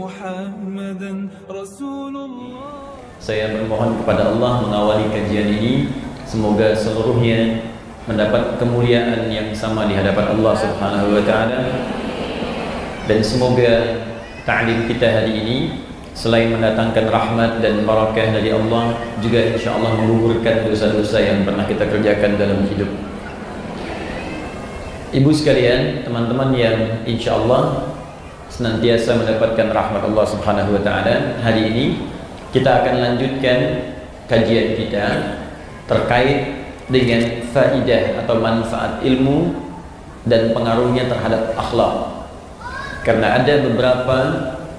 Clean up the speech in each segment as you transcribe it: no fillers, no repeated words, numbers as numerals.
محمدا رسول الله. Saya bermohon kepada Allah mengawali kajian ini, semoga seluruhnya mendapat kemuliaan yang sama di hadapan Allah Subhanahu wa taala, dan semoga ta'lim kita hari ini selain mendatangkan rahmat dan barakah dari Allah, juga insyaallah menggugurkan dosa-dosa yang pernah kita kerjakan dalam hidup. Ibu sekalian, teman-teman yang insyaallah senantiasa mendapatkan rahmat Allah Subhanahu wa taala, hari ini kita akan lanjutkan kajian kita terkait dengan faidah atau manfaat ilmu dan pengaruhnya terhadap akhlak. Karena ada beberapa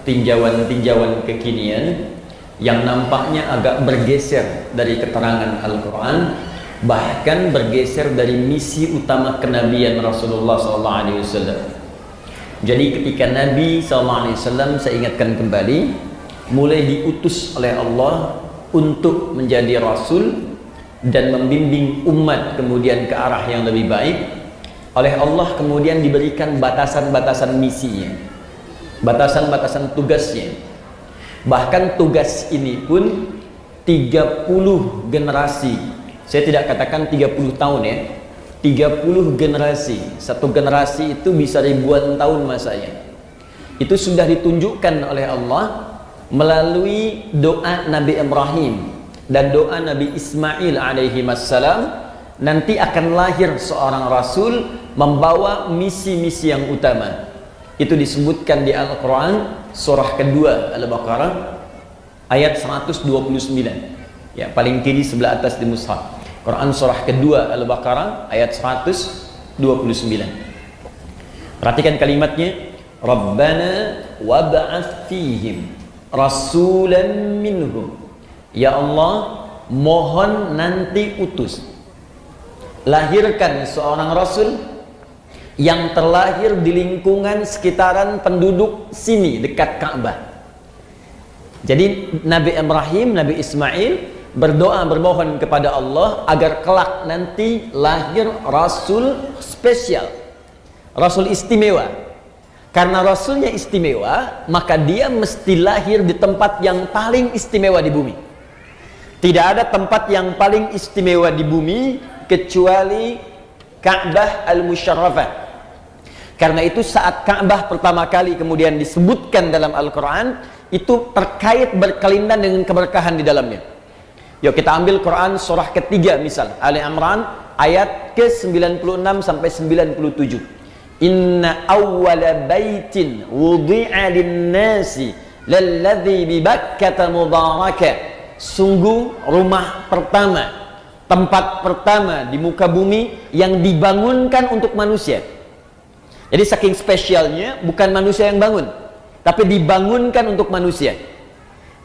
tinjauan-tinjauan kekinian yang nampaknya agak bergeser dari keterangan Al-Quran, bahkan bergeser dari misi utama kenabian Rasulullah SAW. Jadi ketika Nabi SAW, saya ingatkan kembali, mulai diutus oleh Allah untuk menjadi Rasul dan membimbing umat kemudian ke arah yang lebih baik, oleh Allah kemudian diberikan batasan-batasan misinya, batasan-batasan tugasnya. Bahkan tugas ini pun 30 generasi, saya tidak katakan 30 tahun ya, 30 generasi. Satu generasi itu bisa ribuan tahun masanya. Itu sudah ditunjukkan oleh Allah melalui doa Nabi Ibrahim dan doa Nabi Ismail alaihi wassalam. Nanti akan lahir seorang Rasul membawa misi-misi yang utama. Itu disebutkan di Al-Quran surah kedua Al-Baqarah ayat 129, ya, paling kiri sebelah atas di mushaf. Quran surah kedua Al-Baqarah ayat 129. Perhatikan kalimatnya, Rabbana wab'ats fihim rasulan minhum. Ya Allah, mohon nanti utus, lahirkan seorang rasul yang terlahir di lingkungan sekitaran penduduk sini dekat Ka'bah. Jadi Nabi Ibrahim, Nabi Ismail berdoa, bermohon kepada Allah agar kelak nanti lahir rasul spesial, rasul istimewa. Karena rasulnya istimewa, maka dia mesti lahir di tempat yang paling istimewa di bumi. Tidak ada tempat yang paling istimewa di bumi kecuali Ka'bah al-Musyarrafah. Karena itu saat Ka'bah pertama kali kemudian disebutkan dalam Al-Quran, itu terkait berkelindan dengan keberkahan di dalamnya. Yuk kita ambil Quran surah ketiga, misal Ali Imran ayat ke-96 sampai 97. Inna awwala baitin wudi'a lin-nasi lalladzi bi Bakkah mubarakah. Sungguh rumah pertama, tempat pertama di muka bumi yang dibangunkan untuk manusia. Jadi saking spesialnya, bukan manusia yang bangun, tapi dibangunkan untuk manusia.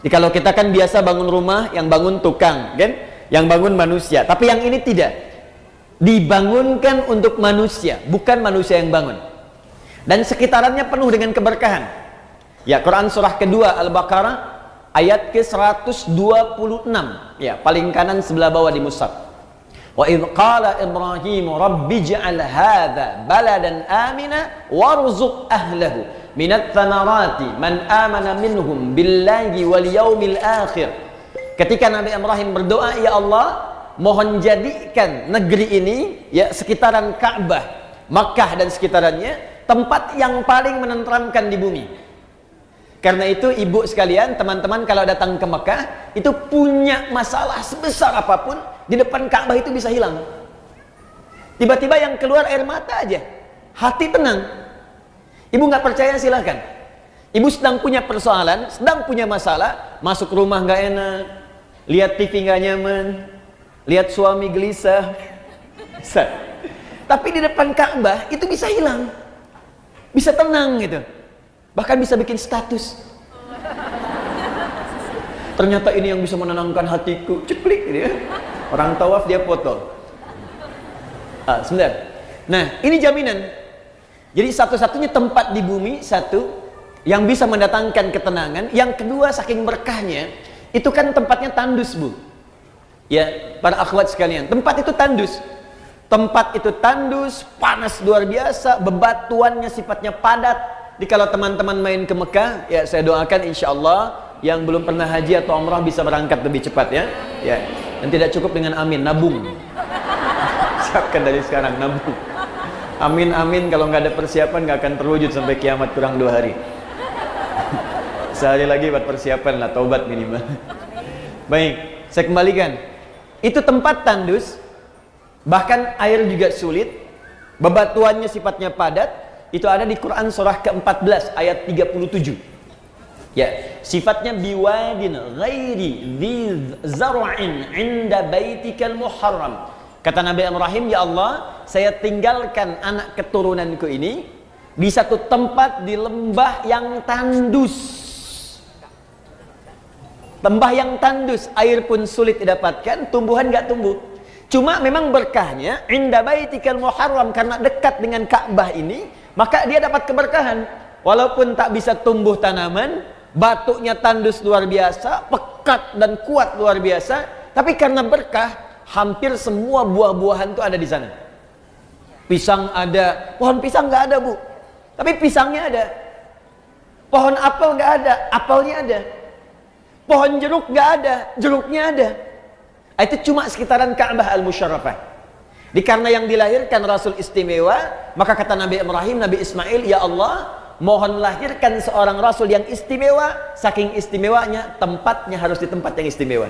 Jadi kalau kita kan biasa bangun rumah, yang bangun tukang, kan? Yang bangun manusia. Tapi yang ini tidak. Dibangunkan untuk manusia, bukan manusia yang bangun. Dan sekitarannya penuh dengan keberkahan. Ya, Quran surah kedua Al-Baqarah ayat ke-126. Ya, paling kanan sebelah bawah di mushaf. Wa idh qala Ibrahim rabbi ij'al hadza baladan amina warzuq ahlahu minat thamarati man amana minhum billahi wal yaumil akhir. Ketika Nabi Ibrahim berdoa, ya Allah, mohon jadikan negeri ini, ya, sekitaran Ka'bah, Makkah dan sekitarannya, tempat yang paling menenteramkan di bumi. Karena itu ibu sekalian, teman-teman kalau datang ke Makkah, itu punya masalah sebesar apapun, di depan Ka'bah itu bisa hilang. Tiba-tiba yang keluar air mata aja, hati tenang. Ibu nggak percaya silahkan. Ibu sedang punya persoalan, sedang punya masalah, masuk rumah nggak enak, lihat TV nggak nyaman, lihat suami gelisah. Tapi di depan Ka'bah itu bisa hilang, bisa tenang gitu. Bahkan bisa bikin status. Ternyata ini yang bisa menenangkan hatiku. Ceplik gitu ya. Orang tawaf dia foto. Sebentar. Nah, ini jaminan. Jadi satu-satunya tempat di bumi, satu, yang bisa mendatangkan ketenangan. Yang kedua, saking berkahnya, itu kan tempatnya tandus, Bu. Ya, para akhwat sekalian, tempat itu tandus. Tempat itu tandus, panas luar biasa, bebatuannya sifatnya padat. Jadi kalau teman-teman main ke Mekah, ya saya doakan insya Allah yang belum pernah haji atau umrah bisa berangkat lebih cepat ya. Ya. Dan tidak cukup dengan amin, nabung. Siapkan dari sekarang, nabung. Amin amin, kalau nggak ada persiapan nggak akan terwujud sampai kiamat kurang 2 hari. Sehari lagi buat persiapan lah, taubat minimal. Baik, saya kembalikan. Itu tempat tandus, bahkan air juga sulit, bebatuannya sifatnya padat. Itu ada di Quran surah ke-14 ayat 37. Ya, sifatnya biwadin ghairi dzi zar'in 'inda baitikal muharram. Kata Nabi Ibrahim, ya Allah, saya tinggalkan anak keturunanku ini di satu tempat di lembah yang tandus. Lembah yang tandus, air pun sulit didapatkan, tumbuhan nggak tumbuh. Cuma memang berkahnya inda baitikal muharram, karena dekat dengan Ka'bah ini, maka dia dapat keberkahan. Walaupun tak bisa tumbuh tanaman, batunya tandus luar biasa, pekat dan kuat luar biasa, tapi karena berkah, hampir semua buah-buahan itu ada di sana. Pisang ada, pohon pisang nggak ada bu, tapi pisangnya ada. Pohon apel nggak ada, apelnya ada. Pohon jeruk nggak ada, jeruknya ada. Itu cuma sekitaran Ka'bah al-Musyarrafah. Karena yang dilahirkan Rasul istimewa, maka kata Nabi Ibrahim, Nabi Ismail, ya Allah, mohon lahirkan seorang Rasul yang istimewa. Saking istimewanya, tempatnya harus di tempat yang istimewa,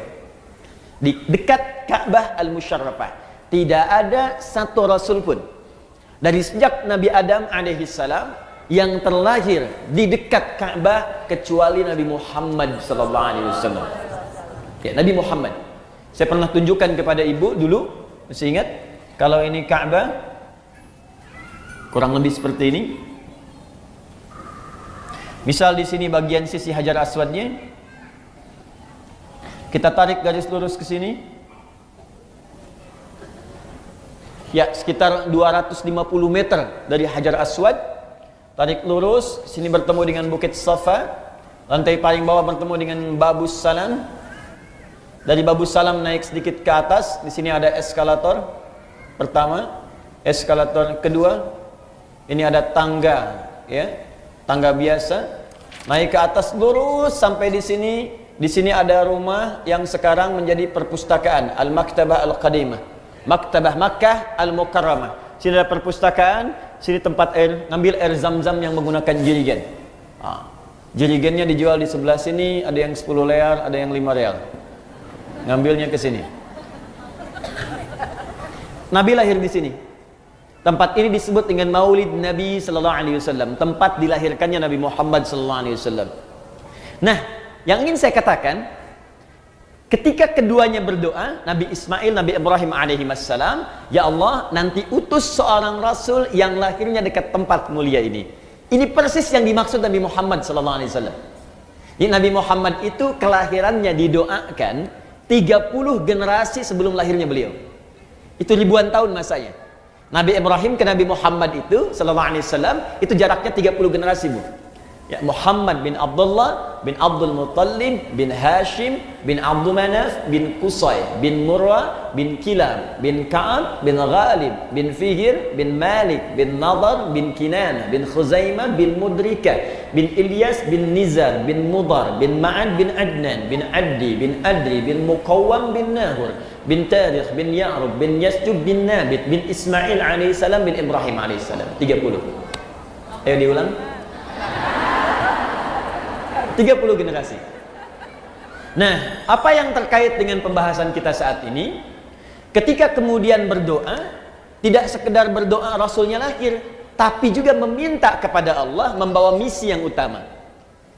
di dekat Ka'bah al-Musyarrafah. Tidak ada satu Rasul pun dari sejak Nabi Adam alaihissalam yang terlahir di dekat Ka'bah kecuali Nabi Muhammad sallallahu alaihi wasallam. Ya, Nabi Muhammad. Saya pernah tunjukkan kepada ibu dulu, masih ingat? Kalau ini Ka'bah kurang lebih seperti ini. Misal di sini bagian sisi Hajar Aswadnya, kita tarik garis lurus ke sini. Ya, sekitar 250 meter dari Hajar Aswad. Tarik lurus, sini bertemu dengan Bukit Safa. Lantai paling bawah bertemu dengan Babus Salam. Dari Babus Salam naik sedikit ke atas, di sini ada eskalator pertama, eskalator kedua. Ini ada tangga, ya, tangga biasa. Naik ke atas lurus sampai di sini. Di sini ada rumah yang sekarang menjadi perpustakaan, Al-Maktabah Al-Qadimah, Maktabah Makkah Al-Mukarramah. Sini ada perpustakaan, sini tempat air, ngambil air zam-zam yang menggunakan jerigen. Jerigennya dijual di sebelah sini, ada yang 10 lear, ada yang 5 real. Ngambilnya ke sini. Nabi lahir di sini. Tempat ini disebut dengan Maulid Nabi sallallahu alaihi wasallam, tempat dilahirkannya Nabi Muhammad sallallahu alaihi wasallam. Nah, yang ingin saya katakan, ketika keduanya berdoa, Nabi Ismail, Nabi Ibrahim alaihi wassalam, ya Allah, nanti utus seorang Rasul yang lahirnya dekat tempat mulia ini. Ini persis yang dimaksud Nabi Muhammad sallallahu alaihi wasallam. Jadi Nabi Muhammad itu kelahirannya didoakan 30 generasi sebelum lahirnya beliau. Itu ribuan tahun masanya. Nabi Ibrahim ke Nabi Muhammad itu sallallahu alaihi wasallam itu jaraknya 30 generasi, Bu. Ya, Muhammad bin Abdullah bin Abdul Muttalib bin Hashim bin Abdul Manaf bin Qusay bin Murrah bin Kilab bin Ka'ab bin Ghalib bin Fihr bin Malik bin Nadar bin Kinana bin Khuzaimah bin Mudrika bin Ilyas bin Nizar bin Mudar bin Ma'ad bin Adnan bin Addi bin Adri bin Muqawwam bin Nahur bin Tarikh bin Ya'rub bin Yasjub bin Nabit bin Ismail alaihissalam bin Ibrahim alaihissalam. 30. Ayo diulang. 30 generasi. Nah, apa yang terkait dengan pembahasan kita saat ini? Ketika kemudian berdoa, tidak sekedar berdoa Rasulnya lahir, tapi juga meminta kepada Allah, membawa misi yang utama.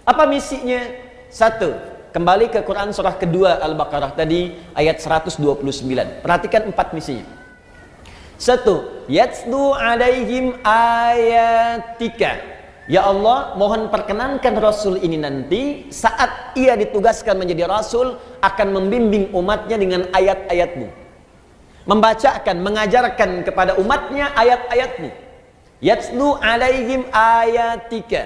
Apa misinya? Satu, kembali ke Quran surah kedua Al-Baqarah tadi, ayat 129. Perhatikan 4 misinya. Satu, yatslu alaihim ayatika. Ya Allah, mohon perkenankan Rasul ini nanti saat ia ditugaskan menjadi Rasul akan membimbing umatnya dengan ayat-ayatmu, membacakan, mengajarkan kepada umatnya ayat-ayatmu. Yatslu alaihim ayatika.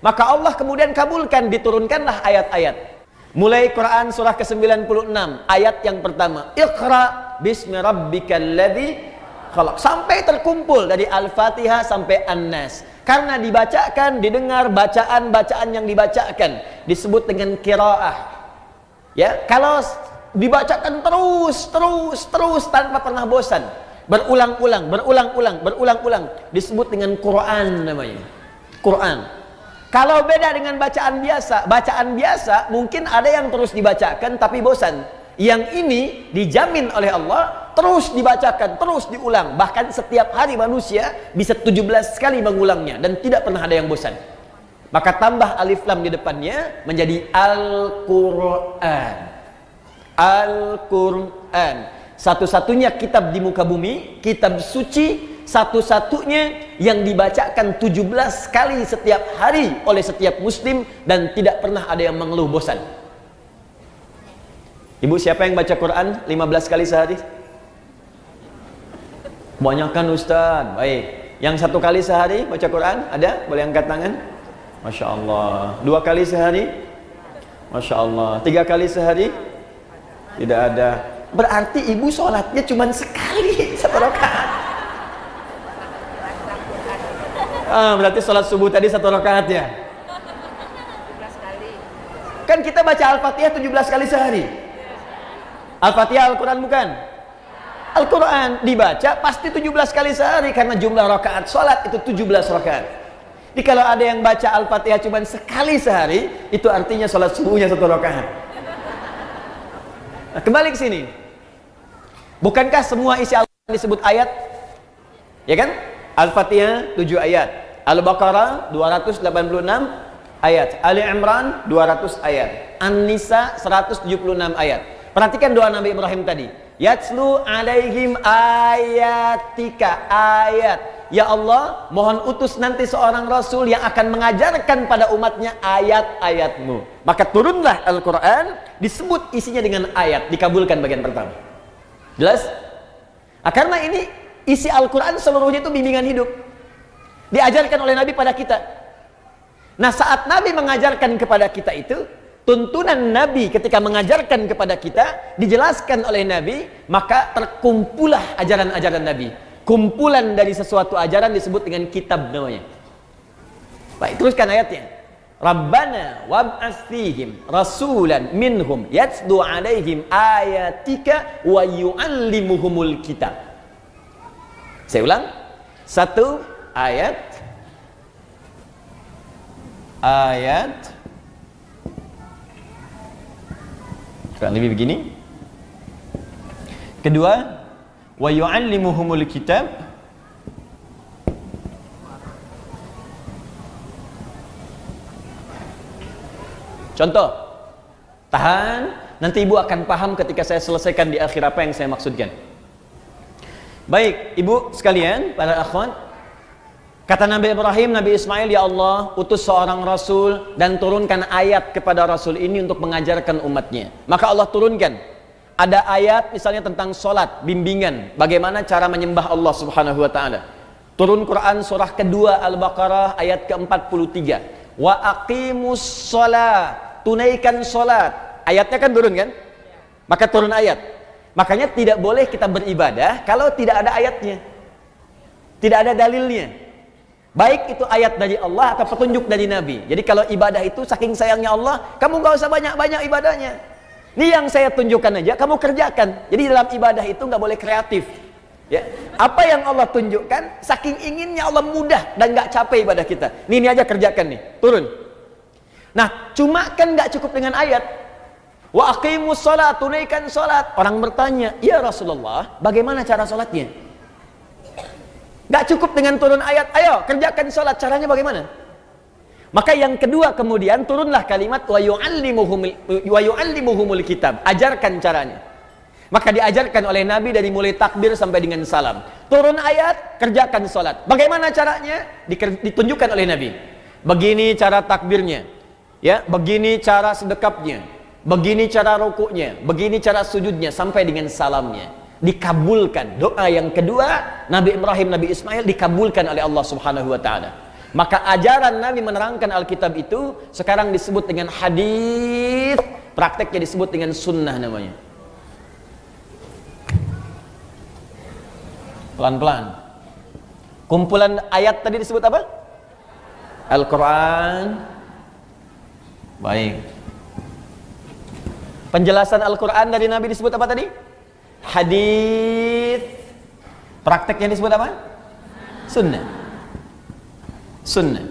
Maka Allah kemudian kabulkan, diturunkanlah ayat-ayat. Mulai Quran surah ke-96 ayat yang pertama, Iqra bismi rabbikal ladzi khalaq, sampai terkumpul dari Al-Fatihah sampai An-Nas. Karena dibacakan, didengar bacaan-bacaan yang dibacakan disebut dengan qiraah. Ya, kalau dibacakan terus tanpa pernah bosan, berulang-ulang disebut dengan Quran namanya. Quran. Kalau beda dengan bacaan biasa mungkin ada yang terus dibacakan tapi bosan. Yang ini dijamin oleh Allah terus dibacakan, terus diulang. Bahkan setiap hari manusia bisa 17 kali mengulangnya dan tidak pernah ada yang bosan. Maka tambah alif lam di depannya menjadi Al-Quran. Al-Quran. Satu-satunya kitab di muka bumi, kitab suci, satu-satunya yang dibacakan 17 kali setiap hari oleh setiap muslim dan tidak pernah ada yang mengeluh bosan. Ibu, siapa yang baca Quran 15 kali sehari? Kebanyakan Ustaz. Baik. Yang 1 kali sehari baca Quran? Ada? Boleh angkat tangan? Masya Allah. 2 kali sehari? Masya Allah. 3 kali sehari? Tidak ada. Berarti ibu sholatnya cuma sekali 1 rakaat. Berarti sholat subuh tadi 1 rakaat ya? 17 kali. Kan kita baca Al-Fatihah 17 kali sehari. Al-Fatihah Al-Quran bukan? Al-Quran dibaca pasti 17 kali sehari karena jumlah rakaat sholat itu 17 rakaat. Jadi kalau ada yang baca Al-Fatihah cuma sekali sehari, itu artinya sholat subuhnya 1 rakaat. Nah, kembali ke sini. Bukankah semua isi Al-Quran disebut ayat? Ya kan? Al-Fatihah 7 ayat, Al-Baqarah 286 ayat, Ali Imran 200 ayat, An-Nisa 176 ayat. Perhatikan doa Nabi Ibrahim tadi. Yatslu alaihim ayatika, ayat. Ya Allah, mohon utus nanti seorang Rasul yang akan mengajarkan pada umatnya ayat-ayatmu. Maka turunlah Al-Quran, disebut isinya dengan ayat, dikabulkan bagian pertama. Jelas? Karena ini isi Al-Quran seluruhnya itu bimbingan hidup. Diajarkan oleh Nabi pada kita. Nah, saat Nabi mengajarkan kepada kita itu, tuntunan Nabi ketika mengajarkan kepada kita, dijelaskan oleh Nabi, maka terkumpulah ajaran-ajaran Nabi. Kumpulan dari sesuatu ajaran disebut dengan kitab namanya. Baik, teruskan ayatnya. Rabbana wab'ats fihim rasulan minhum yatslu alaihim ayatika wa yu'allimuhumul kitab. Saya ulang. 1 ayat kurang lebih begini. Kedua, wa yu'allimuhumul kitab. Contoh. Tahan, nanti ibu akan paham ketika saya selesaikan di akhir apa yang saya maksudkan. Baik, ibu sekalian, para akhwat, kata Nabi Ibrahim, Nabi Ismail, ya Allah, utus seorang Rasul dan turunkan ayat kepada Rasul ini untuk mengajarkan umatnya. Maka Allah turunkan. Ada ayat misalnya tentang sholat, bimbingan, bagaimana cara menyembah Allah subhanahu wa ta'ala. Turun Quran surah kedua Al-Baqarah ayat ke-43. Wa aqimus sholat, tunaikan sholat. Ayatnya kan turun kan? Maka turun ayat. Makanya tidak boleh kita beribadah kalau tidak ada ayatnya, tidak ada dalilnya. Baik itu ayat dari Allah atau petunjuk dari Nabi. Jadi kalau ibadah itu saking sayangnya Allah, kamu gak usah banyak-banyak ibadahnya. Ini yang saya tunjukkan aja, kamu kerjakan. Jadi dalam ibadah itu gak boleh kreatif. Ya, apa yang Allah tunjukkan, saking inginnya Allah mudah dan gak capek ibadah kita. Ini aja kerjakan nih, turun. Nah, cuma kan gak cukup dengan ayat. Wa aqimus sholat, tunaikan sholat. Orang bertanya, ya Rasulullah, bagaimana cara sholatnya? Gak cukup dengan turun ayat, ayo kerjakan sholat, caranya bagaimana? Maka yang kedua kemudian turunlah kalimat wa yu'allimuhumul kitab, ajarkan caranya. Maka diajarkan oleh Nabi dari mulai takbir sampai dengan salam. Turun ayat, kerjakan sholat. Bagaimana caranya? Ditunjukkan oleh Nabi. Begini cara takbirnya, ya, begini cara sedekapnya, begini cara rukuknya, begini cara sujudnya sampai dengan salamnya. Dikabulkan. Doa yang kedua Nabi Ibrahim, Nabi Ismail dikabulkan oleh Allah subhanahu wa ta'ala. Maka ajaran Nabi menerangkan Alkitab itu sekarang disebut dengan hadis, prakteknya disebut dengan sunnah namanya. Pelan-pelan. Kumpulan ayat tadi disebut apa? Al-Quran. Baik. Penjelasan Al-Quran dari Nabi disebut apa tadi? Hadis. Prakteknya disebut apa? Sunnah. Sunnah.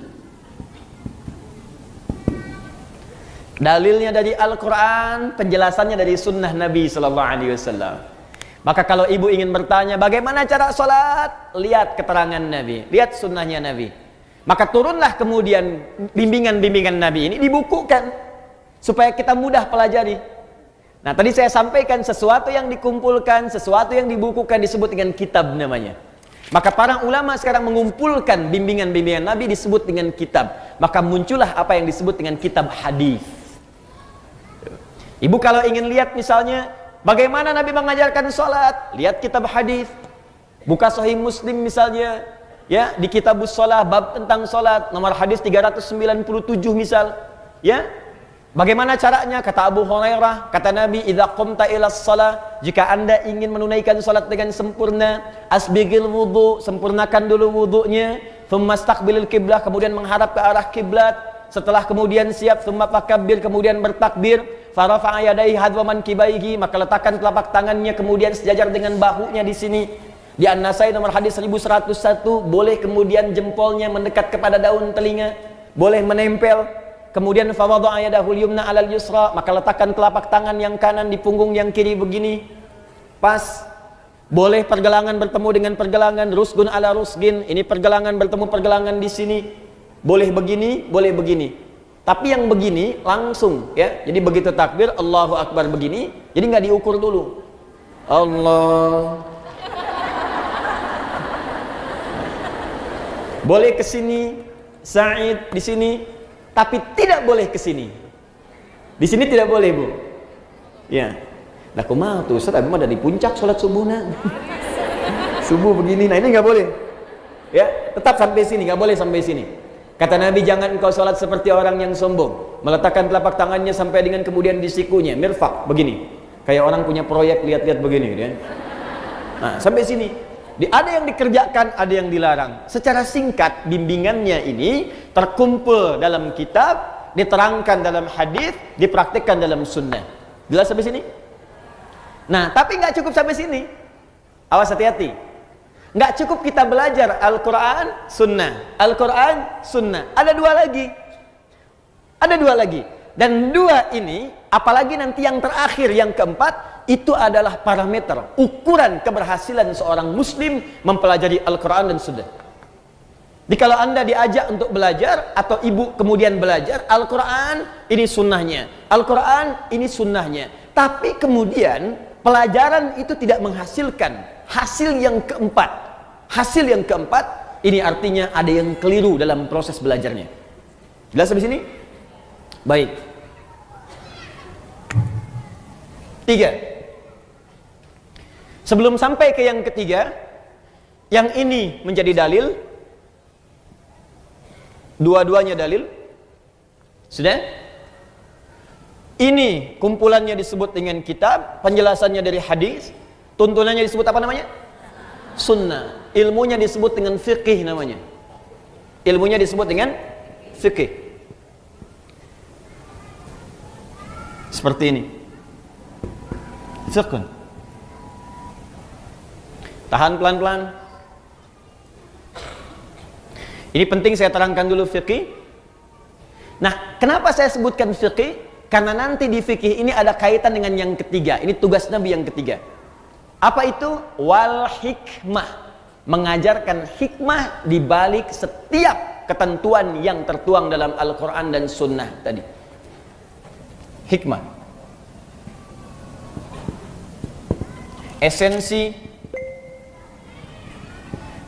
Dalilnya dari Al-Quran, penjelasannya dari sunnah Nabi Sallallahu Alaihi Wasallam. Maka kalau ibu ingin bertanya bagaimana cara sholat, lihat keterangan Nabi, lihat sunnahnya Nabi. Maka turunlah kemudian bimbingan-bimbingan Nabi ini dibukukan supaya kita mudah pelajari. Nah tadi saya sampaikan sesuatu yang dikumpulkan, sesuatu yang dibukukan disebut dengan kitab namanya. Maka para ulama sekarang mengumpulkan bimbingan-bimbingan Nabi disebut dengan kitab. Maka muncullah apa yang disebut dengan kitab hadis. Ibu kalau ingin lihat misalnya bagaimana Nabi mengajarkan sholat, lihat kitab hadis. Buka Sahih Muslim misalnya, ya, di Kitabus Shalah bab tentang sholat, nomor hadis 397 misal, ya. Bagaimana caranya? Kata Abu Hurairah, kata Nabi, idza qumta ilas shalah, jika Anda ingin menunaikan sholat dengan sempurna, asbigil wudu, sempurnakan dulu wudunya, thumma istaqbilil qiblah, kemudian menghadap ke arah kiblat. Setelah kemudian siap, thumma fakabbir, kemudian bertakbir, farafa'a yadayhi hadwa mankibaihi, maka letakkan telapak tangannya kemudian sejajar dengan bahunya di sini. Di An-Nasai nomor hadis 1101, boleh kemudian jempolnya mendekat kepada daun telinga, boleh menempel. Kemudian fawadha'a yadahul yumna 'alal yusra, maka letakkan telapak tangan yang kanan di punggung yang kiri begini. Pas. Boleh pergelangan bertemu dengan pergelangan, rusgun ala rusgin, ini pergelangan bertemu pergelangan di sini. Boleh begini, boleh begini. Tapi yang begini langsung, ya. Jadi begitu takbir Allahu Akbar begini, jadi nggak diukur dulu. Allah. Boleh ke sini, Sa'id di sini, tapi tidak boleh ke sini. Di sini tidak boleh, Bu. Ya. Nah, kumaha tuh Ustaz, mah ada di puncak salat subuhna. Subuh begini. Nah, ini nggak boleh. Ya, tetap sampai sini, nggak boleh sampai sini. Kata Nabi, jangan engkau sholat seperti orang yang sombong, meletakkan telapak tangannya sampai dengan kemudian di sikunya, mirfak, begini. Kayak orang punya proyek, lihat-lihat begini. Ya. Nah, sampai sini. Ada yang dikerjakan, ada yang dilarang. Secara singkat, bimbingannya ini terkumpul dalam kitab, diterangkan dalam hadis, dipraktikkan dalam sunnah. Jelas sampai sini? Nah, tapi nggak cukup sampai sini. Awas, hati-hati. Nggak cukup kita belajar Al-Quran, Sunnah. Al-Quran, Sunnah. Ada dua lagi. Ada dua lagi. Dan dua ini, apalagi nanti yang terakhir, yang keempat, itu adalah parameter, ukuran keberhasilan seorang Muslim mempelajari Al-Quran dan Sunnah. Jadi kalau Anda diajak untuk belajar, atau ibu kemudian belajar, Al-Quran, ini sunnahnya. Al-Quran, ini sunnahnya. Tapi kemudian, pelajaran itu tidak menghasilkan hasil yang keempat. Hasil yang keempat, ini artinya ada yang keliru dalam proses belajarnya. Jelas sampai sini? Baik. 3. Sebelum sampai ke yang ketiga, yang ini menjadi dalil, dua-duanya dalil. Sudah? Ini kumpulannya disebut dengan kitab, penjelasannya dari hadis, tuntunannya disebut apa namanya? Sunnah. Ilmunya disebut dengan fiqih namanya. Ilmunya disebut dengan fiqih. Seperti ini. Fiqh. Tahan pelan-pelan. Ini penting saya terangkan dulu fiqih. Nah, kenapa saya sebutkan fiqih? Karena nanti di fikih ini ada kaitan dengan yang ketiga. Ini tugas Nabi yang ketiga. Apa itu? Wal hikmah. Mengajarkan hikmah di balik setiap ketentuan yang tertuang dalam Al-Quran dan Sunnah tadi. Hikmah. Esensi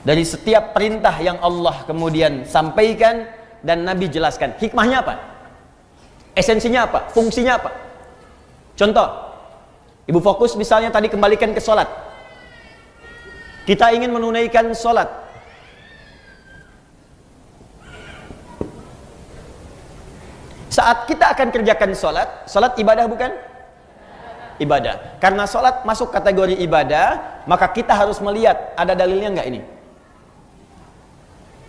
dari setiap perintah yang Allah kemudian sampaikan dan Nabi jelaskan. Hikmahnya apa? Esensinya apa? Fungsinya apa? Contoh, ibu fokus misalnya tadi kembalikan ke sholat. Kita ingin menunaikan sholat. Saat kita akan kerjakan sholat, sholat ibadah bukan? Ibadah. Karena sholat masuk kategori ibadah, maka kita harus melihat ada dalilnya nggak ini?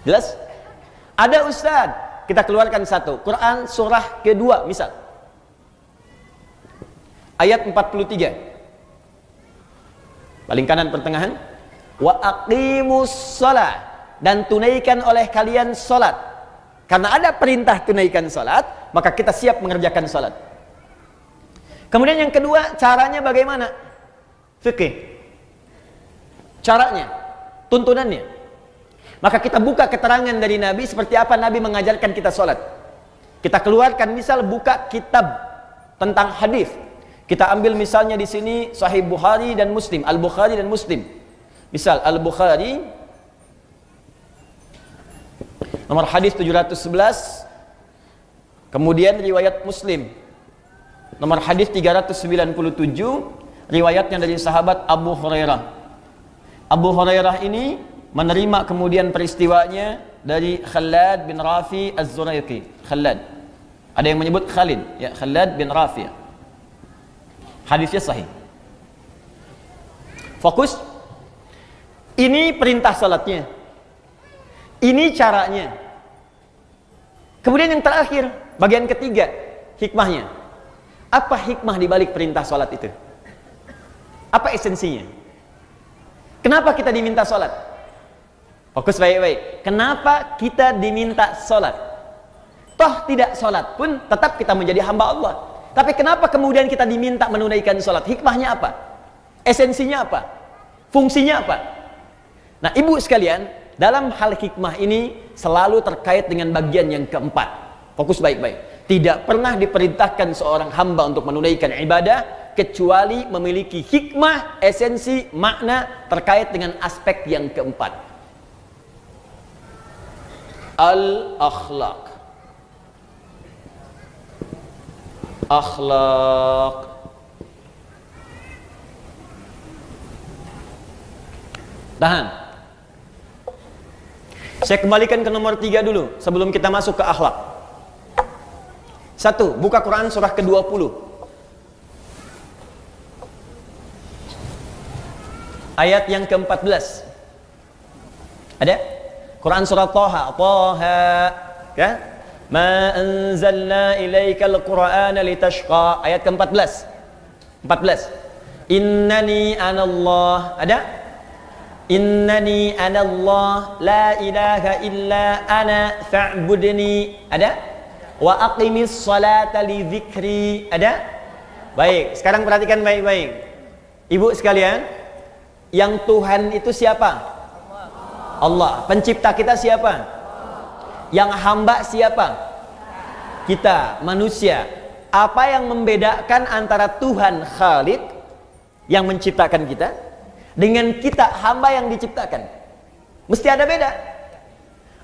Jelas? Ada ustadz, kita keluarkan satu. Quran surah kedua misal. Ayat 43. Paling kanan pertengahan. Wa aqimus shalah, dan tunaikan oleh kalian salat. Karena ada perintah tunaikan salat, maka kita siap mengerjakan salat. Kemudian yang kedua, caranya bagaimana? Fikih. Caranya, tuntunannya. Maka kita buka keterangan dari Nabi seperti apa Nabi mengajarkan kita sholat. Kita keluarkan misal buka kitab tentang hadis. Kita ambil misalnya di sini Sahih Bukhari dan Muslim, Al-Bukhari dan Muslim. Misal Al-Bukhari nomor hadis 711. Kemudian riwayat Muslim nomor hadis 397, riwayatnya dari sahabat Abu Hurairah. Abu Hurairah ini menerima kemudian peristiwanya dari Khalad bin Rafi Az-Zuraiqi. Khalad. Ada yang menyebut Khalid, ya, Khalad bin Rafi. Hadisnya sahih. Fokus. Ini perintah salatnya. Ini caranya. Kemudian yang terakhir, bagian ketiga, hikmahnya. Apa hikmah di balik perintah salat itu? Apa esensinya? Kenapa kita diminta sholat? Fokus baik-baik. Kenapa kita diminta sholat? Toh tidak sholat pun tetap kita menjadi hamba Allah. Tapi kenapa kemudian kita diminta menunaikan sholat? Hikmahnya apa? Esensinya apa? Fungsinya apa? Nah, ibu sekalian, dalam hal hikmah ini selalu terkait dengan bagian yang keempat. Fokus baik-baik. Tidak pernah diperintahkan seorang hamba untuk menunaikan ibadah kecuali memiliki hikmah, esensi, makna terkait dengan aspek yang keempat. Al-akhlaq. Akhlaq. Tahan. Saya kembalikan ke nomor 3 dulu sebelum kita masuk ke akhlak. 1. Buka Quran surah ke-20. Ayat yang ke-14. Ada? Quran surah Taha. Taha. Ya? Ma anzalna ilaikal Qur'ana litashqa. Ayat ke-14. 14. Innani anallah. Ada? Innani anallah la ilaha illa ana fa'budni. Ada? Wa aqimis salata li dzikri. Ada? Baik, sekarang perhatikan baik-baik. Ibu sekalian, yang Tuhan itu siapa? Allah. Pencipta kita siapa? Yang hamba siapa? Kita, manusia. Apa yang membedakan antara Tuhan Khalik yang menciptakan kita dengan kita hamba yang diciptakan? Mesti ada beda.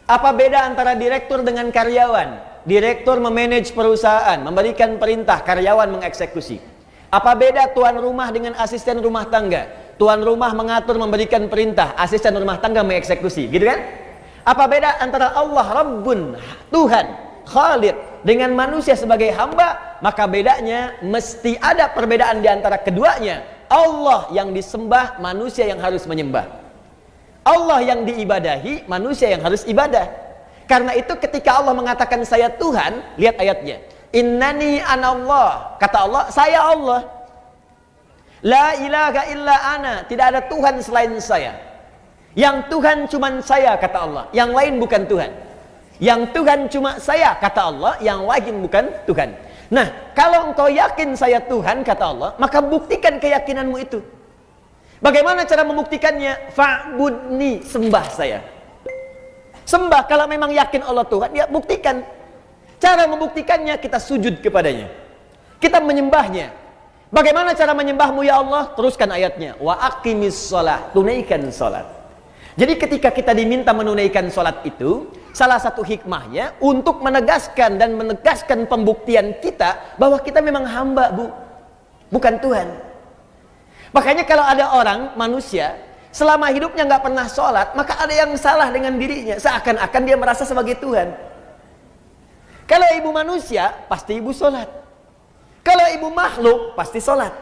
Apa beda antara direktur dengan karyawan? Direktur memanage perusahaan, memberikan perintah, karyawan mengeksekusi. Apa beda tuan rumah dengan asisten rumah tangga? Tuan rumah mengatur, memberikan perintah, asisten rumah tangga mengeksekusi, gitu kan? Apa beda antara Allah Rabbun, Tuhan, Khalid, dengan manusia sebagai hamba? Maka bedanya mesti ada perbedaan di antara keduanya. Allah yang disembah, manusia yang harus menyembah. Allah yang diibadahi, manusia yang harus ibadah. Karena itu ketika Allah mengatakan saya Tuhan, lihat ayatnya. Innani anallah, kata Allah, saya Allah. La ilaha illa ana, tidak ada Tuhan selain saya. Yang Tuhan cuma saya, kata Allah. Yang lain bukan Tuhan. Yang Tuhan cuma saya, kata Allah. Yang lain bukan Tuhan. Nah, kalau engkau yakin saya Tuhan, kata Allah, maka buktikan keyakinanmu itu. Bagaimana cara membuktikannya? Fa'budni, sembah saya. Sembah, kalau memang yakin Allah Tuhan, ya buktikan. Cara membuktikannya, kita sujud kepadanya. Kita menyembahnya. Bagaimana cara menyembahmu ya Allah? Teruskan ayatnya. Wa aqimis shalah, tunaikan salat. Jadi ketika kita diminta menunaikan salat itu, salah satu hikmahnya untuk menegaskan dan menegaskan pembuktian kita bahwa kita memang hamba, Bu. Bukan Tuhan. Makanya kalau ada orang, manusia, selama hidupnya nggak pernah sholat, maka ada yang salah dengan dirinya. Seakan-akan dia merasa sebagai Tuhan. Kalau ibu manusia, pasti ibu sholat. Kalau ibu makhluk, pasti sholat.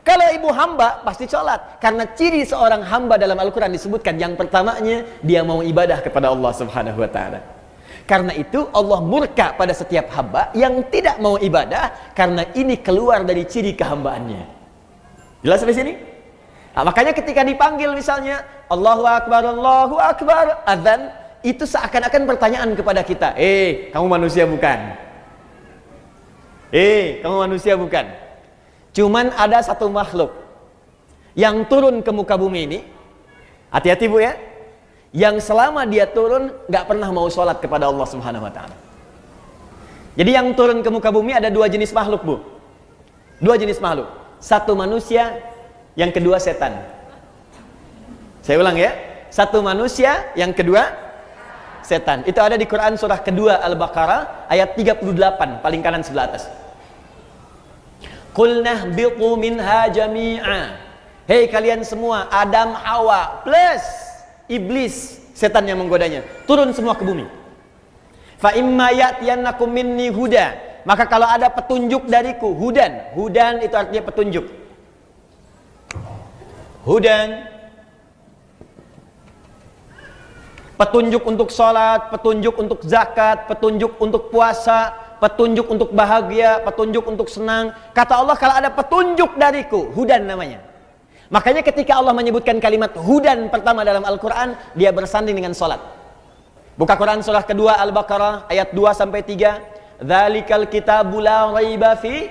Kalau ibu hamba, pasti sholat. Karena ciri seorang hamba dalam Al-Quran disebutkan, yang pertamanya, dia mau ibadah kepada Allah Subhanahu wa Ta'ala. Karena itu Allah murka pada setiap hamba yang tidak mau ibadah, karena ini keluar dari ciri kehambaannya. Jelas sampai sini? Nah, makanya ketika dipanggil misalnya Allahu Akbar, azan, itu seakan-akan pertanyaan kepada kita, kamu manusia bukan? Kamu manusia bukan? Cuman ada satu makhluk yang turun ke muka bumi ini, hati-hati Bu ya, yang selama dia turun gak pernah mau sholat kepada Allah Subhanahu wa ta'ala. Jadi yang turun ke muka bumi ada dua jenis makhluk Bu. Dua jenis makhluk. Satu manusia, yang kedua setan. Saya ulang ya. Satu manusia, yang kedua setan. Itu ada di Quran surah kedua Al-Baqarah ayat 38 paling kanan sebelah atas. Qul nahbitu minha jami'a. Hei kalian semua, Adam, Hawa plus iblis, setan yang menggodanya, turun semua ke bumi. Fa imma ya'tiyannakum minni huda. Maka kalau ada petunjuk dariku, hudan itu artinya petunjuk. Hudan, petunjuk untuk sholat, petunjuk untuk zakat, petunjuk untuk puasa, petunjuk untuk bahagia, petunjuk untuk senang. Kata Allah, kalau ada petunjuk dariku, hudan namanya. Makanya ketika Allah menyebutkan kalimat hudan pertama dalam Al-Quran, dia bersanding dengan sholat. Buka Quran surah kedua Al-Baqarah ayat 2-3. Dzalikal kitabu la raiba fi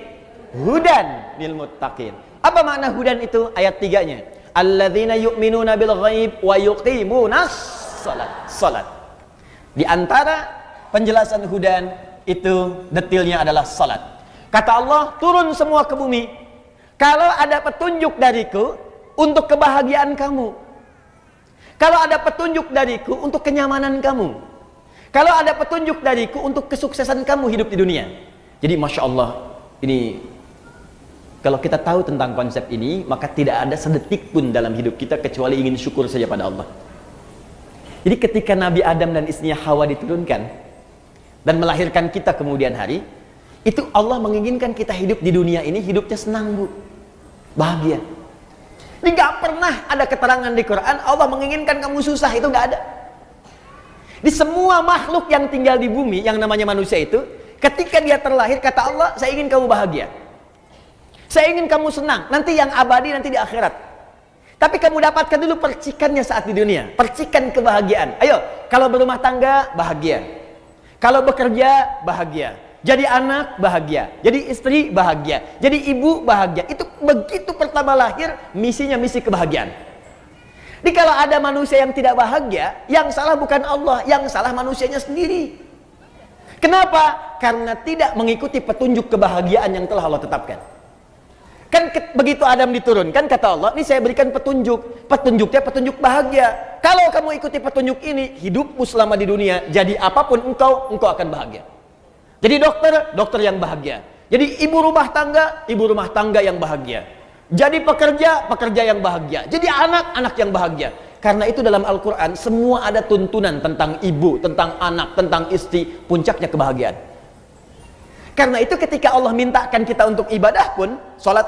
hudan lil muttaqin. Apa makna hudan itu? Ayat 3-nya. Alladzina yu'minuna bil ghaib wa yuqimunas salat. Di antara penjelasan hudan itu detailnya adalah salat. Kata Allah, turun semua ke bumi. Kalau ada petunjuk dariku untuk kebahagiaan kamu. Kalau ada petunjuk dariku untuk kenyamanan kamu. Kalau ada petunjuk dariku untuk kesuksesan kamu hidup di dunia. Jadi Masya Allah, ini kalau kita tahu tentang konsep ini, maka tidak ada sedetik pun dalam hidup kita kecuali ingin syukur saja pada Allah. Jadi ketika Nabi Adam dan istrinya Hawa diturunkan dan melahirkan kita kemudian hari, itu Allah menginginkan kita hidup di dunia ini, hidupnya senang Bu, bahagia. Ini gak pernah ada keterangan di Quran Allah menginginkan kamu susah, itu gak ada. Di semua makhluk yang tinggal di bumi yang namanya manusia itu, ketika dia terlahir, kata Allah, saya ingin kamu bahagia, saya ingin kamu senang, nanti yang abadi nanti di akhirat. Tapi kamu dapatkan dulu percikannya saat di dunia, percikan kebahagiaan. Ayo, kalau berumah tangga bahagia, kalau bekerja bahagia, jadi anak bahagia, jadi istri bahagia, jadi ibu bahagia. Itu begitu pertama lahir, misinya misi kebahagiaan. Jadi kalau ada manusia yang tidak bahagia, yang salah bukan Allah, yang salah manusianya sendiri. Kenapa? Karena tidak mengikuti petunjuk kebahagiaan yang telah Allah tetapkan. Kan begitu Adam diturunkan, kata Allah, ini saya berikan petunjuk. Petunjuknya petunjuk bahagia. Kalau kamu ikuti petunjuk ini, hidupmu selama di dunia, jadi apapun engkau akan bahagia. Jadi dokter yang bahagia. Jadi ibu rumah tangga yang bahagia. Jadi pekerja yang bahagia. Jadi anak yang bahagia. Karena itu dalam Al-Quran semua ada tuntunan tentang ibu, tentang anak, tentang istri. Puncaknya kebahagiaan. Karena itu ketika Allah mintakan kita untuk ibadah pun, sholat,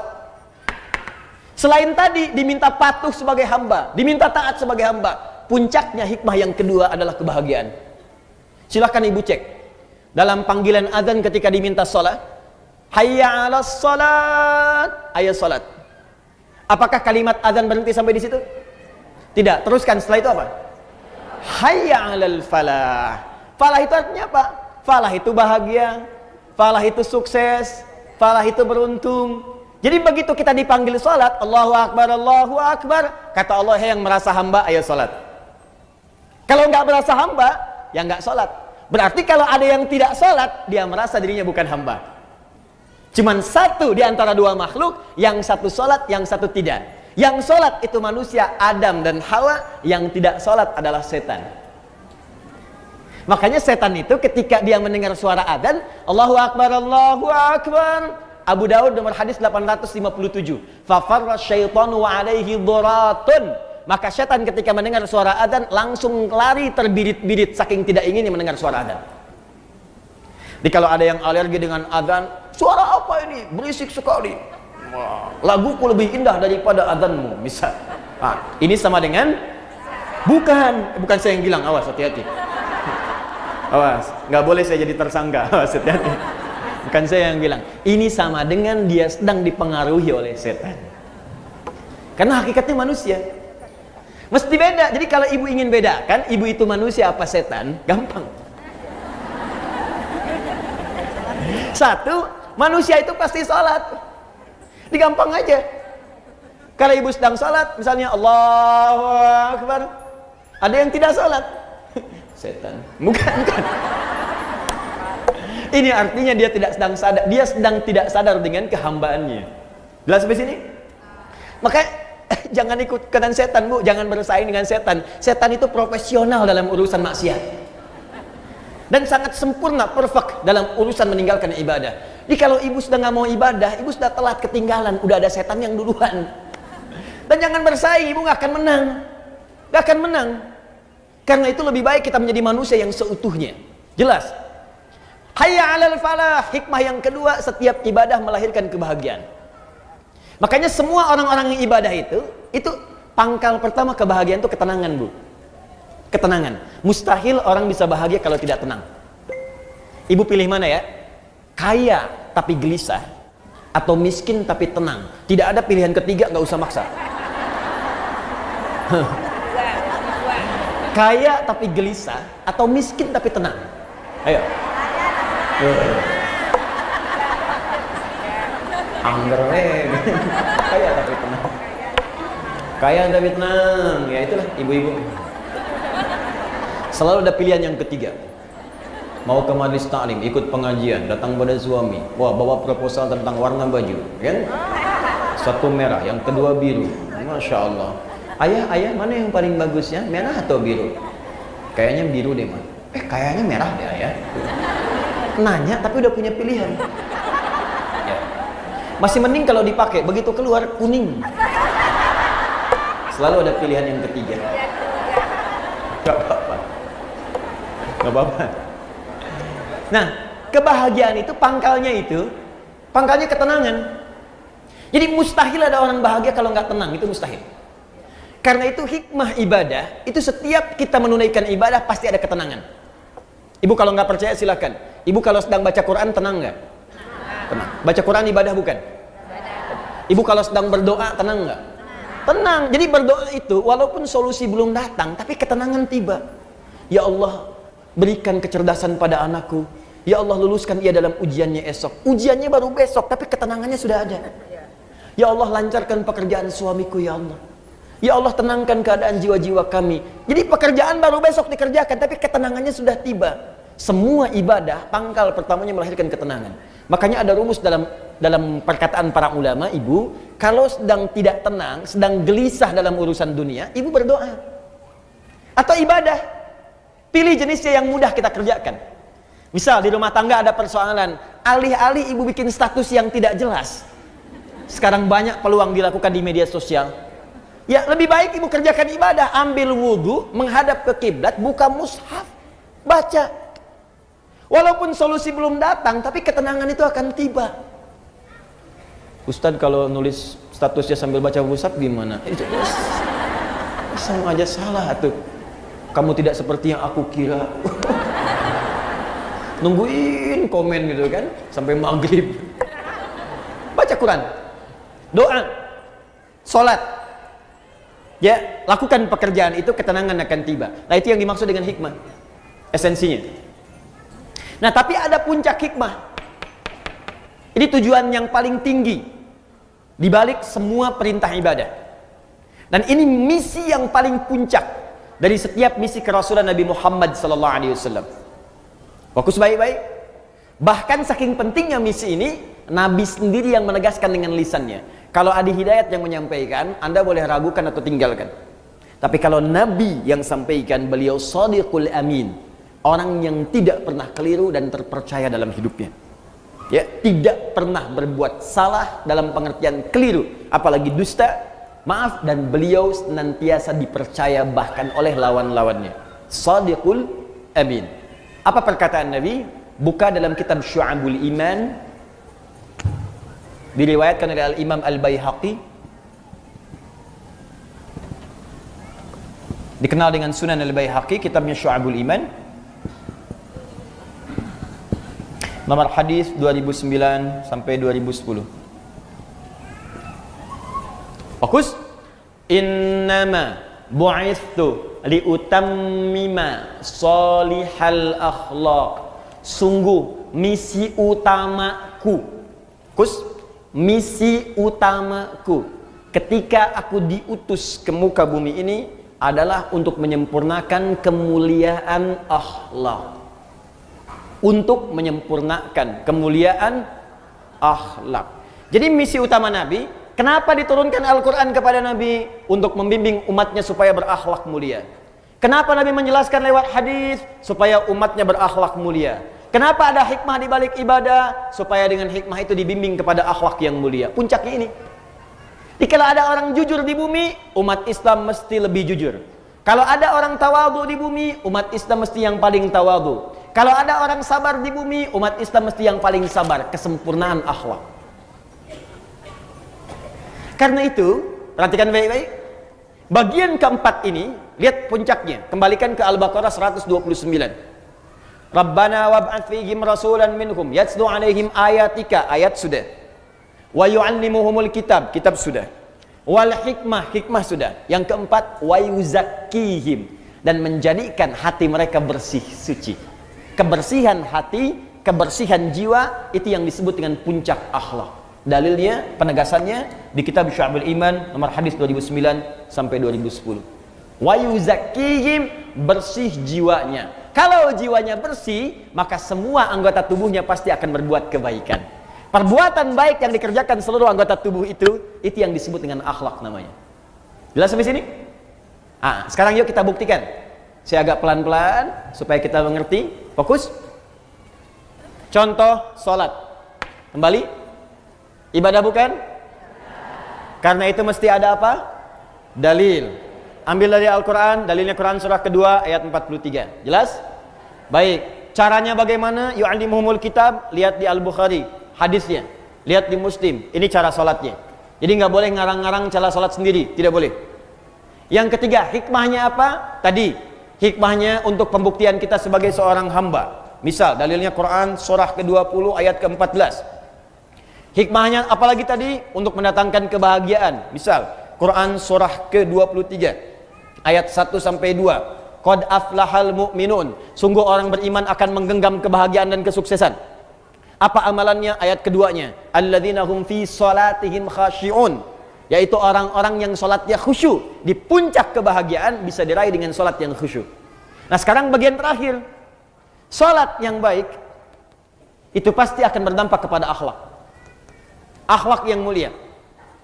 selain tadi diminta patuh sebagai hamba, diminta taat sebagai hamba, puncaknya hikmah yang kedua adalah kebahagiaan. Silahkan ibu cek dalam panggilan azan ketika diminta sholat, hayya 'alas sholat, ayo sholat. Apakah kalimat azan berhenti sampai di situ? Tidak. Teruskan setelah itu apa? Hayya 'alal falah. Falah itu artinya apa? Falah itu bahagia, falah itu sukses, falah itu beruntung. Jadi begitu kita dipanggil sholat, Allahu Akbar, kata Allah, yang merasa hamba, ayo sholat. Kalau nggak merasa hamba, ya nggak sholat. Berarti kalau ada yang tidak sholat, dia merasa dirinya bukan hamba. Cuman satu di antara dua makhluk, yang satu sholat, yang satu tidak. Yang sholat itu manusia Adam dan Hawa, yang tidak sholat adalah setan. Makanya setan itu ketika dia mendengar suara adzan, Allahu Akbar, Abu Daud nomor hadis 857. Fafarra syaitanu wa alaihi dhuratun. Maka setan ketika mendengar suara adzan langsung lari terbirit-birit saking tidak ingin mendengar suara adzan. Jadi kalau ada yang alergi dengan adzan, suara apa ini? Berisik sekali. Wah, laguku lebih indah daripada adzanmu, misal. Nah, ini sama dengan bukan saya yang bilang, awas hati-hati. Awas, nggak boleh saya jadi tersangka. Maksudnya bukan saya yang bilang. Ini sama dengan dia sedang dipengaruhi oleh setan. Karena hakikatnya manusia. Mesti beda. Jadi kalau ibu ingin bedakan, ibu itu manusia apa setan, gampang. Satu, manusia itu pasti sholat. Digampang aja. Kalau ibu sedang sholat, misalnya Allahu Akbar, ada yang tidak sholat, setan. Bukan. Ini artinya dia tidak sedang sadar. Dia sedang tidak sadar dengan kehambaannya. Jelas sampai sini? Makanya jangan ikut-ikutan setan, Bu. Jangan bersaing dengan setan. Setan itu profesional dalam urusan maksiat. Dan sangat sempurna, perfect dalam urusan meninggalkan ibadah. Jadi kalau ibu sudah nggak mau ibadah, ibu sudah telat ketinggalan. Udah ada setan yang duluan. Dan jangan bersaing, ibu nggak akan menang. Nggak akan menang. Karena itu lebih baik kita menjadi manusia yang seutuhnya. Jelas? Hayya 'alal falah. Hikmah yang kedua, setiap ibadah melahirkan kebahagiaan. Makanya semua orang-orang yang ibadah itu pangkal pertama kebahagiaan itu ketenangan, Bu. Ketenangan. Mustahil orang bisa bahagia kalau tidak tenang. Ibu pilih mana ya? Kaya tapi gelisah atau miskin tapi tenang. Tidak ada pilihan ketiga, nggak usah maksa. Kaya tapi gelisah atau miskin tapi tenang. Ayo. Anggrek. Kaya tapi tenang. Kaya tapi tenang. Ya itulah ibu-ibu. Selalu ada pilihan yang ketiga. Mau ke majelis taklim, ikut pengajian, datang pada suami, wah bawa proposal tentang warna baju, kan? Satu merah, yang kedua biru. Masya Allah. Ayah mana yang paling bagus ya? Merah atau biru? Kayaknya biru deh, Mas. Kayaknya merah deh, ayah. Nanya tapi udah punya pilihan. Ya. Masih mending kalau dipakai, begitu keluar kuning. Selalu ada pilihan yang ketiga. Gak apa-apa. Gak apa-apa. Nah, kebahagiaan itu pangkalnya ketenangan. Jadi mustahil ada orang bahagia kalau nggak tenang, itu mustahil. Karena itu hikmah ibadah, itu setiap kita menunaikan ibadah pasti ada ketenangan. Ibu kalau nggak percaya silakan. Ibu kalau sedang baca Quran tenang nggak? Tenang. Baca Quran ibadah bukan? Ibu kalau sedang berdoa tenang nggak? Tenang. Jadi berdoa itu walaupun solusi belum datang, tapi ketenangan tiba. Ya Allah, berikan kecerdasan pada anakku. Ya Allah, luluskan ia dalam ujiannya esok. Ujiannya baru besok, tapi ketenangannya sudah ada. Ya Allah, lancarkan pekerjaan suamiku, ya Allah. Ya Allah, tenangkan keadaan jiwa-jiwa kami. Jadi pekerjaan baru besok dikerjakan, tapi ketenangannya sudah tiba. Semua ibadah, pangkal pertamanya melahirkan ketenangan. Makanya ada rumus dalam perkataan para ulama, ibu, kalau sedang tidak tenang, sedang gelisah dalam urusan dunia, ibu berdoa. Atau ibadah. Pilih jenisnya yang mudah kita kerjakan. Misal di rumah tangga ada persoalan, alih-alih ibu bikin status yang tidak jelas. Sekarang banyak peluang dilakukan di media sosial. Ya lebih baik ibu kerjakan ibadah, ambil wudhu, menghadap ke kiblat, buka mushaf, baca. Walaupun solusi belum datang, tapi ketenangan itu akan tiba. Ustadz kalau nulis statusnya sambil baca mushaf gimana? Itu sama aja salah tuh. Kamu tidak seperti yang aku kira. Nungguin komen gitu kan sampai maghrib. Baca Quran, doa, sholat, ya lakukan pekerjaan itu, ketenangan akan tiba. Nah itu yang dimaksud dengan hikmah, esensinya. Nah tapi ada puncak hikmah. Ini tujuan yang paling tinggi dibalik semua perintah ibadah. Dan ini misi yang paling puncak dari setiap misi kerasulan Nabi Muhammad SAW. Fokus baik-baik. Bahkan saking pentingnya misi ini, Nabi sendiri yang menegaskan dengan lisannya. Kalau Adi Hidayat yang menyampaikan, Anda boleh ragukan atau tinggalkan. Tapi kalau Nabi yang sampaikan, beliau shadiqul amin, orang yang tidak pernah keliru dan terpercaya dalam hidupnya. Ya, tidak pernah berbuat salah dalam pengertian keliru, apalagi dusta, maaf, dan beliau senantiasa dipercaya bahkan oleh lawan-lawannya. Shadiqul amin. Apa perkataan Nabi? Buka dalam kitab Syu'abul Iman, diriwayatkan oleh Al-Imam Al-Baihaqi, dikenal dengan Sunan Al-Baihaqi, kitabnya Syu'abul Iman. Nomor hadis 2009 sampai 2010. Fokus. Innama bu'ithu liutammima solihal akhlaq. Sungguh misi utamaku. Fokus. Misi utamaku ketika aku diutus ke muka bumi ini adalah untuk menyempurnakan kemuliaan akhlak. Untuk menyempurnakan kemuliaan akhlak. Jadi misi utama Nabi, kenapa diturunkan Al-Quran kepada Nabi? Untuk membimbing umatnya supaya berakhlak mulia. Kenapa Nabi menjelaskan lewat hadis? Supaya umatnya berakhlak mulia. Kenapa ada hikmah di balik ibadah? Supaya dengan hikmah itu dibimbing kepada akhlak yang mulia. Puncaknya ini. Jika ada orang jujur di bumi, umat Islam mesti lebih jujur. Kalau ada orang tawadhu di bumi, umat Islam mesti yang paling tawadhu. Kalau ada orang sabar di bumi, umat Islam mesti yang paling sabar. Kesempurnaan akhlak. Karena itu, perhatikan baik-baik. Bagian keempat ini, lihat puncaknya. Kembalikan ke Al-Baqarah 129. Rabbana wab'ats fihim rasulan minhum yatslu 'alaihim ayatika, ayat sudah. Wa yu'allimuhumul kitab, kitab sudah. Wal hikmah, hikmah sudah. Yang keempat, wa yuzakkihim, dan menjadikan hati mereka bersih, suci. Kebersihan hati, kebersihan jiwa, itu yang disebut dengan puncak akhlak. Dalilnya, penegasannya di kitab Syu'abul Iman nomor hadis 2009 sampai 2010. Wa yuzakkihim, bersih jiwanya. Kalau jiwanya bersih, maka semua anggota tubuhnya pasti akan berbuat kebaikan. Perbuatan baik yang dikerjakan seluruh anggota tubuh itu yang disebut dengan akhlak namanya. Jelas sampai sini? Sekarang yuk kita buktikan. Saya agak pelan-pelan supaya kita mengerti. Fokus. Contoh sholat. Kembali. Ibadah bukan? Karena itu mesti ada apa? Dalil. Ambil dari Al-Quran, dalilnya Quran surah kedua ayat 43. Jelas? Baik. Caranya bagaimana? Yu'allimuhumul kitab, lihat di Al-Bukhari hadisnya, lihat di Muslim. Ini cara sholatnya. Jadi nggak boleh ngarang-ngarang cara sholat sendiri, tidak boleh. Yang ketiga, hikmahnya apa? Tadi, hikmahnya untuk pembuktian kita sebagai seorang hamba. Misal, dalilnya Quran surah ke-20 ayat ke-14. Hikmahnya apalagi tadi? Untuk mendatangkan kebahagiaan. Misal, Quran surah ke-23 ayat 1 sampai 2. Qad aflahal mu'minun. Sungguh orang beriman akan menggenggam kebahagiaan dan kesuksesan. Apa amalannya? Ayat keduanya, alladzina hum fi salatihim khashi'un, yaitu orang-orang yang salatnya khusyuk. Di puncak kebahagiaan bisa diraih dengan salat yang khusyuk. Nah, sekarang bagian terakhir. Salat yang baik itu pasti akan berdampak kepada akhlak. Akhlak yang mulia.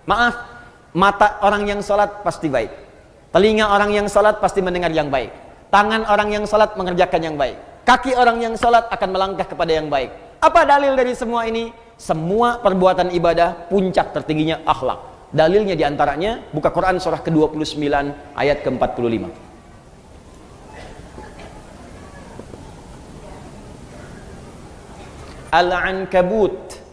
Maaf, mata orang yang salat pasti baik. Telinga orang yang salat pasti mendengar yang baik. Tangan orang yang salat mengerjakan yang baik. Kaki orang yang salat akan melangkah kepada yang baik. Apa dalil dari semua ini? Semua perbuatan ibadah puncak tertingginya akhlak. Dalilnya diantaranya buka Quran surah ke-29 ayat ke-45. Al-Ankabut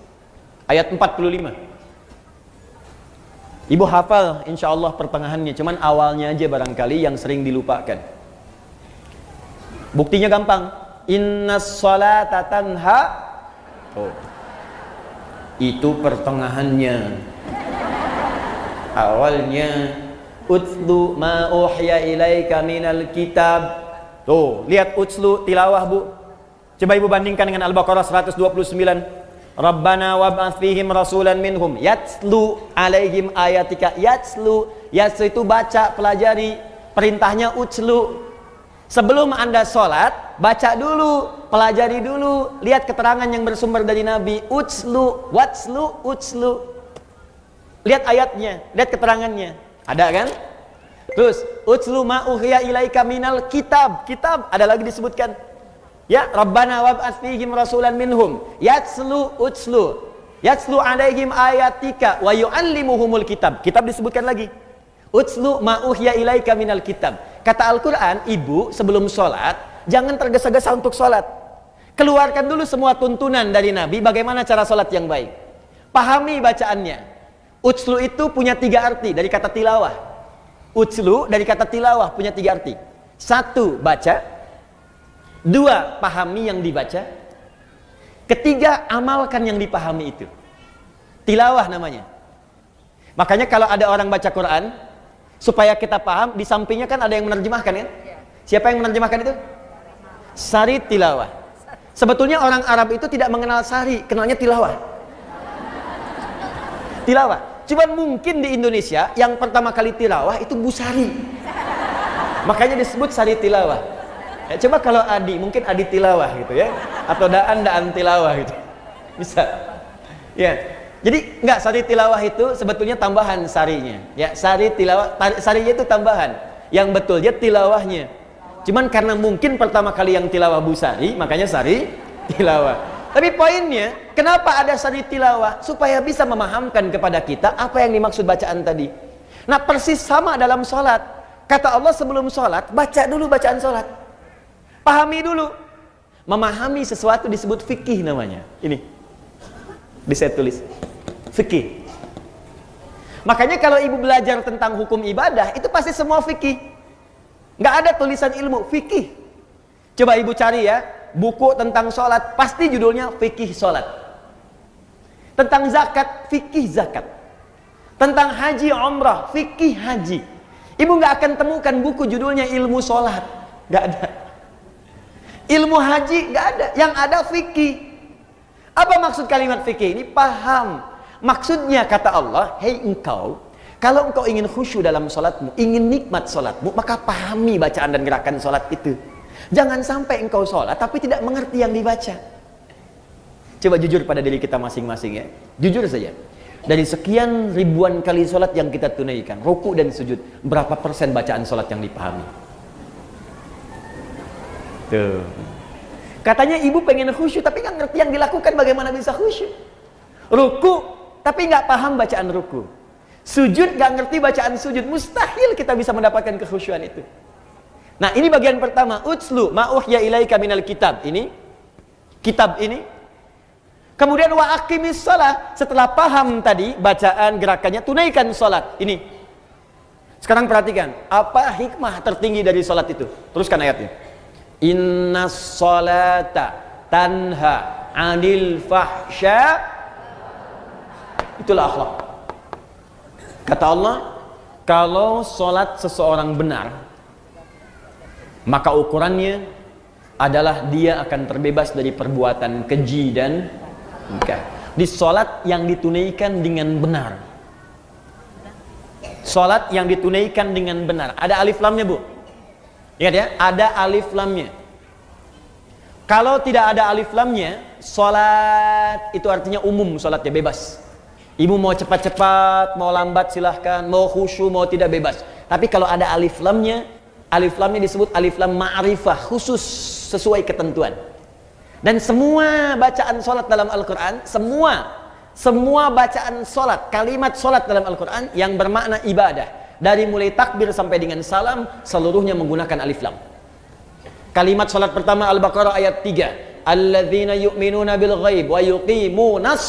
ayat 45. Ibu hafal insya Allah pertengahannya, cuman awalnya aja barangkali yang sering dilupakan. Buktinya gampang. Innas sholata tanha. Itu pertengahannya. Awalnya utlu ma uhya ilaika minal kitab. Lihat utslu tilawah, Bu. Coba Ibu bandingkan dengan Al-Baqarah 129. Rabbana wab'ats fihim rasulan minhum yatslu alaihim ayatika. Yatslu itu baca, pelajari. Perintahnya utslu. Sebelum Anda sholat, baca dulu, pelajari dulu, lihat keterangan yang bersumber dari Nabi. Utslu, watslu, utslu. Lihat ayatnya, lihat keterangannya. Ada kan? Terus, utslu ma uhiya ilaika minal kitab. Kitab, ada lagi disebutkan. Ya, Rabbana wab'ats fihim rasulan minhum yatslu, utslu. Yatslu alaihim ayatika wa yu'allimuhumul kitab. Kitab disebutkan lagi. Utslu ma uhiya ilaika minal kitab. Kata Al-Quran, ibu sebelum sholat jangan tergesa-gesa untuk sholat. Keluarkan dulu semua tuntunan dari Nabi bagaimana cara sholat yang baik. Pahami bacaannya. Utslu itu punya 3 arti dari kata tilawah. Utslu dari kata tilawah punya 3 arti. 1, baca. 2, pahami yang dibaca. Ketiga, amalkan yang dipahami itu. Tilawah namanya. Makanya kalau ada orang baca Quran, supaya kita paham, di sampingnya kan ada yang menerjemahkan kan? Siapa yang menerjemahkan itu? Sari tilawah. Sebetulnya orang Arab itu tidak mengenal sari, kenalnya tilawah. Tilawah. Cuman mungkin di Indonesia yang pertama kali tilawah itu Busari. Makanya disebut sari tilawah. Ya, coba kalau Adi, mungkin Adi tilawah gitu ya, atau Daan tilawah gitu. Bisa. Ya. Jadi enggak, sari tilawah itu sebetulnya tambahan sarinya. Ya, sari tilawah, sarinya itu tambahan. Yang betulnya tilawahnya. Cuman karena mungkin pertama kali yang tilawah Busari, makanya sari tilawah. Tapi poinnya, kenapa ada sari tilawah? Supaya bisa memahamkan kepada kita apa yang dimaksud bacaan tadi. Nah, persis sama dalam sholat. Kata Allah sebelum sholat, baca dulu bacaan sholat. Pahami dulu. Memahami sesuatu disebut fikih namanya. Ini. Bisa tulis. Fikih. Makanya kalau ibu belajar tentang hukum ibadah, itu pasti semua fikih. Nggak ada tulisan ilmu, fikih. Coba ibu cari ya, buku tentang sholat, pasti judulnya fikih sholat. Tentang zakat, fikih zakat. Tentang haji umrah, fikih haji. Ibu nggak akan temukan buku judulnya ilmu sholat. Nggak ada. Ilmu haji nggak ada. Yang ada fikih. Apa maksud kalimat fikih ini? Paham. Maksudnya kata Allah, hei engkau, kalau engkau ingin khusyuk dalam sholatmu, ingin nikmat sholatmu, maka pahami bacaan dan gerakan sholat itu. Jangan sampai engkau sholat tapi tidak mengerti yang dibaca. Coba jujur pada diri kita masing-masing ya. Jujur saja. Dari sekian ribuan kali sholat yang kita tunaikan, ruku dan sujud, berapa persen bacaan sholat yang dipahami? Tuh. Katanya ibu pengen khusyuk tapi nggak ngerti yang dilakukan, bagaimana bisa khusyuk? Ruku tapi nggak paham bacaan ruku. Sujud nggak ngerti bacaan sujud. Mustahil kita bisa mendapatkan kekhusyuan itu. Nah, ini bagian pertama. Utslu ma uhya ilaika minal kitab. Ini kitab ini. Kemudian wa aqimis shalah. Setelah paham tadi bacaan gerakannya, tunaikan salat. Ini. Sekarang perhatikan, apa hikmah tertinggi dari salat itu? Teruskan ayatnya. Innas salata tanha 'anil fahsya. Itulah akhlak. Kata Allah, kalau sholat seseorang benar, maka ukurannya adalah dia akan terbebas dari perbuatan keji dan munkar. Di sholat yang ditunaikan dengan benar. Sholat yang ditunaikan dengan benar. Ada alif lamnya, Bu. Ingat ya, ada alif lamnya. Kalau tidak ada alif lamnya, sholat itu artinya umum, sholatnya bebas. Ibu mau cepat-cepat, mau lambat silahkan, mau khusyuk, mau tidak bebas. Tapi kalau ada alif lamnya disebut alif lam ma'rifah, khusus sesuai ketentuan. Dan semua bacaan sholat dalam Al-Quran, semua bacaan sholat, kalimat sholat dalam Al-Quran yang bermakna ibadah, dari mulai takbir sampai dengan salam, seluruhnya menggunakan alif lam. Kalimat sholat pertama Al-Baqarah ayat 3, alladzina yu'minuna bil ghaib wa yuqimunas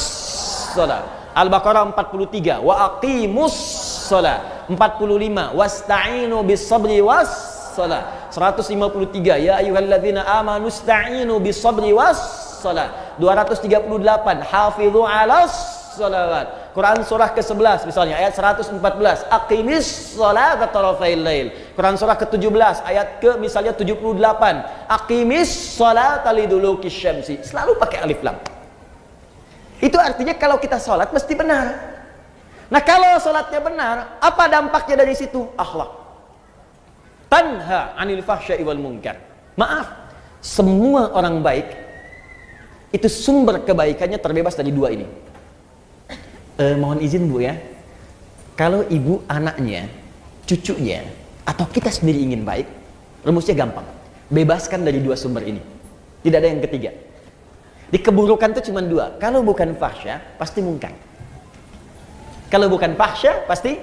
sholat. Al-Baqarah 43, wa aqimus shalah. 45, wasta'inu bis sabri was shalah. 153, ya ayyuhalladzina amanu ista'inu bis sabri was shalah. 238, hafizu 'alas shalawat. Quran surah ke-11 misalnya ayat 114, aqimis shalata tarafail lail. Quran surah ke-17 ayat ke misalnya 78, aqimis shalata liduluki syamsi. Selalu pakai alif lam. Itu artinya kalau kita sholat mesti benar. Nah, kalau sholatnya benar, apa dampaknya dari situ? Akhlak. Tanha 'anil fahsya'i wal munkar. Maaf, semua orang baik itu sumber kebaikannya terbebas dari dua ini. Mohon izin Bu ya, kalau ibu anaknya, cucunya, atau kita sendiri ingin baik, rumusnya gampang. Bebaskan dari dua sumber ini. Tidak ada yang ketiga. Di keburukan itu cuma dua. Kalau bukan fahsya, pasti munkar. Kalau bukan fahsya, pasti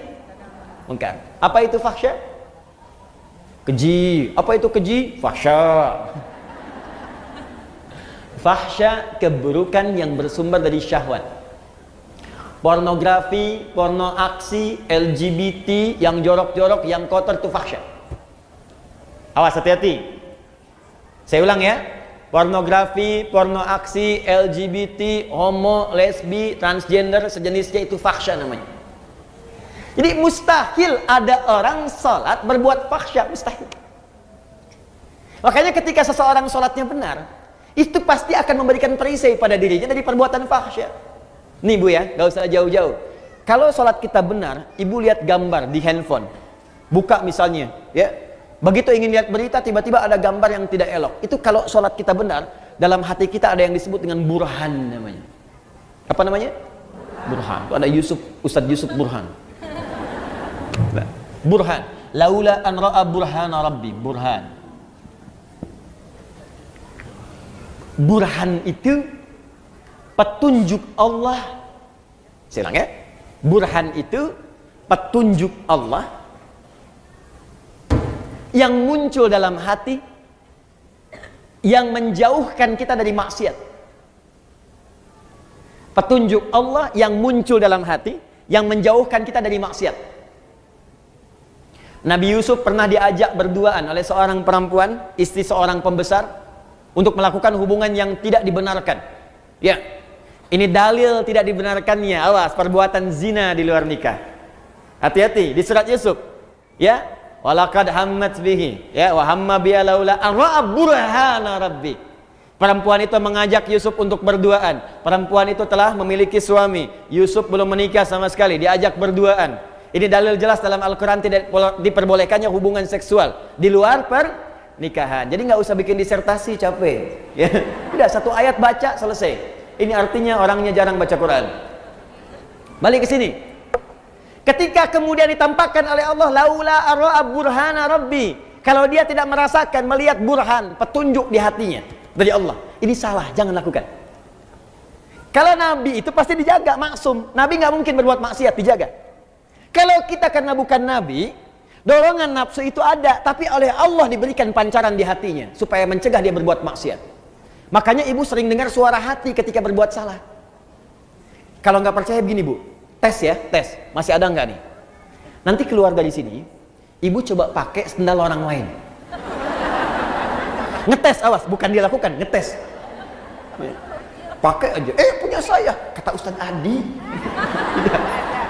munkar. Apa itu fahsya? Keji. Apa itu keji? Fahsya. Fahsya, keburukan yang bersumber dari syahwat. Pornografi, porno aksi, LGBT, yang jorok-jorok, yang kotor itu fahsya. Awas, hati-hati. Saya ulang ya. Pornografi, porno aksi, LGBT, homo, lesbi, transgender, sejenisnya itu fahsya namanya. Jadi mustahil ada orang sholat berbuat fahsya, mustahil. Makanya ketika seseorang sholatnya benar, itu pasti akan memberikan perisai pada dirinya dari perbuatan fahsya. Nih Bu ya, gak usah jauh-jauh. Kalau sholat kita benar, Ibu lihat gambar di handphone, buka misalnya, ya. Begitu ingin lihat berita, tiba-tiba ada gambar yang tidak elok. Itu kalau sholat kita benar, dalam hati kita ada yang disebut dengan burhan namanya. Apa namanya? Burhan. Itu ada Ustadz Yusuf Burhan. Burhan. Laula an ra'a burhana rabbi. Burhan. Burhan itu petunjuk Allah. Saya ulang ya. Burhan itu petunjuk Allah yang muncul dalam hati, yang menjauhkan kita dari maksiat. Petunjuk Allah yang muncul dalam hati, yang menjauhkan kita dari maksiat. Nabi Yusuf pernah diajak berduaan oleh seorang perempuan, istri seorang pembesar, untuk melakukan hubungan yang tidak dibenarkan. Ya, ini dalil tidak dibenarkannya. Awas, perbuatan zina di luar nikah. Hati-hati di surat Yusuf. Ya, walaqad hammat bihi, ya, wa hamma biha laula an ra'a burhana rabbi. Perempuan itu mengajak Yusuf untuk berduaan. Perempuan itu telah memiliki suami. Yusuf belum menikah sama sekali, diajak berduaan. Ini dalil jelas dalam Al-Quran tidak diperbolehkannya hubungan seksual di luar pernikahan. Jadi nggak usah bikin disertasi, capek. Ya, udah satu ayat baca selesai. Ini artinya orangnya jarang baca Quran. Balik ke sini. Ketika kemudian ditampakkan oleh Allah, laula ara'a burhana rabbi, kalau dia tidak merasakan, melihat burhan, petunjuk di hatinya dari Allah, ini salah, jangan lakukan. Kalau Nabi itu pasti dijaga, maksum. Nabi nggak mungkin berbuat maksiat, dijaga. Kalau kita karena bukan Nabi, dorongan nafsu itu ada, tapi oleh Allah diberikan pancaran di hatinya supaya mencegah dia berbuat maksiat. Makanya ibu sering dengar suara hati ketika berbuat salah. Kalau nggak percaya begini Bu, tes ya, tes. Masih ada nggak nih? Nanti keluar dari sini, ibu coba pakai sendal orang lain. Ngetes, awas, bukan dia lakukan, ngetes. Pakai aja, punya saya, kata Ustaz Adi.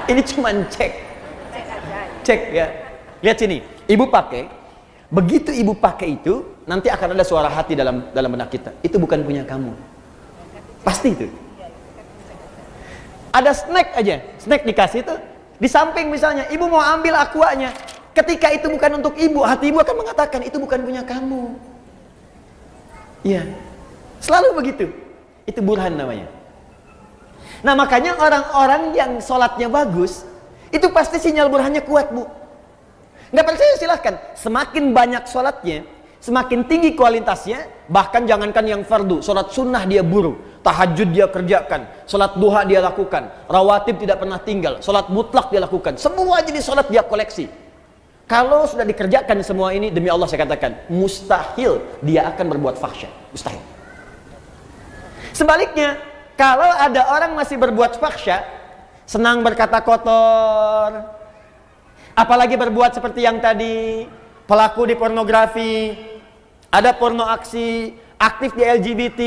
Ini cuman cek. Cek ya. Lihat sini, ibu pakai. Begitu ibu pakai itu, nanti akan ada suara hati dalam benak kita. Itu bukan punya kamu. Pasti itu. Ada snack aja, snack dikasih itu di samping misalnya, ibu mau ambil aquanya. Ketika itu bukan untuk ibu, hati ibu akan mengatakan itu bukan punya kamu. Iya, selalu begitu. Itu burhan namanya. Nah makanya orang-orang yang sholatnya bagus, itu pasti sinyal burhannya kuat Bu. Nggak percaya silahkan. Semakin banyak sholatnya, semakin tinggi kualitasnya. Bahkan jangankan yang fardu, sholat sunnah dia buru, tahajud dia kerjakan, sholat duha dia lakukan, rawatib tidak pernah tinggal, sholat mutlak dia lakukan, semua jenis sholat dia koleksi. Kalau sudah dikerjakan semua ini, demi Allah saya katakan, mustahil dia akan berbuat fahsya, mustahil. Sebaliknya, kalau ada orang masih berbuat fahsya, senang berkata kotor, apalagi berbuat seperti yang tadi, pelaku di pornografi, ada porno aksi, aktif di LGBT,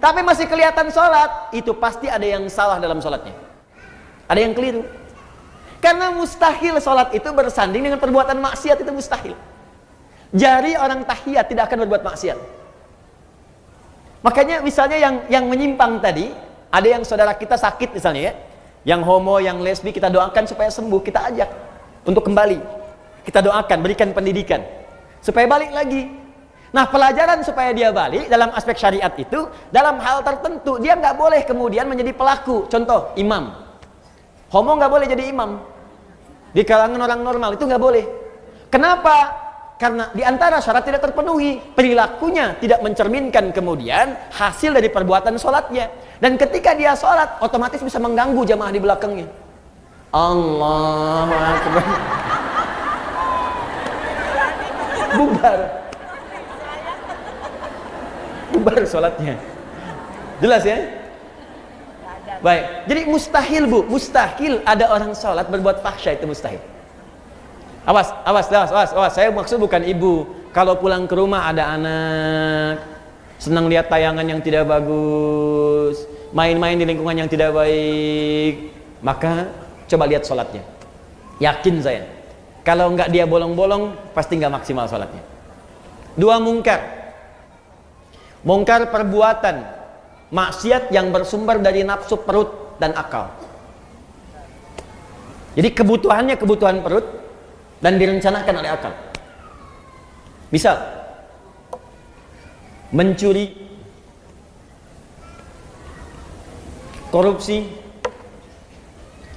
tapi masih kelihatan sholat, itu pasti ada yang salah dalam sholatnya. Ada yang keliru. Karena mustahil sholat itu bersanding dengan perbuatan maksiat, itu mustahil. Jari orang tahiyat tidak akan berbuat maksiat. Makanya misalnya yang menyimpang tadi, ada yang saudara kita sakit misalnya ya, yang homo, yang lesbi, kita doakan supaya sembuh, kita ajak untuk kembali. Kita doakan, berikan pendidikan supaya balik lagi. Nah pelajaran supaya dia balik dalam aspek syariat itu, dalam hal tertentu dia nggak boleh kemudian menjadi pelaku. Contoh, imam. Homo nggak boleh jadi imam di kalangan orang normal, itu nggak boleh. Kenapa? Karena di antara syarat tidak terpenuhi, perilakunya tidak mencerminkan kemudian hasil dari perbuatan sholatnya. Dan ketika dia sholat, otomatis bisa mengganggu jamaah di belakangnya. Allahu Akbar. Bubar. Bubar sholatnya. Jelas ya? Baik, jadi mustahil Bu, mustahil ada orang sholat berbuat fahsya, itu mustahil. Awas. Saya maksud bukan ibu. Kalau pulang ke rumah ada anak, senang lihat tayangan yang tidak bagus, main-main di lingkungan yang tidak baik, maka coba lihat sholatnya. Yakin saya, kalau nggak dia bolong-bolong, pasti nggak maksimal sholatnya. 2, mungkar. Mungkar perbuatan maksiat yang bersumber dari nafsu perut dan akal. Jadi kebutuhannya kebutuhan perut dan direncanakan oleh akal. Misal mencuri, korupsi,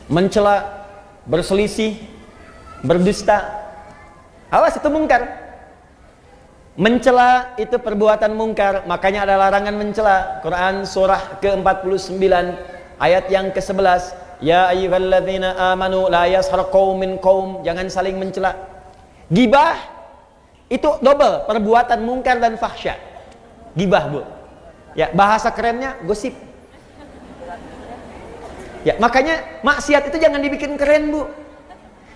mencela, berselisih, berdusta. Awas, itu mungkar. Mencela itu perbuatan mungkar, makanya ada larangan mencela. Quran surah ke-49 ayat yang ke-11, ya ayyuhalladzina amanu la yashar qaumin qaum, jangan saling mencela. Gibah itu double, perbuatan mungkar dan fahsya. Gibah, Bu. Ya, bahasa kerennya gosip. Ya, makanya maksiat itu jangan dibikin keren, Bu.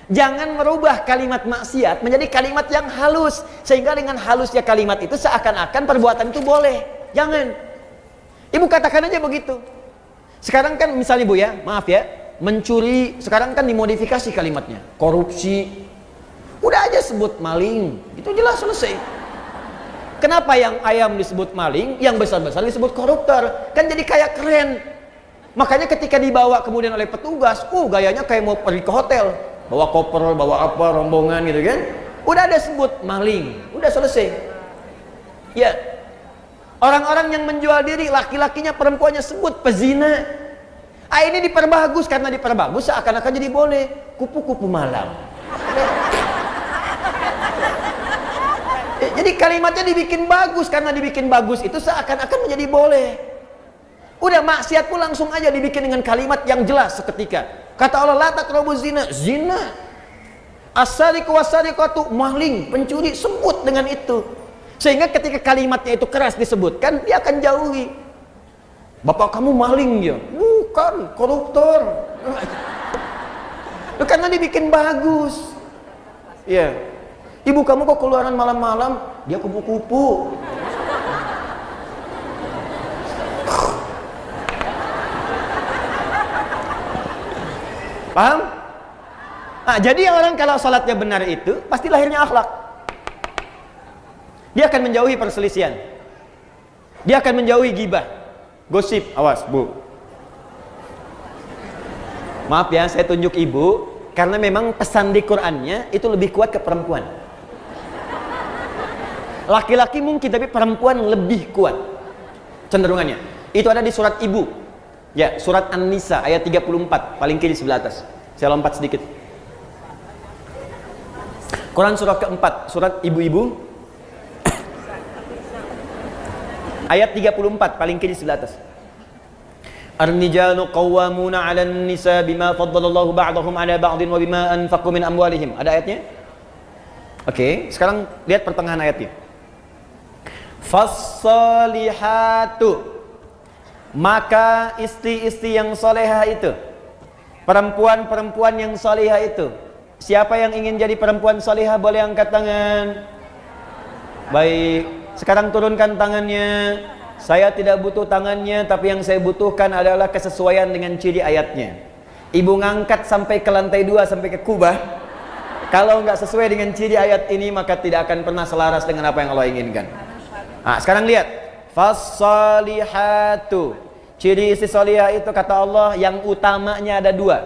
Jangan merubah kalimat maksiat menjadi kalimat yang halus, sehingga dengan halusnya kalimat itu seakan-akan perbuatan itu boleh. Jangan. Ibu katakan aja begitu. Sekarang kan misalnya, Bu, ya, maaf ya, mencuri sekarang kan dimodifikasi kalimatnya. Korupsi, udah aja sebut maling, itu jelas selesai. Kenapa yang ayam disebut maling, yang besar-besar disebut koruptor? Kan jadi kayak keren. Makanya ketika dibawa kemudian oleh petugas, gayanya kayak mau pergi ke hotel, bawa koper, bawa apa, rombongan gitu kan. Udah ada sebut maling, udah selesai. Ya, orang-orang yang menjual diri, laki-lakinya, perempuannya sebut pezina. Ini diperbagus, karena diperbagus seakan-akan jadi boleh. Kupu-kupu malam. Jadi kalimatnya dibikin bagus, karena dibikin bagus itu seakan-akan menjadi boleh. Udah, maksiat pun langsung aja dibikin dengan kalimat yang jelas seketika. Kata Allah, la taqrabuz zina, zina. As-sariqu was-sariqatu, maling, pencuri, sebut dengan itu. Sehingga ketika kalimatnya itu keras disebutkan, dia akan jauhi. Bapak kamu maling ya? Bukan, koruptor. Itu karena dibikin bagus. Ya. Ibu kamu kok keluaran malam-malam? Dia kupu-kupu. Paham? Nah, jadi orang kalau salatnya benar itu pasti lahirnya akhlak. Dia akan menjauhi perselisihan. Dia akan menjauhi gibah, gosip. Awas, Bu. Maaf ya, saya tunjuk ibu karena memang pesan di Qur'annya itu lebih kuat ke perempuan. Laki-laki mungkin, tapi perempuan lebih kuat cenderungannya. Itu ada di surat ibu. Ya, surat An-Nisa ayat 34, paling kiri sebelah atas. Saya lompat sedikit. Quran surah keempat, surat ibu-ibu. Ayat 34, paling kiri sebelah atas. Ar-nijalu qawwamuna 'alan nisa bima faddalallahu ba'dahum 'ala ba'din wa bima anfaqu min amwalihim. Ada ayatnya? Oke, sekarang lihat pertengahan ayatnya. Fas-salihatu, maka istri-istri yang solehah itu, perempuan-perempuan yang solehah itu. Siapa yang ingin jadi perempuan solehah boleh angkat tangan. Baik, sekarang turunkan tangannya. Saya tidak butuh tangannya, tapi yang saya butuhkan adalah kesesuaian dengan ciri ayatnya. Ibu ngangkat sampai ke lantai 2, sampai ke kubah. Kalau nggak sesuai dengan ciri ayat ini, maka tidak akan pernah selaras dengan apa yang Allah inginkan. Nah, sekarang lihat. Fas-salihatu, ciri istri solihah itu kata Allah yang utamanya ada 2.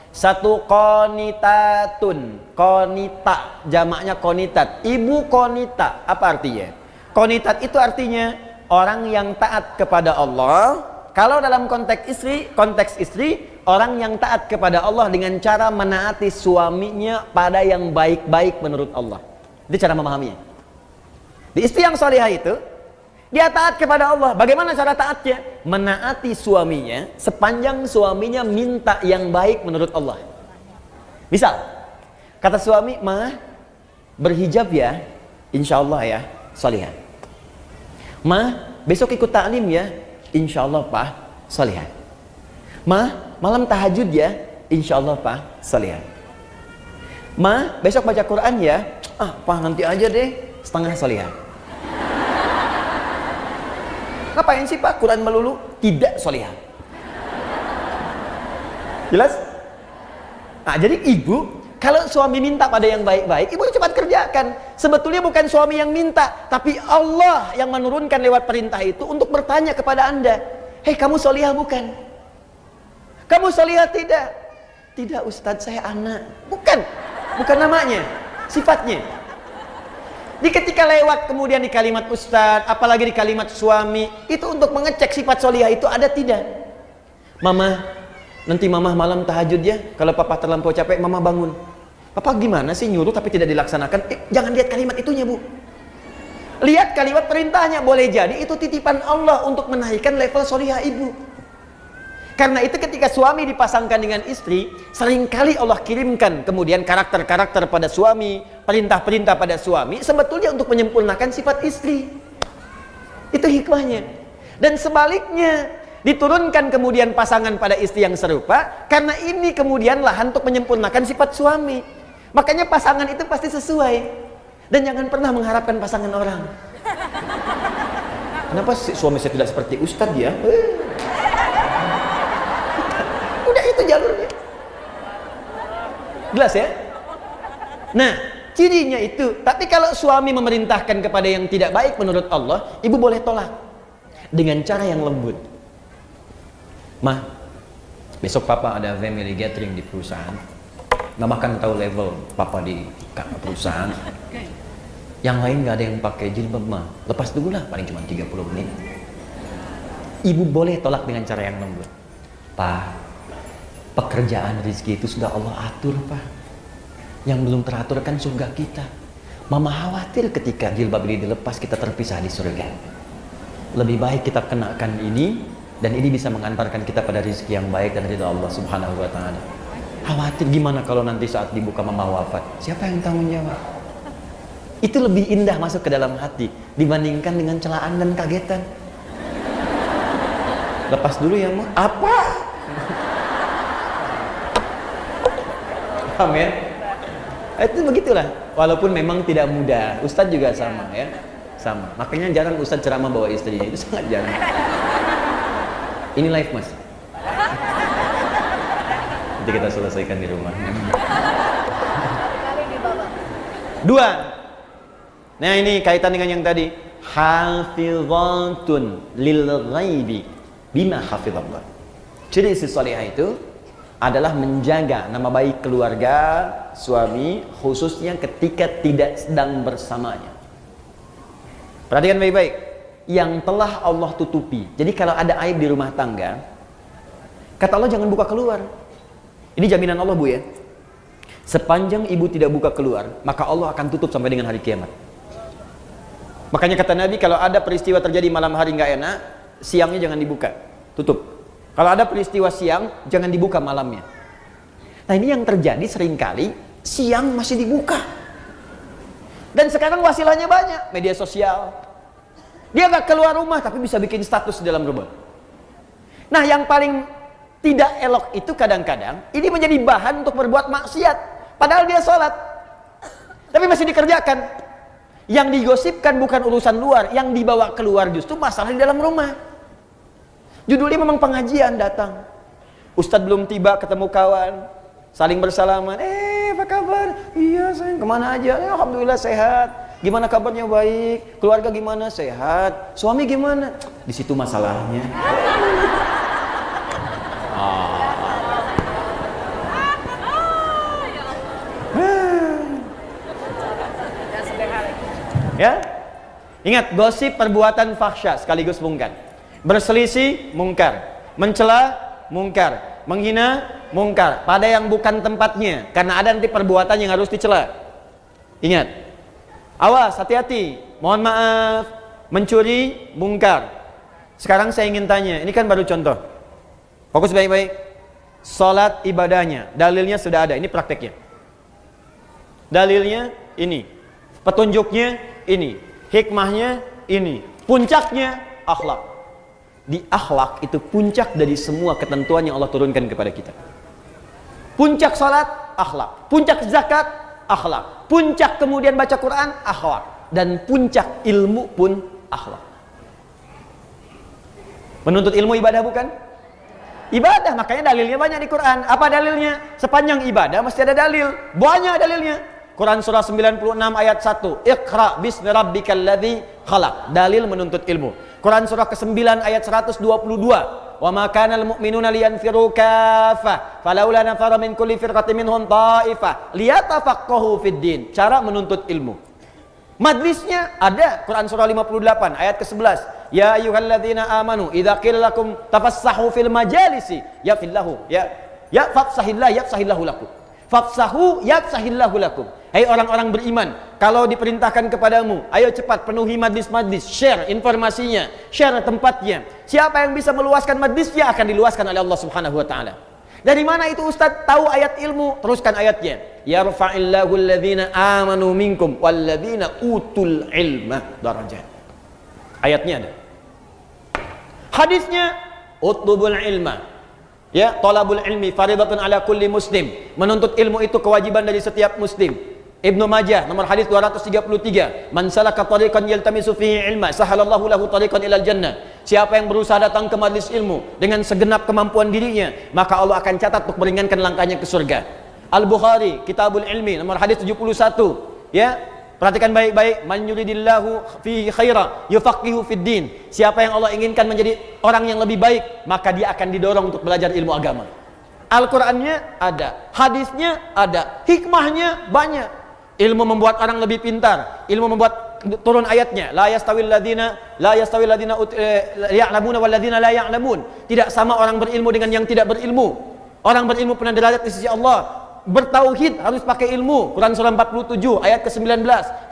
Satu, qanitatun. Qanita, jamaknya qanitat. Ibu qanita, apa artinya? Qanitat itu artinya orang yang taat kepada Allah. Kalau dalam konteks istri, orang yang taat kepada Allah dengan cara menaati suaminya pada yang baik-baik menurut Allah. Itu cara memahaminya. Di istri yang solihah itu, dia taat kepada Allah. Bagaimana cara taatnya? Menaati suaminya sepanjang suaminya minta yang baik menurut Allah. Misal, kata suami, "Ma, berhijab ya, insya Allah ya, solihah. Ma, besok ikut taklim ya, insya Allah Pak, solihah. Ma, malam tahajud ya, insya Allah Pak, solihah. Ma, besok baca Quran ya, Pak nanti aja deh, setengah solihah." Ngapain sih Pak Quran melulu? Tidak solihah. Jelas? Nah, jadi ibu, kalau suami minta pada yang baik-baik, ibu cepat kerjakan. Sebetulnya bukan suami yang minta, tapi Allah yang menurunkan lewat perintah itu untuk bertanya kepada Anda. Hei, kamu solihah bukan? Kamu solihah tidak? Tidak Ustadz, saya anak. Bukan namanya, sifatnya. Di ketika lewat kemudian di kalimat Ustadz, apalagi di kalimat suami, itu untuk mengecek sifat solihah itu ada tidak. Mama, nanti mama malam tahajud ya. Kalau papa terlampau capek, mama bangun. Papa gimana sih nyuruh tapi tidak dilaksanakan? Jangan lihat kalimat itunya, Bu. Lihat kalimat perintahnya. Boleh jadi itu titipan Allah untuk menaikkan level solihah ibu. Karena itu ketika suami dipasangkan dengan istri, seringkali Allah kirimkan kemudian karakter-karakter pada suami, perintah-perintah pada suami, sebetulnya untuk menyempurnakan sifat istri. Itu hikmahnya. Dan sebaliknya, diturunkan kemudian pasangan pada istri yang serupa, karena ini kemudian lahan untuk menyempurnakan sifat suami. Makanya pasangan itu pasti sesuai. Dan jangan pernah mengharapkan pasangan orang. Kenapa suami saya tidak seperti Ustadz ya? Udah itu jalurnya. Jelas ya? Nah, cirinya itu. Tapi kalau suami memerintahkan kepada yang tidak baik menurut Allah, ibu boleh tolak dengan cara yang lembut. Mah, besok papa ada family gathering di perusahaan. Mama kan tahu level papa di perusahaan. Yang lain nggak ada yang pakai jilbab, mah. Lepas dulu lah, paling cuma 30 menit. Ibu boleh tolak dengan cara yang lembut. Pak, pekerjaan rezeki itu sudah Allah atur, Pak. Yang belum teratur kan surga kita. Mama khawatir ketika jilbab ini dilepas kita terpisah di surga. Lebih baik kita kenakan ini, dan ini bisa mengantarkan kita pada rezeki yang baik dan ridha Allah Subhanahu wa taala. Khawatir gimana kalau nanti saat dibuka mama wafat? Siapa yang tanggung jawab? Itu lebih indah masuk ke dalam hati dibandingkan dengan celaan dan kagetan. Lepas dulu ya, Ma. Apa? Paham ya? Itu begitulah. Walaupun memang tidak mudah. Ustadz juga sama ya. Sama. Makanya jarang Ustadz ceramah bawa istrinya. Itu sangat jarang. Ini live, Mas. Nanti kita selesaikan di rumah. Dua. Nah, ini kaitan dengan yang tadi. Hafizatun lil ghaibi bima hafizallah. Ciri istri salihah itu adalah menjaga nama baik keluarga, suami, khususnya ketika tidak sedang bersamanya. Perhatikan baik-baik. Yang telah Allah tutupi. Jadi kalau ada aib di rumah tangga, kata Allah jangan buka keluar. Ini jaminan Allah, Bu ya. Sepanjang ibu tidak buka keluar, maka Allah akan tutup sampai dengan hari kiamat. Makanya kata Nabi, kalau ada peristiwa terjadi malam hari nggak enak, siangnya jangan dibuka, tutup. Kalau ada peristiwa siang, jangan dibuka malamnya. Nah, ini yang terjadi seringkali, siang masih dibuka. Dan sekarang wasilahnya banyak, media sosial. Dia nggak keluar rumah, tapi bisa bikin status di dalam rumah. Nah, yang paling tidak elok itu kadang-kadang, ini menjadi bahan untuk berbuat maksiat. Padahal dia sholat, tapi masih dikerjakan. Yang digosipkan bukan urusan luar, yang dibawa keluar justru masalah di dalam rumah. Judulnya memang pengajian datang. Ustadz belum tiba, ketemu kawan, saling bersalaman. Apa kabar? Iya sayang, kemana aja? Alhamdulillah sehat. Gimana kabarnya? Baik. Keluarga gimana? Sehat. Suami gimana? Di situ masalahnya. Ya, ingat, gosip perbuatan fahsya sekaligus mungkar. Berselisih mungkar, mencela mungkar, menghina mungkar pada yang bukan tempatnya, karena ada nanti perbuatan yang harus dicela. Ingat, awas, hati-hati. Mohon maaf, mencuri mungkar. Sekarang saya ingin tanya, ini kan baru contoh. Fokus baik-baik. Salat ibadahnya, dalilnya sudah ada, ini prakteknya. Dalilnya ini, petunjuknya ini, hikmahnya ini, puncaknya akhlak. Di akhlak itu puncak dari semua ketentuan yang Allah turunkan kepada kita. Puncak salat, akhlak. Puncak zakat, akhlak. Puncak kemudian baca Quran, akhlak. Dan puncak ilmu pun akhlak. Menuntut ilmu ibadah bukan? Ibadah, makanya dalilnya banyak di Quran. Apa dalilnya? Sepanjang ibadah mesti ada dalil. Banyak dalilnya. Quran surah 96 ayat 1. Iqra bismi rabbikal ladzi khalaq. Dalil menuntut ilmu. Quran surah ke-9 ayat 122. Wa ma kana al-mu'minuna liyanfiru kaffah falaula nafara min kulli firqatin minhum ta'ifah liyatafaqahu fid din. Cara menuntut ilmu. Majlisnya ada. Quran surah 58 ayat ke-11. Ya ayyuhalladzina amanu idza qila lakum tafassahu fil majalisi yafillahu fafsahillah yafsahillahu lakum. Fafsahu yafsahillahu lakum. Hai orang-orang beriman, kalau diperintahkan kepadamu, ayo cepat penuhi majlis-majlis, share informasinya, share tempatnya. Siapa yang bisa meluaskan majlisnya akan diluaskan oleh Allah Subhanahu wa taala. Dari mana itu Ustaz tahu ayat ilmu? Teruskan ayatnya. Yarfa'illahu alladhina amanu minkum walladhina utul ilma darajat. Ayatnya ada. Hadisnya utlubul ilma. Ya, talabul ilmi faridatun ala kulli muslim. Menuntut ilmu itu kewajiban dari setiap muslim. Ibnu Majah nomor hadis 233. Man salaka tariqan yaltamisu fihi ilma sahalallahu lahu tariqan ilal jannah. Siapa yang berusaha datang ke majlis ilmu dengan segenap kemampuan dirinya, maka Allah akan catat untuk meringankan langkahnya ke surga. Al-Bukhari Kitabul Ilmi nomor hadis 71. Ya, perhatikan baik-baik. Man yuridillahu fihi khaira yufaqihu fid din. Siapa yang Allah inginkan menjadi orang yang lebih baik, maka dia akan didorong untuk belajar ilmu agama. Al-Qur'annya ada, hadisnya ada, hikmahnya banyak. Ilmu membuat orang lebih pintar, ilmu membuat turun ayatnya la yastawil ladzina ya'lamuna wal ladzina la ya'lamun. Tidak sama orang berilmu dengan yang tidak berilmu. Orang berilmu punya derajat di sisi Allah. Bertauhid harus pakai ilmu. Quran surah 47 ayat ke-19.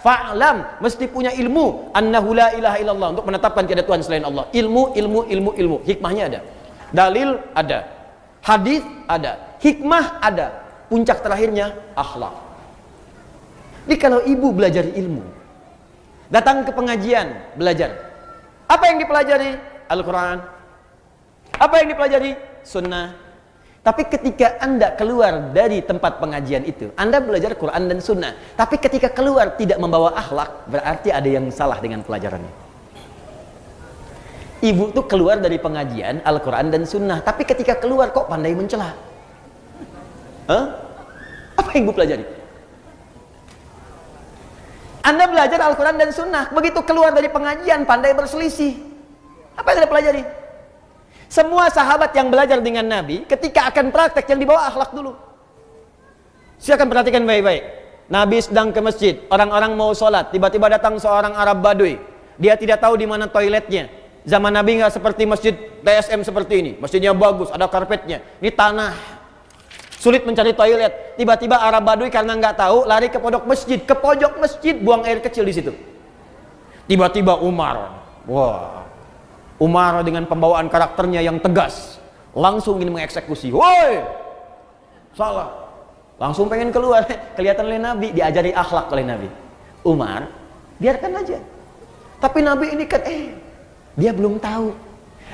Fa'lam, mesti punya ilmu. Annahu la ilaha illallah, untuk menetapkan tiada Tuhan selain Allah. Ilmu. Hikmahnya ada. Dalil ada. Hadis ada. Hikmah ada. Puncak terakhirnya akhlak. Jadi kalau ibu belajar ilmu, datang ke pengajian, belajar. Apa yang dipelajari? Al-Quran. Apa yang dipelajari? Sunnah. Tapi ketika Anda keluar dari tempat pengajian itu, Anda belajar Quran dan Sunnah. Tapi ketika keluar tidak membawa akhlak, berarti ada yang salah dengan pelajarannya. Ibu tuh keluar dari pengajian Al-Quran dan Sunnah, tapi ketika keluar kok pandai mencela. Apa yang ibu pelajari? Anda belajar Al-Quran dan Sunnah, begitu keluar dari pengajian pandai berselisih. Apa yang Anda pelajari? Semua sahabat yang belajar dengan Nabi, ketika akan praktek yang dibawa akhlak dulu. Silakan perhatikan baik-baik. Nabi sedang ke masjid, orang-orang mau sholat, tiba-tiba datang seorang Arab Badui. Dia tidak tahu di mana toiletnya. Zaman Nabi nggak seperti masjid TSM seperti ini. Masjidnya bagus, ada karpetnya. Ini tanah. Sulit mencari toilet. Tiba-tiba Arab Badui karena nggak tahu lari ke pojok masjid. Ke pojok masjid buang air kecil di situ. Tiba-tiba Umar. Wah. Umar dengan pembawaan karakternya yang tegas langsung ingin mengeksekusi. Woi, salah. Langsung pengen keluar. Kelihatan oleh Nabi, diajari akhlak oleh Nabi. Umar, biarkan aja. Tapi Nabi ini kan dia belum tahu.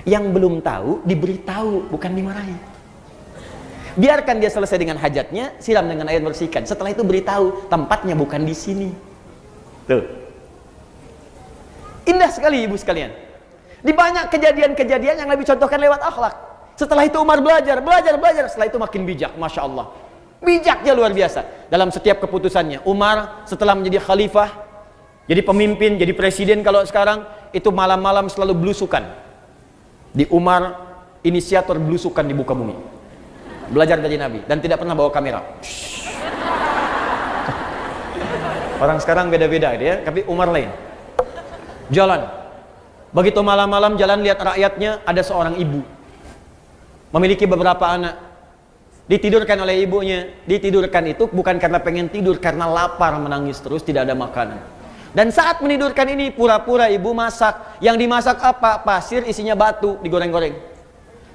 Yang belum tahu diberitahu, bukan dimarahi. Biarkan dia selesai dengan hajatnya, siram dengan air bersihkan. Setelah itu beritahu, tempatnya bukan di sini. Tuh. Indah sekali ibu sekalian. Di banyak kejadian-kejadian yang Nabi contohkan lewat akhlak. Setelah itu Umar belajar. Setelah itu makin bijak, Masya Allah. Bijaknya luar biasa. Dalam setiap keputusannya. Umar setelah menjadi khalifah, jadi pemimpin, jadi presiden kalau sekarang, itu malam-malam selalu belusukan. Di Umar, inisiator belusukan di muka bumi. Belajar dari Nabi dan tidak pernah bawa kamera. Orang sekarang beda-beda ya, tapi Umar lain. Jalan. Begitu malam-malam jalan lihat rakyatnya, ada seorang ibu. Memiliki beberapa anak. Ditidurkan oleh ibunya. Ditidurkan itu bukan karena pengen tidur, karena lapar, menangis terus, tidak ada makanan. Dan saat menidurkan ini pura-pura ibu masak. Yang dimasak apa? Pasir isinya batu digoreng-goreng.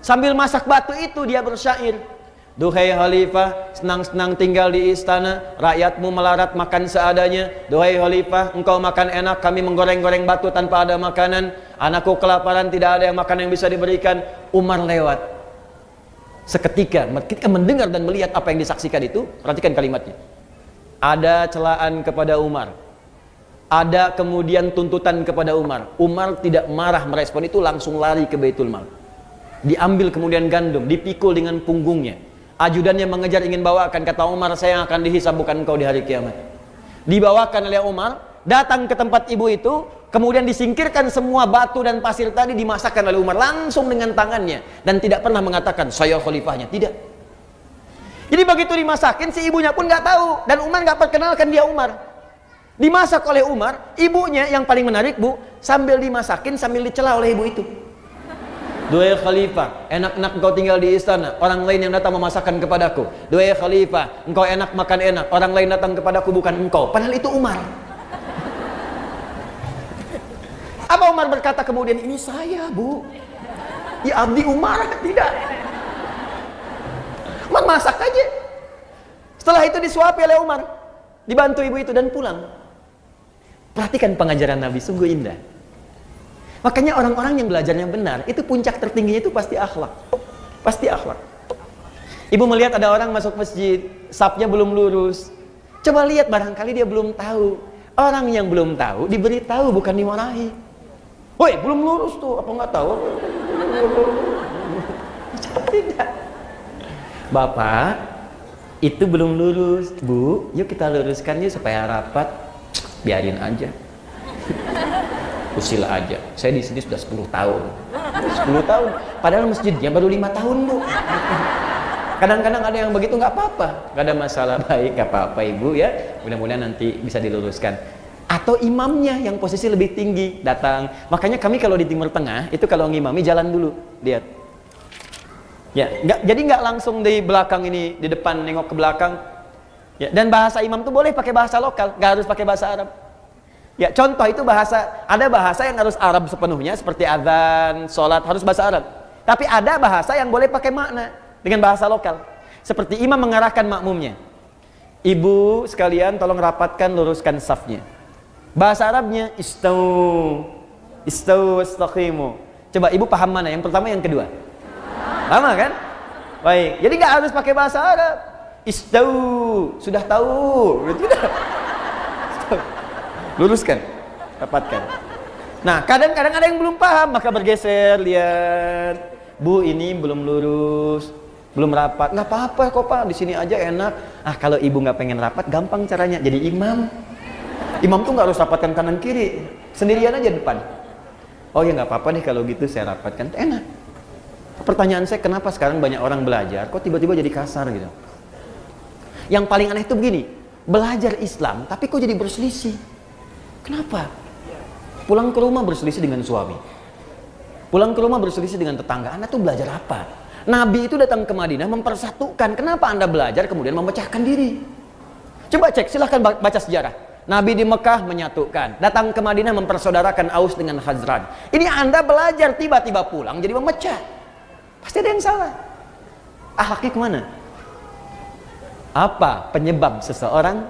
Sambil masak batu itu dia bersyair. Duhai khalifah, senang-senang tinggal di istana, rakyatmu melarat makan seadanya. Duhai khalifah, engkau makan enak, kami menggoreng-goreng batu tanpa ada makanan. Anakku kelaparan, tidak ada yang makan yang bisa diberikan. Umar lewat. Seketika, ketika mendengar dan melihat apa yang disaksikan itu, perhatikan kalimatnya. Ada celaan kepada Umar. Ada kemudian tuntutan kepada Umar. Umar tidak marah merespon itu, langsung lari ke Baitul Mal. Diambil kemudian gandum, dipikul dengan punggungnya. Ajudannya mengejar ingin bawakan, kata Umar, saya yang akan dihisab bukan engkau di hari kiamat. Dibawakan oleh Umar, datang ke tempat ibu itu, kemudian disingkirkan semua batu dan pasir tadi, dimasakkan oleh Umar langsung dengan tangannya, dan tidak pernah mengatakan saya khalifahnya, tidak. Jadi begitu dimasakin, si ibunya pun nggak tahu, dan Umar nggak perkenalkan dia Umar. Dimasak oleh Umar, ibunya yang paling menarik bu, sambil dimasakin sambil dicela oleh ibu itu. Duhai khalifah, enak-enak engkau tinggal di istana, orang lain yang datang memasakkan kepadaku. Duhai khalifah, engkau enak makan enak, orang lain datang kepadaku bukan engkau. Padahal itu Umar. Apa Umar berkata kemudian, ini saya bu, ya abdi Umar. Tidak, Umar masak aja. Setelah itu disuapi oleh Umar, dibantu ibu itu dan pulang. Perhatikan pengajaran Nabi, sungguh indah. Makanya orang-orang yang belajarnya benar, itu puncak tertingginya itu pasti akhlak. Pasti akhlak. Ibu melihat ada orang masuk masjid, safnya belum lurus. Coba lihat, barangkali dia belum tahu. Orang yang belum tahu diberitahu, bukan dimarahi. Woi, belum lurus tuh, apa nggak tahu? Tidak. Bapak, itu belum lurus. Bu, yuk kita luruskan yuk supaya rapat. Biarin aja. Usil aja. Saya di sini sudah 10 tahun. 10 tahun. Padahal masjidnya baru 5 tahun, Bu. Kadang-kadang ada yang begitu, nggak apa-apa. Nggak ada masalah, baik, nggak apa-apa Ibu ya. Mudah-mudahan nanti bisa diluruskan. Atau imamnya yang posisi lebih tinggi datang. Makanya kami kalau di Timur Tengah, itu kalau ngimami jalan dulu. Lihat. Ya, jadi nggak langsung di belakang ini, di depan nengok ke belakang. Ya, dan bahasa imam tuh boleh pakai bahasa lokal, nggak harus pakai bahasa Arab. Ya, contoh itu ada bahasa yang harus Arab sepenuhnya, seperti azan, sholat, harus bahasa Arab. Tapi ada bahasa yang boleh pakai makna dengan bahasa lokal. Seperti imam mengarahkan makmumnya. Ibu sekalian tolong rapatkan, luruskan safnya. Bahasa Arabnya istau, istaqimu. Coba ibu paham mana? Yang pertama, yang kedua? Lama kan? Baik, jadi nggak harus pakai bahasa Arab. Istau, sudah tahu, tidak. Luruskan, rapatkan. Nah, kadang-kadang ada yang belum paham, maka bergeser, lihat, Bu ini belum lurus, belum rapat. Nggak apa-apa kok Pak, di sini aja enak. Ah, kalau ibu nggak pengen rapat, gampang caranya. Jadi imam. Imam tuh nggak harus rapatkan kanan kiri, sendirian aja depan. Oh ya nggak apa-apa nih kalau gitu saya rapatkan, enak. Pertanyaan saya, kenapa sekarang banyak orang belajar, kok tiba-tiba jadi kasar gitu? Yang paling aneh itu begini, belajar Islam tapi kok jadi berselisih. Kenapa? Pulang ke rumah berselisih dengan suami, pulang ke rumah berselisih dengan tetangga. Anda tuh belajar apa? Nabi itu datang ke Madinah mempersatukan. Kenapa Anda belajar kemudian memecahkan diri? Coba cek, silahkan baca sejarah. Nabi di Mekah menyatukan, datang ke Madinah mempersaudarakan Aus dengan Khazraj. Ini Anda belajar, tiba-tiba pulang jadi memecah. Pasti ada yang salah. Akhlaknya kemana? Apa penyebab seseorang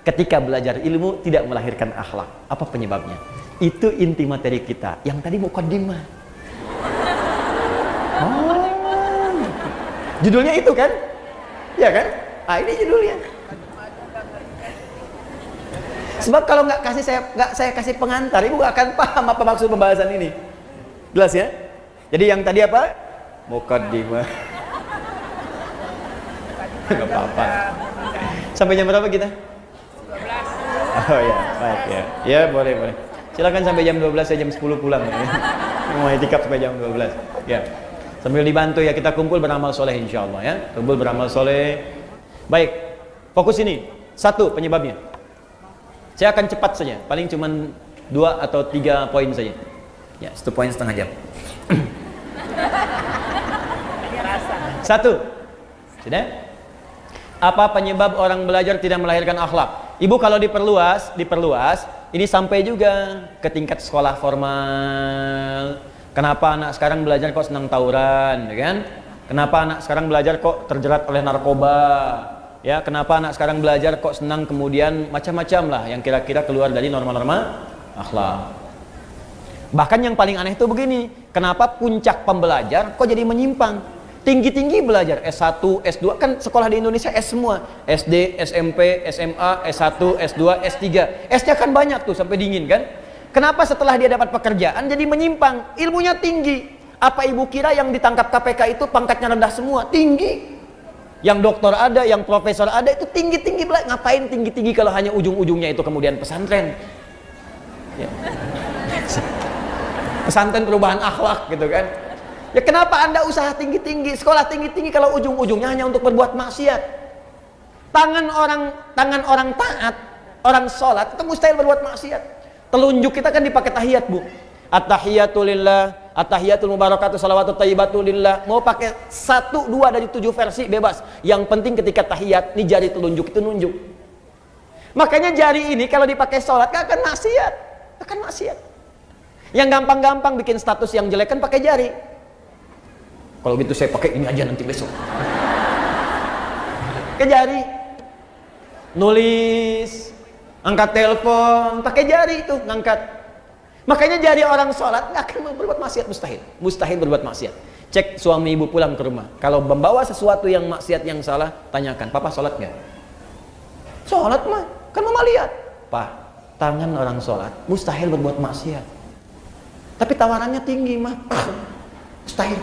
ketika belajar ilmu tidak melahirkan akhlak? Apa penyebabnya? Itu inti materi kita. Yang tadi muqaddimah. Oh, judulnya itu kan? Ya kan? Ah, ini judulnya. Sebab kalau nggak saya kasih pengantar, ibu nggak akan paham apa maksud pembahasan ini. Jelas ya? Jadi yang tadi apa? Muqaddimah. Nggak apa-apa. Sampai jam berapa kita? 12. Oh ya, baik ya. Ya, boleh. Silakan sampai jam 12, saya jam 10 pulang. Mau itikaf sampai jam 12. Ya. Sambil dibantu ya, kita kumpul beramal soleh insyaallah ya. Kumpul beramal soleh. Baik. Fokus ini. 1 penyebabnya. Saya akan cepat saja, paling cuma 2 atau 3 poin saja. Ya, 1 poin setengah jam. 1. Sudah? Apa penyebab orang belajar tidak melahirkan akhlak? Ibu kalau diperluas, ini sampai juga ke tingkat sekolah formal. Kenapa anak sekarang belajar kok senang tawuran, ya kan? Kenapa anak sekarang belajar kok terjerat oleh narkoba? Ya, kenapa anak sekarang belajar kok senang kemudian macam-macam lah yang kira-kira keluar dari norma-norma akhlak. Bahkan yang paling aneh itu begini, kenapa puncak pembelajar kok jadi menyimpang? tinggi-tinggi belajar S1, S2, kan sekolah di Indonesia S semua, SD, SMP, SMA, S1, S2, S3. S-nya kan banyak tuh sampai dingin kan. Kenapa setelah dia dapat pekerjaan jadi menyimpang? Ilmunya tinggi. Apa ibu kira yang ditangkap KPK itu pangkatnya rendah semua? Tinggi. Yang doktor ada, yang profesor ada, itu tinggi-tinggi belajar. Ngapain tinggi-tinggi kalau hanya ujung-ujungnya itu kemudian pesantren? Ya. Pesantren perubahan akhlak gitu kan. Ya kenapa Anda usaha tinggi-tinggi, sekolah tinggi-tinggi kalau ujung-ujungnya hanya untuk berbuat maksiat? Tangan orang taat, orang sholat itu mustahil berbuat maksiat. Telunjuk kita kan dipakai tahiyat, Bu. At-tahiyatu lillah, at-tahiyatul mubarakatuh, salawatut thayyibatu lillah. Mau pakai 1, 2 dari 7 versi bebas. Yang penting ketika tahiyat, nih jari telunjuk itu nunjuk. Makanya jari ini kalau dipakai sholat gak akan maksiat. Akan maksiat. Yang gampang-gampang bikin status yang jelek kan pakai jari. Kalau gitu saya pakai ini aja nanti besok. Pakai jari. Nulis, angkat telepon, pakai jari itu ngangkat. Makanya jari orang sholat nggak akan berbuat maksiat, mustahil. Mustahil berbuat maksiat. Cek suami ibu pulang ke rumah. Kalau membawa sesuatu yang maksiat yang salah, tanyakan, Papa sholat nggak? Sholat mah, kan mama lihat. Pak, tangan orang sholat mustahil berbuat maksiat. Tapi tawarannya tinggi mah, mustahil.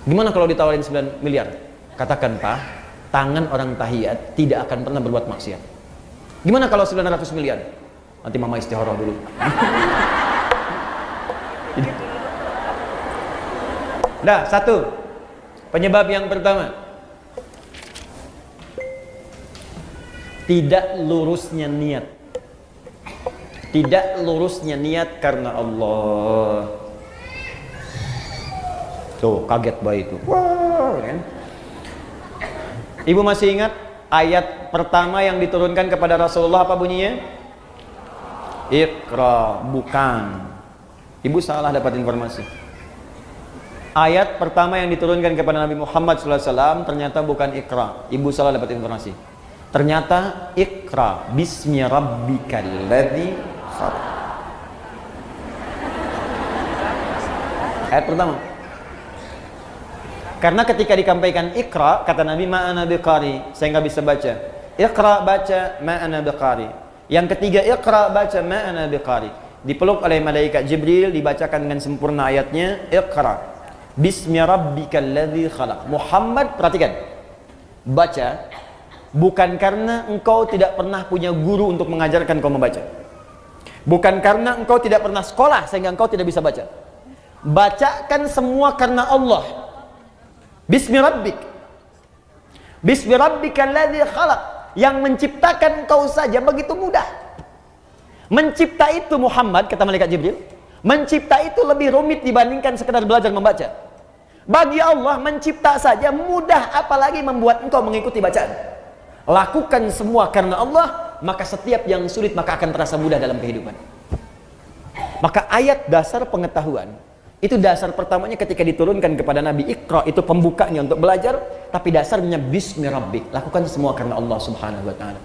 Gimana kalau ditawarin 9 miliar? Katakan, Pak, tangan orang tahiyat tidak akan pernah berbuat maksiat. Gimana kalau 900 miliar? Nanti mama istihara dulu. Dah, 1. Penyebab yang pertama. Tidak lurusnya niat. Tidak lurusnya niat karena Allah. Tuh, kaget bayi itu. Wow, kan? Ibu masih ingat ayat pertama yang diturunkan kepada Rasulullah apa bunyinya? Iqra, bukan. Ibu salah dapat informasi. Ayat pertama yang diturunkan kepada Nabi Muhammad SAW ternyata bukan Iqra. Ibu salah dapat informasi. Ternyata Iqra bismi rabbikal ladzi khalaq. Ayat pertama. Karena ketika dikampaikan Iqra, kata Nabi, ma'ana biqari, saya nggak bisa baca. Iqra baca, ma'ana biqari. Yang ketiga, Iqra baca, ma'ana biqari. Dipeluk oleh malaikat Jibril, dibacakan dengan sempurna ayatnya, Iqra bismi rabbikal ladzi khalaq. Muhammad, perhatikan, baca bukan karena engkau tidak pernah punya guru untuk mengajarkan kau membaca, bukan karena engkau tidak pernah sekolah sehingga engkau tidak bisa baca. Bacakan semua karena Allah. Bismi rabbik, bismi rabbikal ladzi khalaq. Yang menciptakan engkau saja begitu mudah. Mencipta itu Muhammad, kata malaikat Jibril, mencipta itu lebih rumit dibandingkan sekedar belajar membaca. Bagi Allah mencipta saja mudah, apalagi membuat engkau mengikuti bacaan. Lakukan semua karena Allah, maka setiap yang sulit maka akan terasa mudah dalam kehidupan. Maka ayat dasar pengetahuan itu dasar pertamanya ketika diturunkan kepada Nabi. Iqra itu pembukanya untuk belajar, tapi dasarnya bismi rabbik, lakukan semua karena Allah Subhanahu wa taala.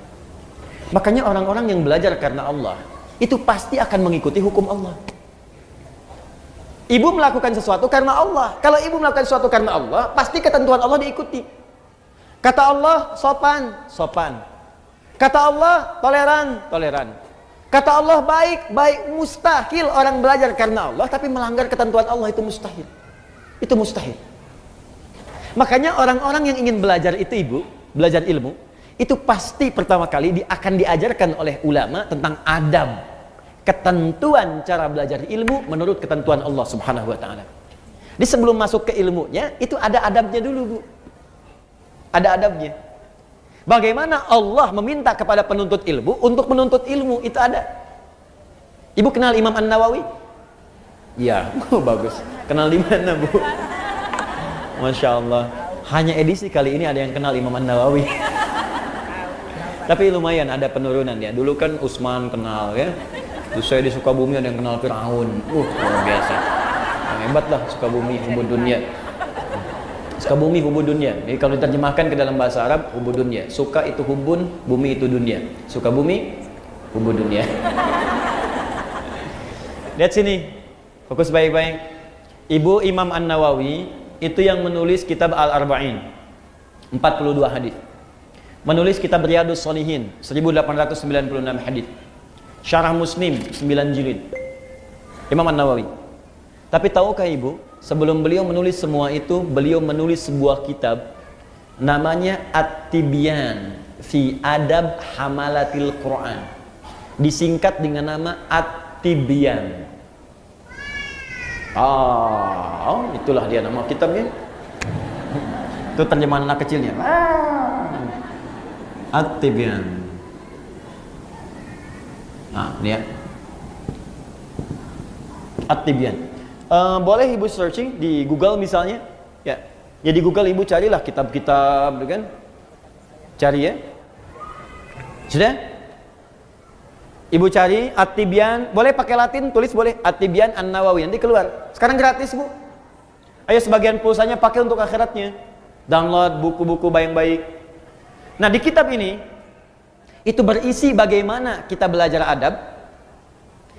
Makanya orang-orang yang belajar karena Allah itu pasti akan mengikuti hukum Allah. Ibu melakukan sesuatu karena Allah. Kalau ibu melakukan sesuatu karena Allah, pasti ketentuan Allah diikuti. Kata Allah sopan, sopan. Kata Allah toleran, toleran. Kata Allah baik, baik. Mustahil orang belajar karena Allah tapi melanggar ketentuan Allah, itu mustahil. Itu mustahil. Makanya orang-orang yang ingin belajar itu, ibu, belajar ilmu, itu pasti pertama kali akan diajarkan oleh ulama tentang adab, ketentuan cara belajar ilmu menurut ketentuan Allah Subhanahu wa taala. Jadi sebelum masuk ke ilmunya, itu ada adabnya dulu, Bu. Ada adabnya. Bagaimana Allah meminta kepada penuntut ilmu untuk menuntut ilmu, itu ada. Ibu kenal Imam An-Nawawi? Ya, bagus. Kenal di mana, Bu? Masya Allah. Hanya edisi kali ini ada yang kenal Imam An-Nawawi. Tapi lumayan ada penurunan ya. Dulu kan Utsman kenal ya. Terus saya di Sukabumi ada yang kenal Fir'aun. Luar biasa. Hebat lah Sukabumi, hubud dunia. Sukabumi hubud dunia. Jadi kalau diterjemahkan ke dalam bahasa Arab, hubud dunia. Suka itu hubun, bumi itu dunia. Sukabumi, hubud dunia. Lihat sini. Fokus baik-baik. Ibu Imam An-Nawawi itu yang menulis kitab Al-Arba'in 42 hadis. Menulis kitab Riyadhus Shalihin 1896 hadis. Syarah Muslim 9 jilid. Imam An-Nawawi. Tapi tahukah Ibu, sebelum beliau menulis semua itu, beliau menulis sebuah kitab namanya At-Tibyan fi Adab Hamalatil Quran. Disingkat dengan nama At-Tibyan. Itulah dia nama kitabnya. Itu terjemahan anak kecilnya. At-Tibyan. Ini ya. At-Tibyan. Boleh Ibu searching di Google misalnya. Ya. Ya di Google Ibu carilah kitab-kitab, kan? Cari ya. Sudah? Ibu cari At-Tibyan, boleh pakai Latin, tulis boleh At-Tibyan An-Nawawi, nanti keluar. Sekarang gratis, Bu. Ayo sebagian pulsanya pakai untuk akhiratnya. Download buku-buku baik-baik. Nah, di kitab ini itu berisi bagaimana kita belajar adab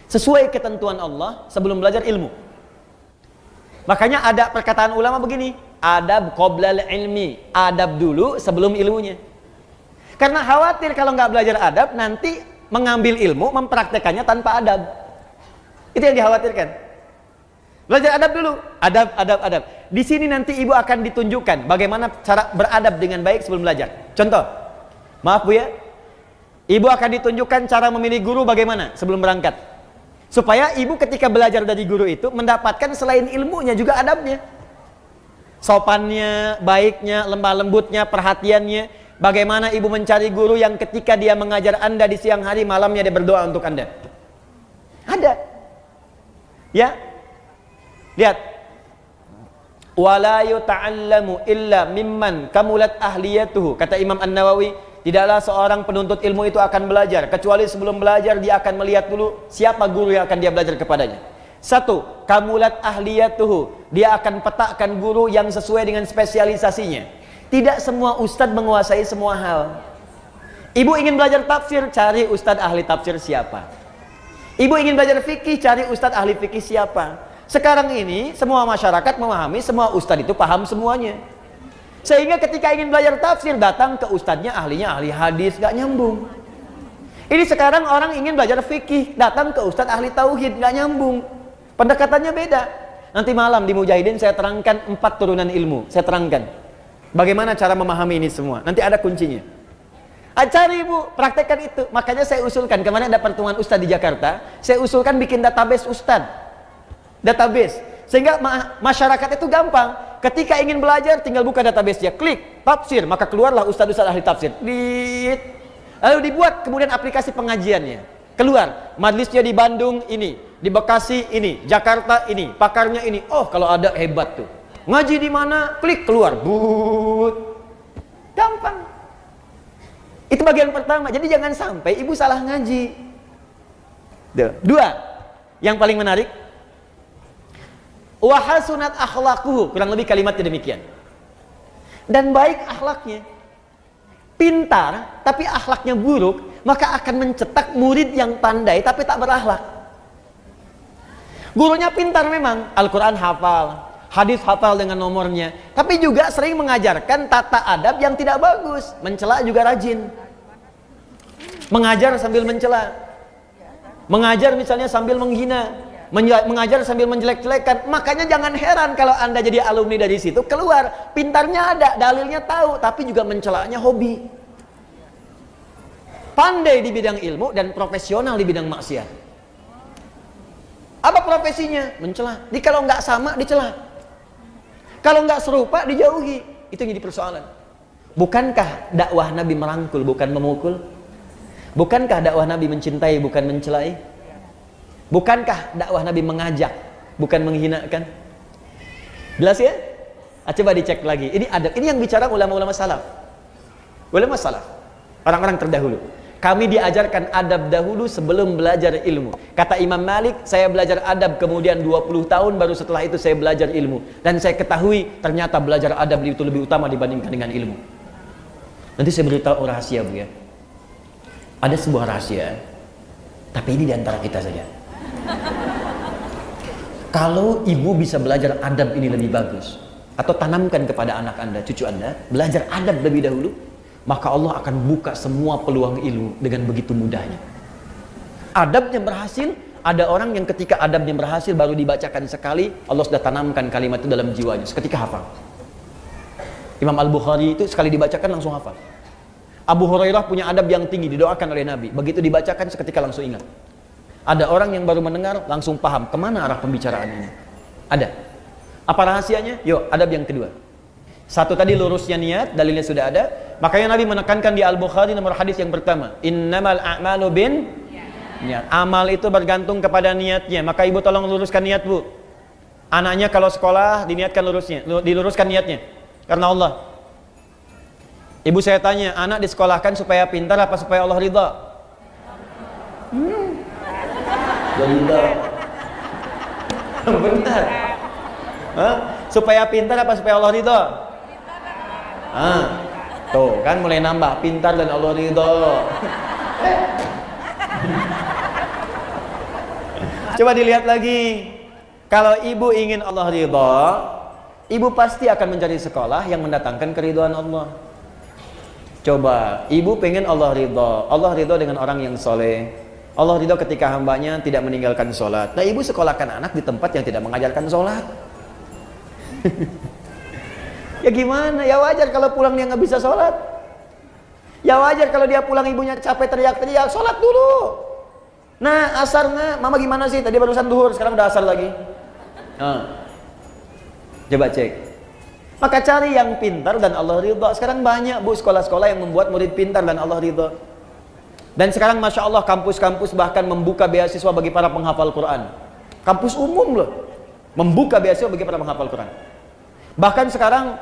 sesuai ketentuan Allah sebelum belajar ilmu. Makanya ada perkataan ulama begini, adab qoblal ilmi, adab dulu sebelum ilmunya. Karena khawatir kalau nggak belajar adab nanti mengambil ilmu, mempraktekannya tanpa adab. Itu yang dikhawatirkan. Belajar adab dulu, adab. Di sini nanti Ibu akan ditunjukkan bagaimana cara beradab dengan baik sebelum belajar. Contoh, maaf Bu ya, Ibu akan ditunjukkan cara memilih guru bagaimana sebelum berangkat. Supaya Ibu ketika belajar dari guru itu mendapatkan selain ilmunya juga adabnya. Sopannya, baiknya, lemah lembutnya, perhatiannya. Bagaimana Ibu mencari guru yang ketika dia mengajar Anda di siang hari, malamnya dia berdoa untuk Anda. Ada. Ya. Lihat. Wala yuta'allamu illa mimman kamulat ahliyatuhu. Kata Imam An-Nawawi, tidaklah seorang penuntut ilmu itu akan belajar kecuali sebelum belajar dia akan melihat dulu siapa guru yang akan dia belajar kepadanya. Satu, kamulat ahliyatuhu. Dia akan petakkan guru yang sesuai dengan spesialisasinya. Tidak semua ustadz menguasai semua hal. Ibu ingin belajar tafsir, cari ustadz ahli tafsir siapa. Ibu ingin belajar fikih, cari ustadz ahli fikih siapa. Sekarang ini semua masyarakat memahami semua ustadz itu paham semuanya. Sehingga ketika ingin belajar tafsir, datang ke ustadznya ahlinya ahli hadis, gak nyambung. Ini sekarang orang ingin belajar fikih, datang ke ustadz ahli tauhid, gak nyambung. Pendekatannya beda. Nanti malam di Mujahidin saya terangkan 4 turunan ilmu. Saya terangkan bagaimana cara memahami ini semua. Nanti ada kuncinya. Cari Ibu, praktekkan itu. Makanya saya usulkan, kemarin ada pertemuan ustadz di Jakarta, saya usulkan bikin database ustadz. Database. Sehingga masyarakat itu gampang. Ketika ingin belajar, tinggal buka database-nya, klik tafsir, maka keluarlah ustadz-ustadz ahli tafsir. Lalu dibuat kemudian aplikasi pengajiannya. Keluar, majlisnya di Bandung ini, di Bekasi ini, Jakarta ini, pakarnya ini. Oh, kalau ada hebat tuh. Ngaji di mana? Klik keluar. Gampang. Itu bagian pertama. Jadi jangan sampai Ibu salah ngaji. Dua, yang paling menarik. Wa hasunat akhlaquhu, kurang lebih kalimatnya demikian. Dan baik akhlaknya. Pintar tapi akhlaknya buruk, maka akan mencetak murid yang pandai tapi tak berakhlak. Gurunya pintar memang, Al-Quran hafal, hadis hafal dengan nomornya, tapi juga sering mengajarkan tata adab yang tidak bagus. Mencela juga rajin. Mengajar sambil mencela. Mengajar misalnya sambil menghina. Mengajar sambil menjelek-jelekan. Makanya jangan heran kalau Anda jadi alumni dari situ, keluar pintarnya ada, dalilnya tahu, tapi juga mencelanya hobi. Pandai di bidang ilmu dan profesional di bidang maksiat. Apa profesinya? Mencela. Jadi kalau nggak sama dicela. Kalau nggak serupa dijauhi. Itu yang jadi persoalan. Bukankah dakwah Nabi merangkul bukan memukul? Bukankah dakwah Nabi mencintai bukan mencelai? Bukankah dakwah Nabi mengajak bukan menghinakan? Jelas ya? Coba dicek lagi. Ini adab. Ini yang bicara ulama-ulama salaf. Ulama salaf. Orang-orang terdahulu. Kami diajarkan adab dahulu sebelum belajar ilmu. Kata Imam Malik, saya belajar adab kemudian 20 tahun baru setelah itu saya belajar ilmu. Dan saya ketahui ternyata belajar adab itu lebih utama dibandingkan dengan ilmu. Nanti saya beritahu rahasia Bu ya. Ada sebuah rahasia. Tapi ini diantara kita saja. Kalau ibu bisa belajar adab ini lebih bagus, atau tanamkan kepada anak Anda, cucu Anda, belajar adab lebih dahulu, maka Allah akan buka semua peluang ilmu dengan begitu mudahnya. Adabnya berhasil, ada orang yang ketika adabnya berhasil baru dibacakan sekali, Allah sudah tanamkan kalimat itu dalam jiwanya, seketika hafal. Imam Al-Bukhari itu sekali dibacakan langsung hafal. Abu Hurairah punya adab yang tinggi, didoakan oleh Nabi, begitu dibacakan seketika langsung ingat. Ada orang yang baru mendengar langsung paham kemana arah pembicaraan ini. Ada. Apa rahasianya? Yuk, adab yang kedua. Satu tadi lurusnya niat, dalilnya sudah ada. Makanya Nabi menekankan di Al-Bukhari nomor hadis yang pertama, innamal a'malu bin niat. Amal itu bergantung kepada niatnya. Maka ibu tolong luruskan niat, Bu. Anaknya kalau sekolah diniatkan diluruskan niatnya karena Allah. Ibu saya tanya, anak disekolahkan supaya pintar apa supaya Allah ridha? Ridha. Benar. Supaya pintar apa supaya Allah ridha? Tuh kan mulai nambah, pintar dan Allah ridha. Coba dilihat lagi. Kalau ibu ingin Allah ridha, ibu pasti akan mencari sekolah yang mendatangkan keridhaan Allah. Coba, ibu pengen Allah ridha. Allah ridha dengan orang yang soleh. Allah ridha ketika hambanya tidak meninggalkan sholat. Nah, ibu sekolahkan anak di tempat yang tidak mengajarkan sholat. Ya gimana? Ya wajar kalau pulang dia nggak bisa sholat. Ya wajar kalau dia pulang ibunya capek teriak-teriak, sholat dulu. Nah, asarnya, mama gimana sih? Tadi barusan duhur, sekarang udah asar lagi. Coba cek. Maka cari yang pintar dan Allah ridha. Sekarang banyak, Bu, sekolah-sekolah yang membuat murid pintar dan Allah ridha. Dan sekarang Masya Allah kampus-kampus bahkan membuka beasiswa bagi para penghafal Quran. Kampus umum loh, membuka beasiswa bagi para penghafal Quran. Bahkan sekarang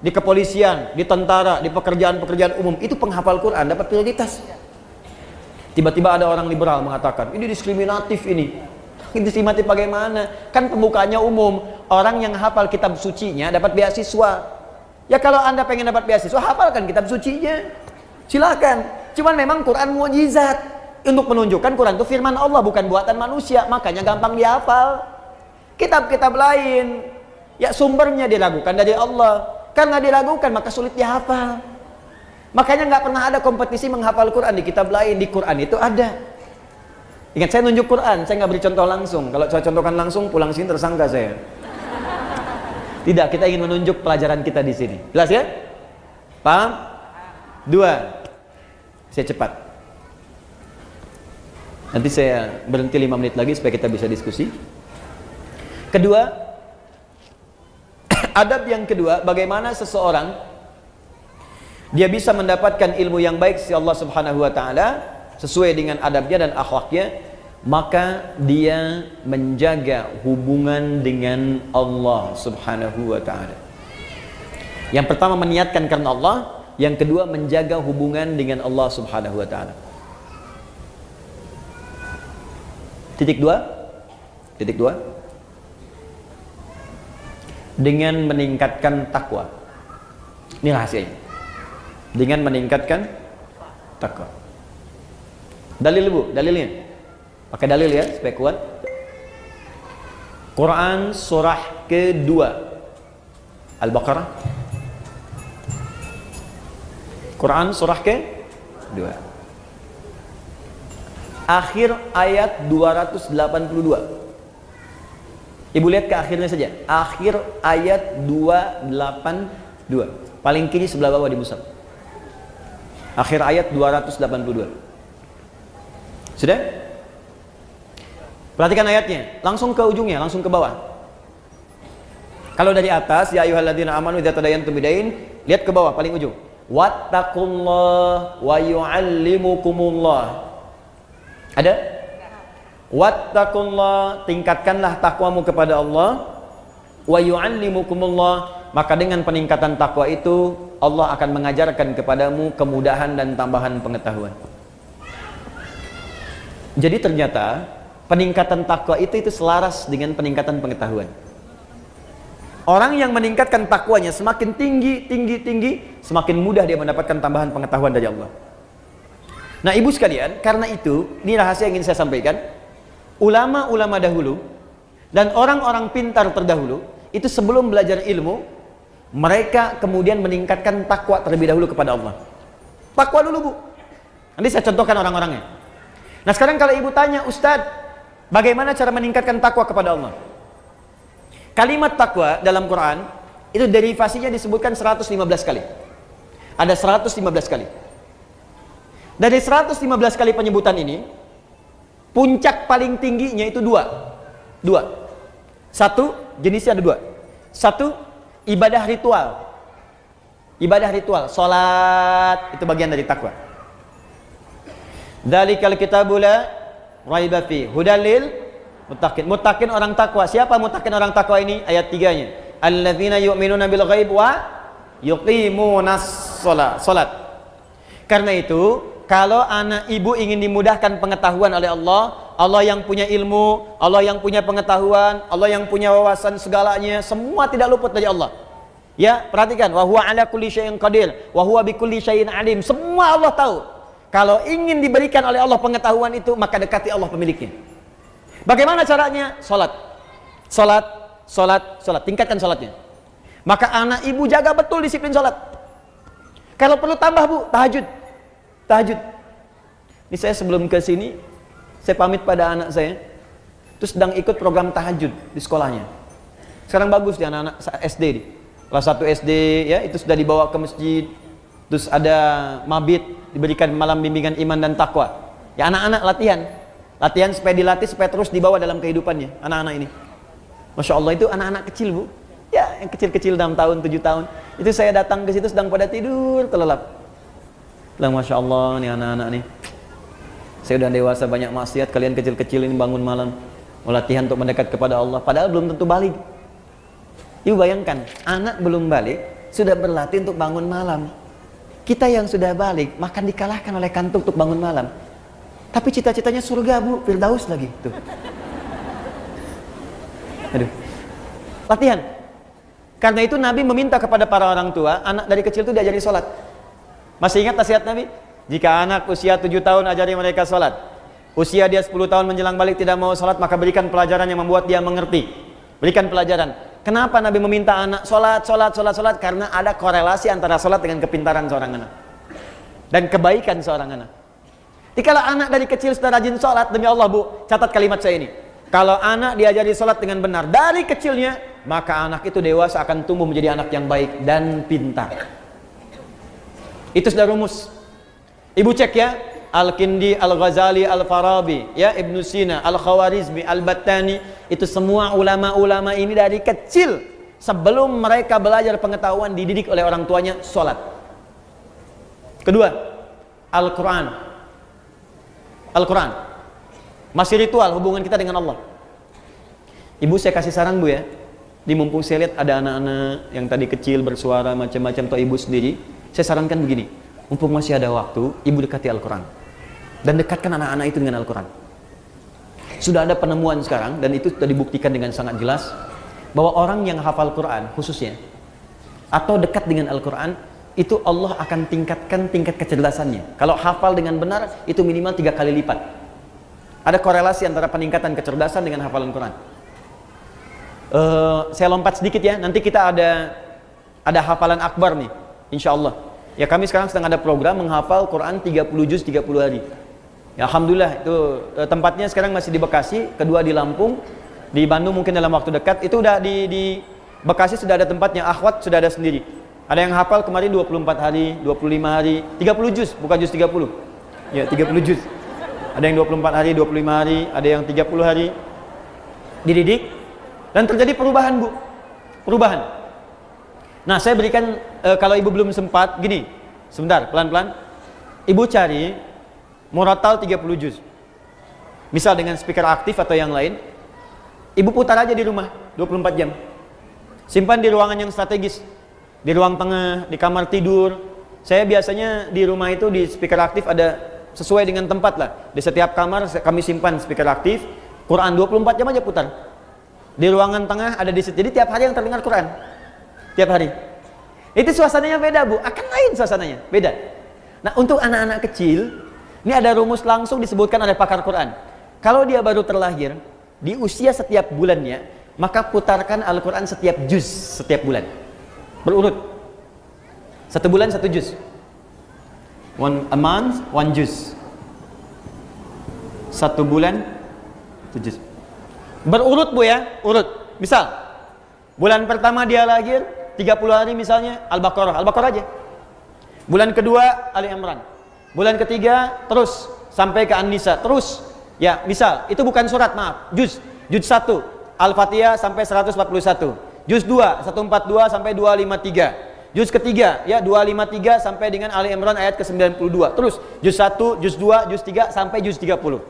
di kepolisian, di tentara, di pekerjaan-pekerjaan umum, itu penghafal Quran dapat prioritas. Tiba-tiba ada orang liberal mengatakan, ini diskriminatif ini. Diskriminatif bagaimana? Kan pembukaannya umum. Orang yang hafal kitab sucinya dapat beasiswa. Ya kalau Anda pengen dapat beasiswa, hafalkan kitab sucinya. Silakan. Cuman memang Quran mukjizat. Untuk menunjukkan Quran itu firman Allah, bukan buatan manusia. Makanya gampang dihafal. Kitab-kitab lain, ya sumbernya diragukan dari Allah. Karena diragukan, maka sulit dihafal. Makanya nggak pernah ada kompetisi menghafal Quran di kitab lain. Di Quran itu ada. Ingat, saya nunjuk Quran, saya nggak beri contoh langsung. Kalau saya contohkan langsung, pulang sini tersangka saya. Tidak, kita ingin menunjuk pelajaran kita di sini. Jelas ya? Paham? Dua. Saya cepat. Nanti saya berhenti 5 menit lagi supaya kita bisa diskusi. Kedua, adab yang kedua, bagaimana seseorang dia bisa mendapatkan ilmu yang baik si Allah Subhanahu wa taala sesuai dengan adabnya dan akhlaknya, maka dia menjaga hubungan dengan Allah Subhanahu wa taala. Yang pertama meniatkan karena Allah, yang kedua menjaga hubungan dengan Allah Subhanahu wa taala. Titik dua. Dengan meningkatkan takwa. Ini rahasianya. Dengan meningkatkan takwa. Dalil, Bu, dalilnya. Pakai dalil ya supaya kuat. Quran surah kedua Al-Baqarah. Quran surah kedua. Akhir ayat 282. Ibu lihat ke akhirnya saja. Akhir ayat 282. Paling kiri sebelah bawah di mushaf. Akhir ayat 282. Sudah? Perhatikan ayatnya, langsung ke ujungnya, langsung ke bawah. Kalau dari atas, ya ayyuhalladzina amanu idza tadayantum bidain, lihat ke bawah paling ujung. Wattaqullah wa yu'allimukumullah. Ada? Wattaqullah, tingkatkanlah takwamu kepada Allah. Wa yu'allimukumullah, maka dengan peningkatan takwa itu Allah akan mengajarkan kepadamu kemudahan dan tambahan pengetahuan. Jadi ternyata peningkatan takwa itu selaras dengan peningkatan pengetahuan. Orang yang meningkatkan takwanya semakin tinggi, semakin mudah dia mendapatkan tambahan pengetahuan dari Allah. Nah, ibu sekalian, karena itu, ini rahasia yang ingin saya sampaikan. Ulama-ulama dahulu dan orang-orang pintar terdahulu itu sebelum belajar ilmu, Mereka kemudian meningkatkan takwa terlebih dahulu kepada Allah. Takwa dulu, Bu. Nanti saya contohkan orang-orangnya. Nah, sekarang kalau ibu tanya, Ustadz, bagaimana cara meningkatkan takwa kepada Allah? Kalimat takwa dalam Quran itu derivasinya disebutkan 115 kali. Ada 115 kali. Dari 115 kali penyebutan ini, puncak paling tingginya itu dua. Satu, jenisnya ada dua. Satu, ibadah ritual. Ibadah ritual, salat itu bagian dari takwa. Dzalikal kitabul la raiba fi hudal lil muttaqin. Muttaqin orang takwa. Siapa muttaqin orang takwa ini? Ayat 3-nya. Alladzina yu'minuna bil ghaib wa yuqimunas shalat. Karena itu, kalau anak ibu ingin dimudahkan pengetahuan oleh Allah, Allah yang punya ilmu, Allah yang punya pengetahuan, Allah yang punya wawasan segalanya, semua tidak luput dari Allah. Ya, perhatikan, wa huwa ala kulli syai'in qadir, wa huwa bikulli syai'in alim. Semua Allah tahu. Kalau ingin diberikan oleh Allah pengetahuan itu, maka dekati Allah pemiliknya. Bagaimana caranya? Salat, tingkatkan salatnya. Maka anak ibu jaga betul disiplin salat. Kalau perlu tambah, Bu, tahajud. Ini saya sebelum ke sini, saya pamit pada anak saya, terus sedang ikut program tahajud di sekolahnya. Sekarang bagus di anak-anak SD nih. Kelas 1 SD ya, itu sudah dibawa ke masjid. Terus ada mabit, diberikan malam bimbingan iman dan takwa. Ya, anak-anak latihan supaya dilatih, supaya terus dibawa dalam kehidupannya, anak-anak ini. Masya Allah, itu anak-anak kecil, Bu. Ya, yang kecil-kecil 6 tahun, 7 tahun. Itu saya datang ke situ sedang pada tidur terlelap. Bilang, Masya Allah, nih anak-anak nih. Saya udah dewasa banyak maksiat, kalian kecil-kecil ini bangun malam. Mau latihan untuk mendekat kepada Allah, padahal belum tentu balik. Ibu bayangkan, anak belum balik, sudah berlatih untuk bangun malam. Kita yang sudah balik, makan dikalahkan oleh kantuk untuk bangun malam. Tapi cita-citanya surga, Bu, Firdaus lagi. Tuh. Aduh. Latihan. Karena itu Nabi meminta kepada para orang tua, anak dari kecil itu diajari sholat. Masih ingat nasihat Nabi? Jika anak usia 7 tahun ajari mereka sholat. Usia dia 10 tahun menjelang balik tidak mau sholat, maka berikan pelajaran yang membuat dia mengerti. Berikan pelajaran. Kenapa Nabi meminta anak sholat? Karena ada korelasi antara sholat dengan kepintaran seorang anak dan kebaikan seorang anak. Jadi kalau anak dari kecil sudah rajin sholat, demi Allah, Bu, catat kalimat saya ini. Kalau anak diajari sholat dengan benar dari kecilnya, maka anak itu dewasa akan tumbuh menjadi anak yang baik dan pintar. Itu sudah rumus. Ibu cek ya, Al-Kindi, Al-Ghazali, Al-Farabi, ya, Ibnu Sina, Al-Khawarizmi, Al-Battani, itu semua ulama-ulama ini dari kecil sebelum mereka belajar pengetahuan dididik oleh orang tuanya sholat. Kedua, Al-Quran. Masih ritual hubungan kita dengan Allah. Ibu, saya kasih saran, Bu, ya. Di mumpung saya lihat ada anak-anak yang tadi kecil bersuara macam-macam, atau ibu sendiri, saya sarankan begini, mumpung masih ada waktu, ibu dekati Al-Quran dan dekatkan anak-anak itu dengan Al-Quran. Sudah ada penemuan sekarang, dan itu sudah dibuktikan dengan sangat jelas, bahwa orang yang hafal Quran khususnya atau dekat dengan Al-Quran, itu Allah akan tingkatkan tingkat kecerdasannya. Kalau hafal dengan benar, itu minimal 3 kali lipat. Ada korelasi antara peningkatan kecerdasan dengan hafalan Quran. Saya lompat sedikit ya, nanti kita ada hafalan akbar nih, insya Allah. Ya, kami sekarang sedang ada program menghafal Quran 30 juz 30 hari. Ya, alhamdulillah, itu tempatnya sekarang masih di Bekasi, kedua di Lampung, di Bandung mungkin dalam waktu dekat. Itu udah di Bekasi sudah ada tempatnya, akhwat sudah ada sendiri. Ada yang hafal kemarin 24 hari, 25 hari, 30 juz, bukan juz 30. Ya, 30 juz. Ada yang 24 hari, 25 hari, ada yang 30 hari. Dididik dan terjadi perubahan, Bu. Perubahan. Nah, saya berikan, kalau ibu belum sempat, gini, sebentar, pelan-pelan. Ibu cari murattal 30 juz. Misal dengan speaker aktif atau yang lain. Ibu putar aja di rumah, 24 jam. Simpan di ruangan yang strategis. Di ruang tengah, di kamar tidur. Saya biasanya di rumah itu di speaker aktif ada sesuai dengan tempat lah. Di setiap kamar kami simpan speaker aktif. Quran 24 jam aja putar. Di ruangan tengah ada di situ. Jadi tiap hari yang terdengar Quran. Tiap hari. Itu suasananya beda, Bu. Akan lain suasananya, beda. Nah, untuk anak-anak kecil, ini ada rumus langsung disebutkan oleh pakar Quran. Kalau dia baru terlahir, di usia setiap bulannya, maka putarkan Al-Quran setiap juz setiap bulan. Berurut. 1 bulan 1 juz. A month 1 juz. 1 bulan 1 juz. Berurut Bu ya, urut. Misal bulan pertama dia lahir 30 hari misalnya Al-Baqarah aja. Bulan kedua Ali Imran. Bulan ketiga terus sampai ke An-Nisa terus. Ya, misal itu bukan surat, maaf, juz. Juz 1 Al-Fatihah sampai 141. Juz 2 142 sampai 253. Juz ketiga ya 253 sampai dengan Ali Imran ayat ke-92. Terus juz 1, juz 2, juz 3 sampai juz 30.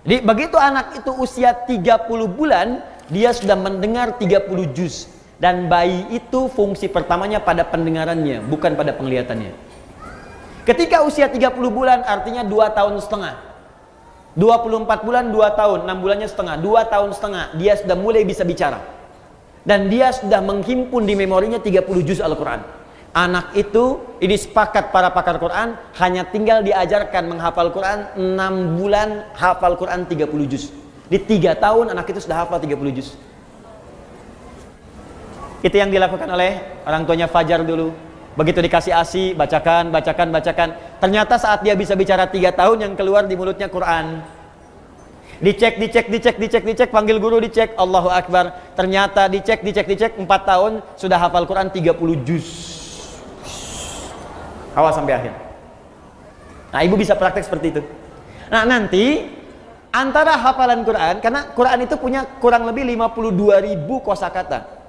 Jadi begitu anak itu usia 30 bulan, dia sudah mendengar 30 juz. Dan bayi itu fungsi pertamanya pada pendengarannya, bukan pada penglihatannya. Ketika usia 30 bulan artinya 2 tahun setengah. 24 bulan 2 tahun, 6 bulannya setengah, 2 tahun setengah dia sudah mulai bisa bicara. Dan dia sudah menghimpun di memorinya 30 juz Al-Quran. Anak itu, ini sepakat para pakar Quran, hanya tinggal diajarkan menghafal Quran 6 bulan, hafal Quran 30 juz. Di 3 tahun anak itu sudah hafal 30 juz. Itu yang dilakukan oleh orang tuanya Fajar dulu. Begitu dikasih ASI, bacakan. Ternyata saat dia bisa bicara 3 tahun, yang keluar di mulutnya Quran. Dicek, panggil guru, dicek, Allahu Akbar. Ternyata dicek, 4 tahun sudah hafal Quran 30 juz. Awal sampai akhir. Nah, ibu bisa praktek seperti itu. Nah, nanti antara hafalan Quran, karena Quran itu punya kurang lebih 52.000 kosakata.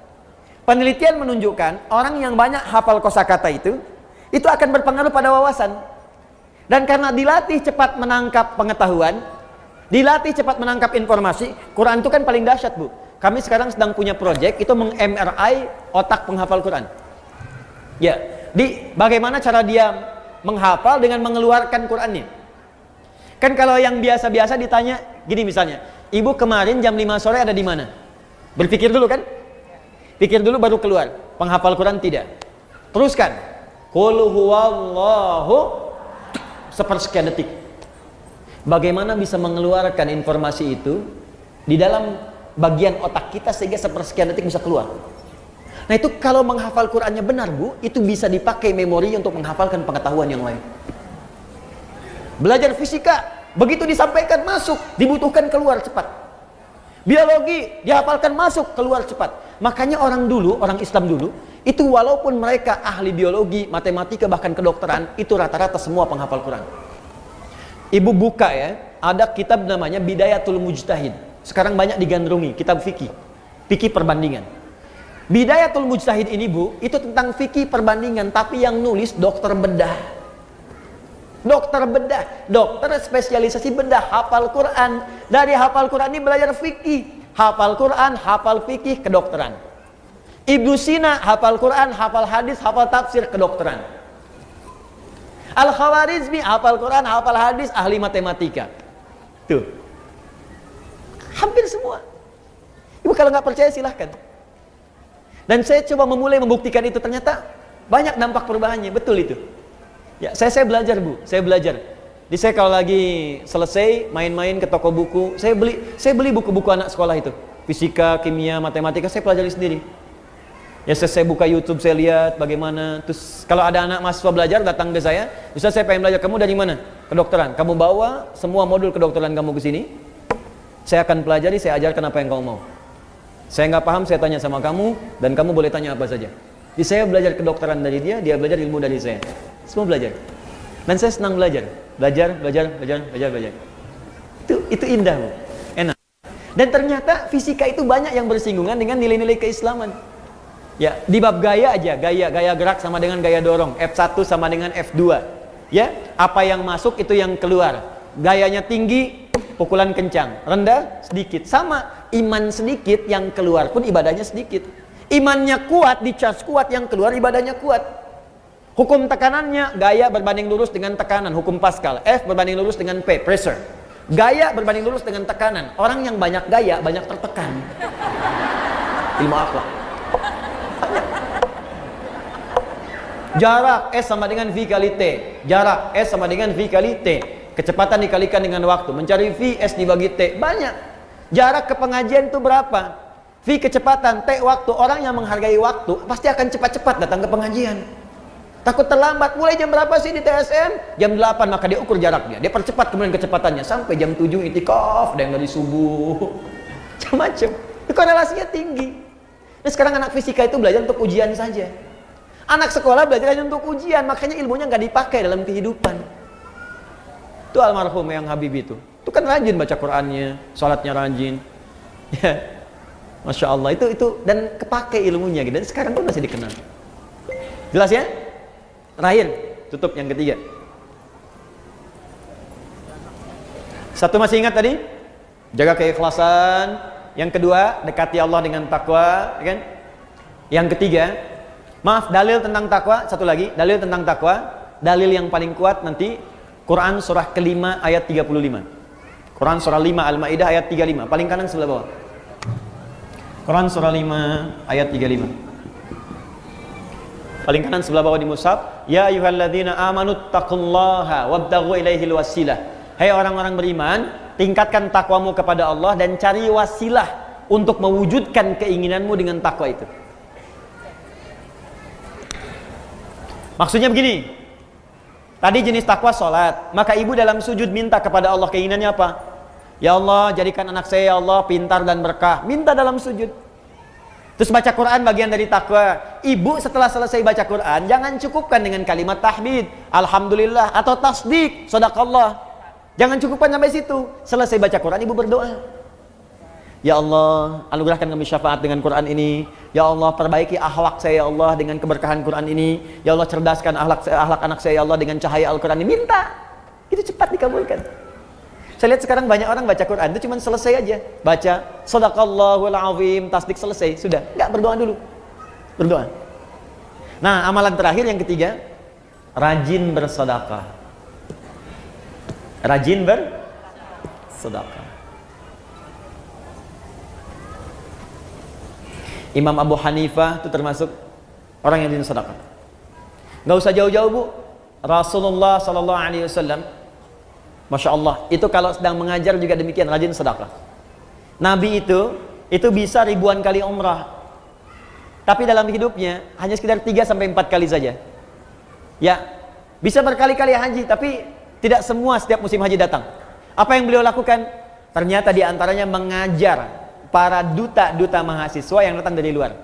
Penelitian menunjukkan orang yang banyak hafal kosakata itu akan berpengaruh pada wawasan. Dan karena dilatih cepat menangkap pengetahuan, dilatih cepat menangkap informasi, Quran itu kan paling dahsyat Bu. Kami sekarang sedang punya proyek itu meng-MRI otak penghafal Quran. Ya, bagaimana cara dia menghafal dengan mengeluarkan Qurannya. Kan kalau yang biasa-biasa ditanya gini misalnya, ibu kemarin jam 5 sore ada di mana? Berpikir dulu kan? Pikir dulu baru keluar. Penghafal Quran tidak. Teruskan. Qul huwallahu sepersekian detik. Bagaimana bisa mengeluarkan informasi itu di dalam bagian otak kita sehingga sepersekian detik bisa keluar. Nah itu kalau menghafal Qurannya benar Bu, itu bisa dipakai memori untuk menghafalkan pengetahuan yang lain. Belajar fisika, begitu disampaikan masuk, dibutuhkan keluar cepat. Biologi, dihafalkan masuk, keluar cepat. Makanya orang Islam dulu, itu walaupun mereka ahli biologi, matematika, bahkan kedokteran, itu rata-rata semua penghafal Quran. Ibu buka ya, ada kitab namanya Bidayatul Mujtahid. Sekarang banyak digandrungi, kitab fikih. Fikih perbandingan. Bidayatul Mujtahid ini Bu, itu tentang fikih perbandingan, tapi yang nulis dokter bedah. Dokter spesialisasi bedah, hafal Quran. Dari hafal Quran ini belajar fikih. Hafal Quran, hafal fikih, kedokteran. Ibnu Sina hafal Quran, hafal hadis, hafal tafsir, kedokteran. Al-Khawarizmi hafal Quran, hafal hadis, ahli matematika. Tuh. Hampir semua. Ibu kalau nggak percaya silahkan. Dan saya coba memulai membuktikan itu, ternyata banyak dampak perubahannya, betul itu. Ya, saya belajar Bu, saya belajar. Jadi saya kalau lagi selesai main-main ke toko buku, saya beli buku-buku anak sekolah itu. Fisika, kimia, matematika, saya pelajari sendiri. Ya saya buka YouTube, saya lihat bagaimana. Terus kalau ada anak mahasiswa belajar datang ke saya, bisa saya pengen belajar, kamu dari mana? Kedokteran. Kamu bawa semua modul kedokteran kamu ke sini. Saya akan pelajari, saya ajarkan apa yang kamu mau. Saya nggak paham, saya tanya sama kamu, dan kamu boleh tanya apa saja. Jadi saya belajar kedokteran dari dia belajar ilmu dari saya. Semua belajar. Dan saya senang belajar. Belajar. Itu indah Bu. Enak. Dan ternyata fisika itu banyak yang bersinggungan dengan nilai-nilai keislaman. Ya, di bab gaya aja, gaya gerak sama dengan gaya dorong, F1 sama dengan F2. Ya, apa yang masuk itu yang keluar. Gayanya tinggi, pukulan kencang, rendah sedikit. Sama, iman sedikit yang keluar pun ibadahnya sedikit. Imannya kuat, dicas kuat, yang keluar ibadahnya kuat. Hukum tekanannya, gaya berbanding lurus dengan tekanan, hukum Pascal. F berbanding lurus dengan P, pressure. Gaya berbanding lurus dengan tekanan. Orang yang banyak gaya, banyak tertekan. Ilmu akhlak. Jarak S sama dengan V kali T. Jarak S sama dengan V kali T. Kecepatan dikalikan dengan waktu. Mencari V, S dibagi T. Banyak. Jarak ke pengajian itu berapa? fi kecepatan, t waktu. Orang yang menghargai waktu pasti akan cepat-cepat datang ke pengajian. Takut terlambat. Mulai jam berapa sih di TSM? Jam 8, maka dia ukur jaraknya. Dia percepat kemudian kecepatannya sampai jam 7 itikaf, ada yang dari subuh. Macam-macam. Itu korelasinya tinggi. Nah, sekarang anak fisika itu belajar untuk ujian saja. Anak sekolah belajar hanya untuk ujian, makanya ilmunya nggak dipakai dalam kehidupan. Itu almarhum yang Habib itu kan rajin baca Qur'annya, sholatnya rajin. Ya, Masya Allah, itu dan kepake ilmunya gitu. Dan sekarang pun masih dikenal. Jelas ya? Terakhir, tutup yang ketiga. Satu masih ingat tadi? Jaga keikhlasan. Yang kedua, dekati Allah dengan takwa, kan? Yang ketiga, maaf, dalil tentang takwa, satu lagi, dalil tentang takwa, dalil yang paling kuat nanti Quran surah ke-5 ayat 35. Quran surah 5 Al-Maidah ayat 35, paling kanan sebelah bawah. Quran surah 5 ayat 35. Paling kanan sebelah bawah di mushaf, ya ayyuhalladzina amanu taqullaha wabtaghu ilaihil wasilah. Hai orang-orang beriman, tingkatkan takwamu kepada Allah dan cari wasilah untuk mewujudkan keinginanmu dengan takwa itu. Maksudnya begini, tadi jenis takwa sholat, maka ibu dalam sujud minta kepada Allah keinginannya apa? Ya Allah, jadikan anak saya ya Allah pintar dan berkah. Minta dalam sujud. Terus baca Quran bagian dari takwa. Ibu setelah selesai baca Quran, jangan cukupkan dengan kalimat tahmid, alhamdulillah, atau tasdik, shadaqallah. Jangan cukupkan sampai situ. Selesai baca Quran, ibu berdoa. Ya Allah, anugerahkan kami syafaat dengan Quran ini. Ya Allah, perbaiki akhlak saya ya Allah dengan keberkahan Quran ini. Ya Allah, cerdaskan akhlak anak saya ya Allah dengan cahaya Al-Quran ini. Minta. Itu cepat dikabulkan. Saya lihat sekarang banyak orang baca Quran itu cuma selesai aja. Baca shadaqallahul azim, tasdik, selesai, sudah. Enggak, berdoa dulu. Berdoa. Nah, amalan terakhir yang ketiga, rajin bersedekah. Rajin bersedekah. Imam Abu Hanifah itu termasuk orang yang rajin sedekah. Enggak usah jauh-jauh, Bu. Rasulullah sallallahu alaihi wasallam, Masya Allah, itu kalau sedang mengajar juga demikian, rajin sedekah. Nabi itu bisa ribuan kali umrah, tapi dalam hidupnya hanya sekitar 3-4 kali saja. Ya, bisa berkali-kali haji, tapi tidak semua setiap musim haji datang. Apa yang beliau lakukan? Ternyata diantaranya mengajar para duta-duta mahasiswa yang datang dari luar.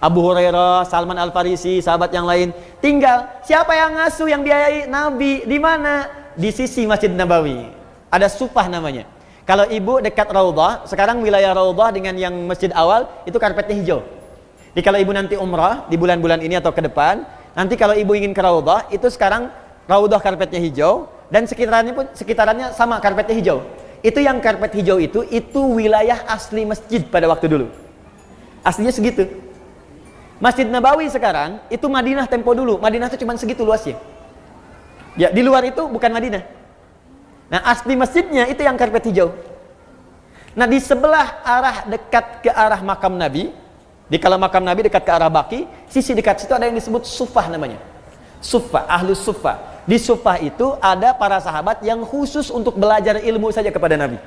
Abu Hurairah, Salman Al-Farisi, sahabat yang lain. Tinggal siapa yang ngasuh, yang biayai? Nabi. Di mana? Di sisi Masjid Nabawi. Ada Sufah namanya. Kalau ibu dekat Raudhah, sekarang wilayah Raudhah dengan yang masjid awal itu karpetnya hijau. Jadi kalau ibu nanti umrah di bulan-bulan ini atau ke depan, nanti kalau ibu ingin ke Raudhah, itu sekarang Raudhah karpetnya hijau dan sekitarannya sama karpetnya hijau. Itu yang karpet hijau itu wilayah asli masjid pada waktu dulu. Aslinya segitu. Masjid Nabawi sekarang itu Madinah tempo dulu. Madinah itu cuma segitu luasnya. Ya, di luar itu bukan Madinah. Nah, asli masjidnya itu yang karpet hijau. Nah, di sebelah arah dekat ke arah makam Nabi, di kalau makam Nabi dekat ke arah Baqi, sisi dekat situ ada yang disebut Sufah namanya. Sufah, Ahlus Sufah. Di Sufah itu ada para sahabat yang khusus untuk belajar ilmu saja kepada Nabi.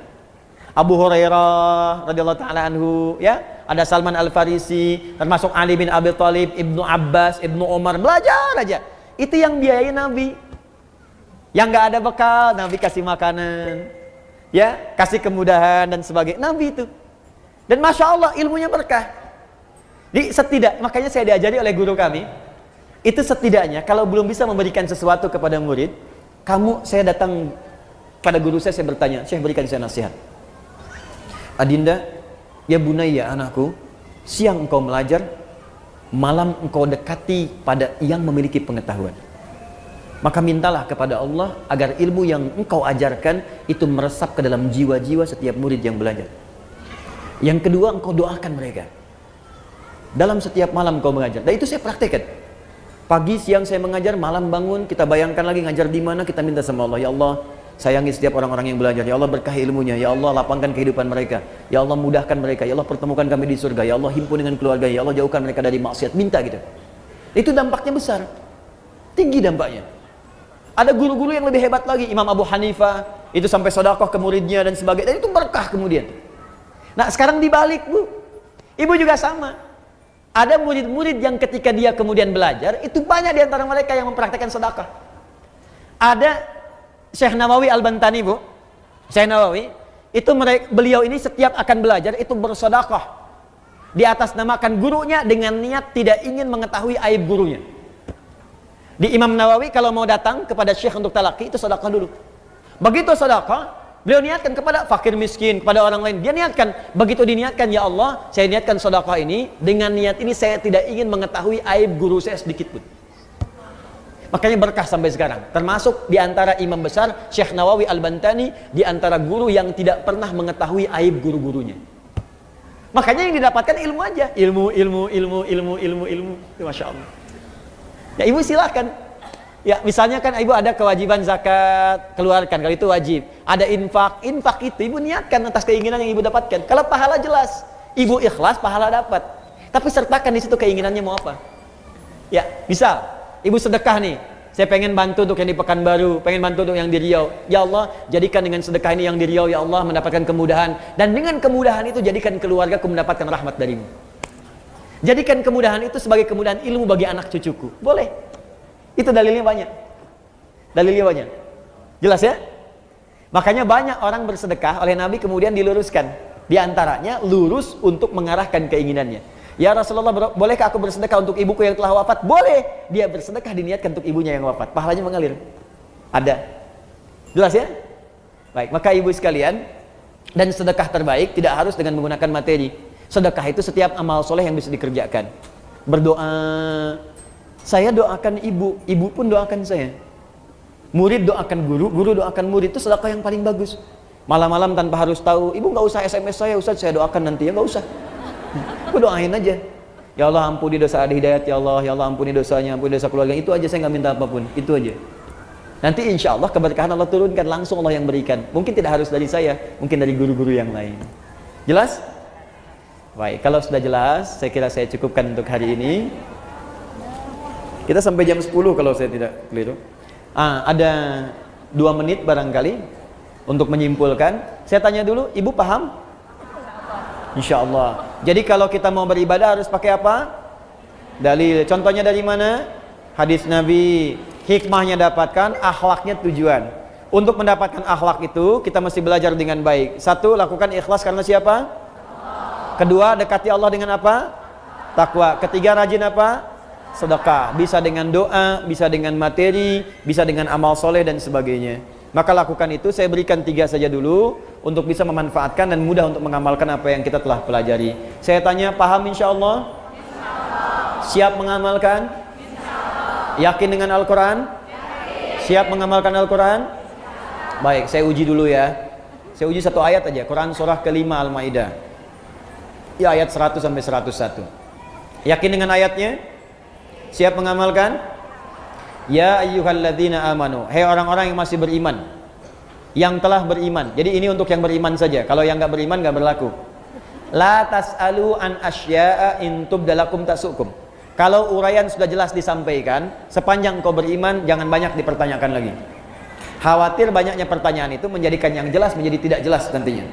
Abu Hurairah radhiyallahu taala anhu, ya, ada Salman Al-Farisi, termasuk Ali bin Abi Thalib, Ibnu Abbas, Ibnu Umar, belajar aja. Itu yang biayai Nabi. Yang nggak ada bekal, Nabi kasih makanan, ya, kasih kemudahan dan sebagainya. Nabi itu. Dan Masya Allah, ilmunya berkah. Makanya saya diajari oleh guru kami, itu setidaknya kalau belum bisa memberikan sesuatu kepada murid, saya datang pada guru saya bertanya, Syekh, berikan saya nasihat. Adinda, ya bunayya, anakku, siang engkau belajar, malam engkau dekati pada yang memiliki pengetahuan. Maka mintalah kepada Allah agar ilmu yang engkau ajarkan itu meresap ke dalam jiwa-jiwa setiap murid yang belajar. Yang kedua, engkau doakan mereka. Dalam setiap malam engkau mengajar. Dan itu saya praktekkan. Pagi, siang saya mengajar, malam bangun, kita bayangkan lagi ngajar di mana, kita minta sama Allah, ya Allah, sayangi setiap orang-orang yang belajar. Ya Allah, berkahi ilmunya. Ya Allah, lapangkan kehidupan mereka. Ya Allah, mudahkan mereka. Ya Allah, pertemukan kami di surga. Ya Allah, himpun dengan keluarga. Ya Allah, jauhkan mereka dari maksiat. Minta gitu. Itu dampaknya besar. Tinggi dampaknya. Ada guru-guru yang lebih hebat lagi, Imam Abu Hanifah, itu sampai sedekah ke muridnya dan sebagainya. Dan itu berkah kemudian. Nah, sekarang dibalik, Bu. Ibu juga sama. Ada murid-murid yang ketika dia kemudian belajar, itu banyak di antara mereka yang mempraktekkan sedekah. Ada Syekh Nawawi Al-Bantani, Bu. Syekh Nawawi, itu beliau ini setiap akan belajar itu bersedekah. Di atas namakan gurunya dengan niat tidak ingin mengetahui aib gurunya. Di Imam Nawawi kalau mau datang kepada Syekh untuk talaki itu sedekah dulu. Begitu sedekah, beliau niatkan kepada fakir miskin, kepada orang lain. Dia niatkan, begitu diniatkan, ya Allah, saya niatkan sedekah ini, dengan niat ini saya tidak ingin mengetahui aib guru saya sedikit pun. Makanya berkah sampai sekarang. Termasuk di antara imam besar Syekh Nawawi Al-Bantani, di antara guru yang tidak pernah mengetahui aib guru-gurunya. Makanya yang didapatkan ilmu aja, ilmu. Masya Allah. Ya ibu silahkan. Ya misalnya kan ibu ada kewajiban zakat, keluarkan, kalau itu wajib. Ada infak itu ibu niatkan atas keinginan yang ibu dapatkan. Kalau pahala jelas, ibu ikhlas, pahala dapat. Tapi sertakan di situ keinginannya mau apa. Ya, misal ibu sedekah nih, saya pengen bantu untuk yang di Pekanbaru, pengen bantu untuk yang di Riau. Ya Allah, jadikan dengan sedekah ini yang di Riau, ya Allah, mendapatkan kemudahan. Dan dengan kemudahan itu, jadikan keluargaku mendapatkan rahmat darimu. Jadikan kemudahan itu sebagai kemudahan ilmu bagi anak cucuku. Boleh. Itu dalilnya banyak. Dalilnya banyak. Jelas ya? Makanya banyak orang bersedekah oleh Nabi kemudian diluruskan. Di antaranya lurus untuk mengarahkan keinginannya. Ya Rasulullah, bolehkah aku bersedekah untuk ibuku yang telah wafat? Boleh. Dia bersedekah diniatkan untuk ibunya yang wafat. Pahalanya mengalir. Ada. Jelas ya? Baik, maka ibu sekalian, dan sedekah terbaik tidak harus dengan menggunakan materi. Sedekah itu setiap amal soleh yang bisa dikerjakan. Berdoa, saya doakan ibu, ibu pun doakan saya. Murid doakan guru, guru doakan murid, itu sedekah yang paling bagus. Malam-malam tanpa harus tahu, ibu nggak usah SMS saya, Ustaz saya doakan nanti, ya nggak usah. Aku doain aja. Ya Allah ampuni dosa Adi Hidayat, ya Allah ampuni dosanya, ampuni dosa keluarga. Itu aja, saya nggak minta apapun, itu aja. Nanti insya Allah keberkahan Allah turunkan, langsung Allah yang berikan. Mungkin tidak harus dari saya, mungkin dari guru-guru yang lain. Jelas? Baik, kalau sudah jelas, saya kira saya cukupkan untuk hari ini. Kita sampai jam 10 kalau saya tidak keliru. Ada 2 menit barangkali untuk menyimpulkan. Saya tanya dulu, ibu paham? Insya Allah. Jadi kalau kita mau beribadah harus pakai apa? Dalil. Contohnya dari mana? Hadis Nabi. Hikmahnya dapatkan, akhlaknya tujuan. Untuk mendapatkan akhlak itu kita mesti belajar dengan baik. 1, lakukan ikhlas karena siapa? Kedua, dekati Allah dengan apa? Takwa. Ketiga, rajin apa? Sedekah. Bisa dengan doa, bisa dengan materi, bisa dengan amal soleh dan sebagainya. Maka lakukan itu. Saya berikan 3 saja dulu untuk bisa memanfaatkan dan mudah untuk mengamalkan apa yang kita telah pelajari. Saya tanya, paham insya Allah? Siap mengamalkan? Yakin dengan Al-Quran? Siap mengamalkan Al-Quran? Baik, saya uji dulu ya. Saya uji 1 ayat aja. Quran surah ke-5 Al-Maidah. Ya, ayat 100 sampai 101. Yakin dengan ayatnya? Siap mengamalkan? Ya ayyuhalladzina amanu. Hei orang-orang yang masih beriman, yang telah beriman. Jadi ini untuk yang beriman saja. Kalau yang nggak beriman nggak berlaku. La tas'alu an asya'a in tubdalakum tasukum. Kalau uraian sudah jelas disampaikan, sepanjang kau beriman jangan banyak dipertanyakan lagi. Khawatir banyaknya pertanyaan itu menjadikan yang jelas menjadi tidak jelas nantinya.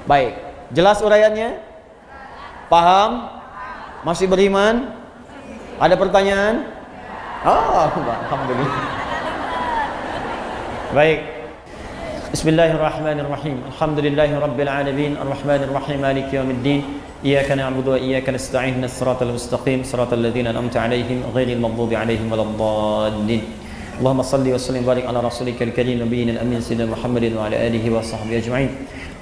Baik, jelas uraiannya? Paham? Masih beriman? Ada pertanyaan? Oh, alhamdulillah. Baik. Bismillahirrahmanirrahim. Alhamdulillahirabbil alamin, arrahmanir rahim, maliki yaumiddin. Iyyaka na'budu wa iyyaka nasta'in. Shiratal mustaqim, shiratal ladzina an'amta 'alaihim ghairil maghdubi 'alaihim waladdallin. Allahumma shalli wa sallim barik ala rasulikal karim nabiyina al-amin sayyidina Muhammadin wa ala alihi wa sahbihi ajma'in.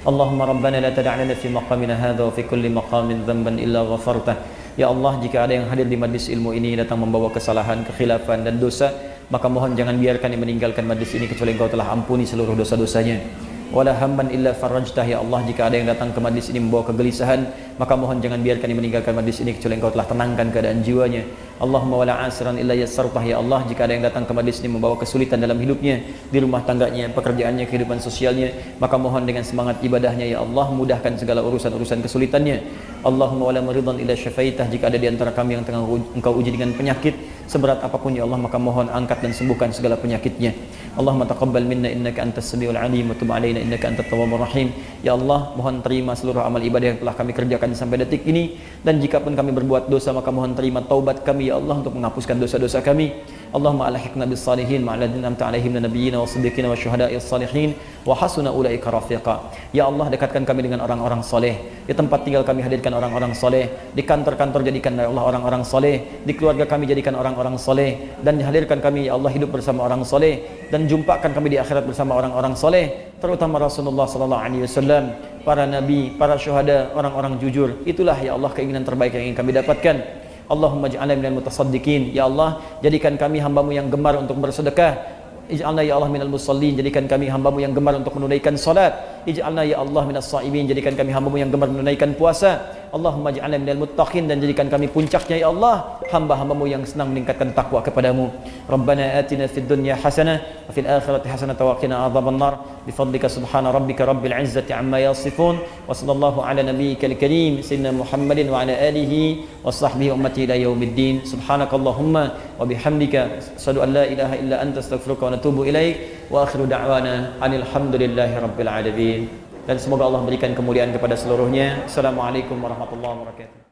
Allahumma rabbana la tad'a lana fi maqamina hadha wa fi kulli maqamin dhanban illa ghafartah. Ya Allah, jika ada yang hadir di majlis ilmu ini datang membawa kesalahan, kekhilafan dan dosa, maka mohon jangan biarkan dia meninggalkan majlis ini kecuali Engkau telah ampuni seluruh dosa-dosanya. Wala hamman illa farajtah. Ya Allah, jika ada yang datang ke majlis ini membawa kegelisahan, maka mohon jangan biarkan dia meninggalkan majlis ini kecuali Engkau telah tenangkan keadaan jiwanya. Allahumma wala asiran illa yassartah. Ya Allah, jika ada yang datang ke majlis ini membawa kesulitan dalam hidupnya, di rumah tangganya, pekerjaannya, kehidupan sosialnya, maka mohon dengan semangat ibadahnya ya Allah mudahkan segala urusan-urusan kesulitannya. Allahumma wala maridan illa syafaitah. Jika ada di antara kami yang tengah Engkau uji dengan penyakit, Seberat apapun ya Allah, maka mohon angkat dan sembuhkan segala penyakitnya. Allahumma taqabbal minna innaka antas samiul alim wa tub alaina innaka antat tawwabur rahim. Ya Allah, mohon terima seluruh amal ibadah yang telah kami kerjakan sampai detik ini, dan jika pun kami berbuat dosa, maka mohon terima taubat kami ya Allah untuk menghapuskan dosa-dosa kami. Allahumma alhiqna bis salihin ma'alladina amta alaihim nabiyina wa siddiqina wa syuhada'i salihin wa hasuna ulaika rafiqa. Ya Allah, dekatkan kami dengan orang-orang soleh. Di tempat tinggal kami hadirkan orang-orang soleh. Di kantor-kantor jadikan ya Allah orang-orang soleh. Di keluarga kami jadikan orang-orang soleh. Dan hadirkan kami ya Allah hidup bersama orang soleh. Dan jumpakan kami di akhirat bersama orang-orang soleh. Terutama Rasulullah sallallahu alaihi wasallam, para nabi, para syuhada, orang-orang jujur. Itulah ya Allah keinginan terbaik yang ingin kami dapatkan. Allahumma ja'alna minal mutasaddiqin. Ya Allah, jadikan kami hamba-Mu yang gemar untuk bersedekah. Ij'alna ya Allah minal musallin, jadikan kami hamba-Mu yang gemar untuk menunaikan salat. Ij'alna ya Allah minas shaimin, jadikan kami hamba-Mu yang gemar menunaikan puasa. Allahumma ja'alna minal muttaqin, dan jadikan kami puncaknya ya Allah hamba-hamba-Mu yang senang meningkatkan takwa kepadamu. Rabbana atina fid dunya hasanah wa fil akhirati hasanah wa qina adzabannar. Bifadlika subhana rabbika rabbil izzati amma yasifun, wa sallallahu ala nabiyyikal karim sayyidina Muhammadin wa ala alihi wa sahbihi ummati ila yaumiddin. Subhanakallahumma wa bihamdika asyhadu an la ilaha illa anta astaghfiruka wa atubu ilaik. Wa akhiru da'wana anil hamdulillahi rabbil alamin. Dan semoga Allah berikan kemuliaan kepada seluruhnya. Assalamualaikum warahmatullahi wabarakatuh.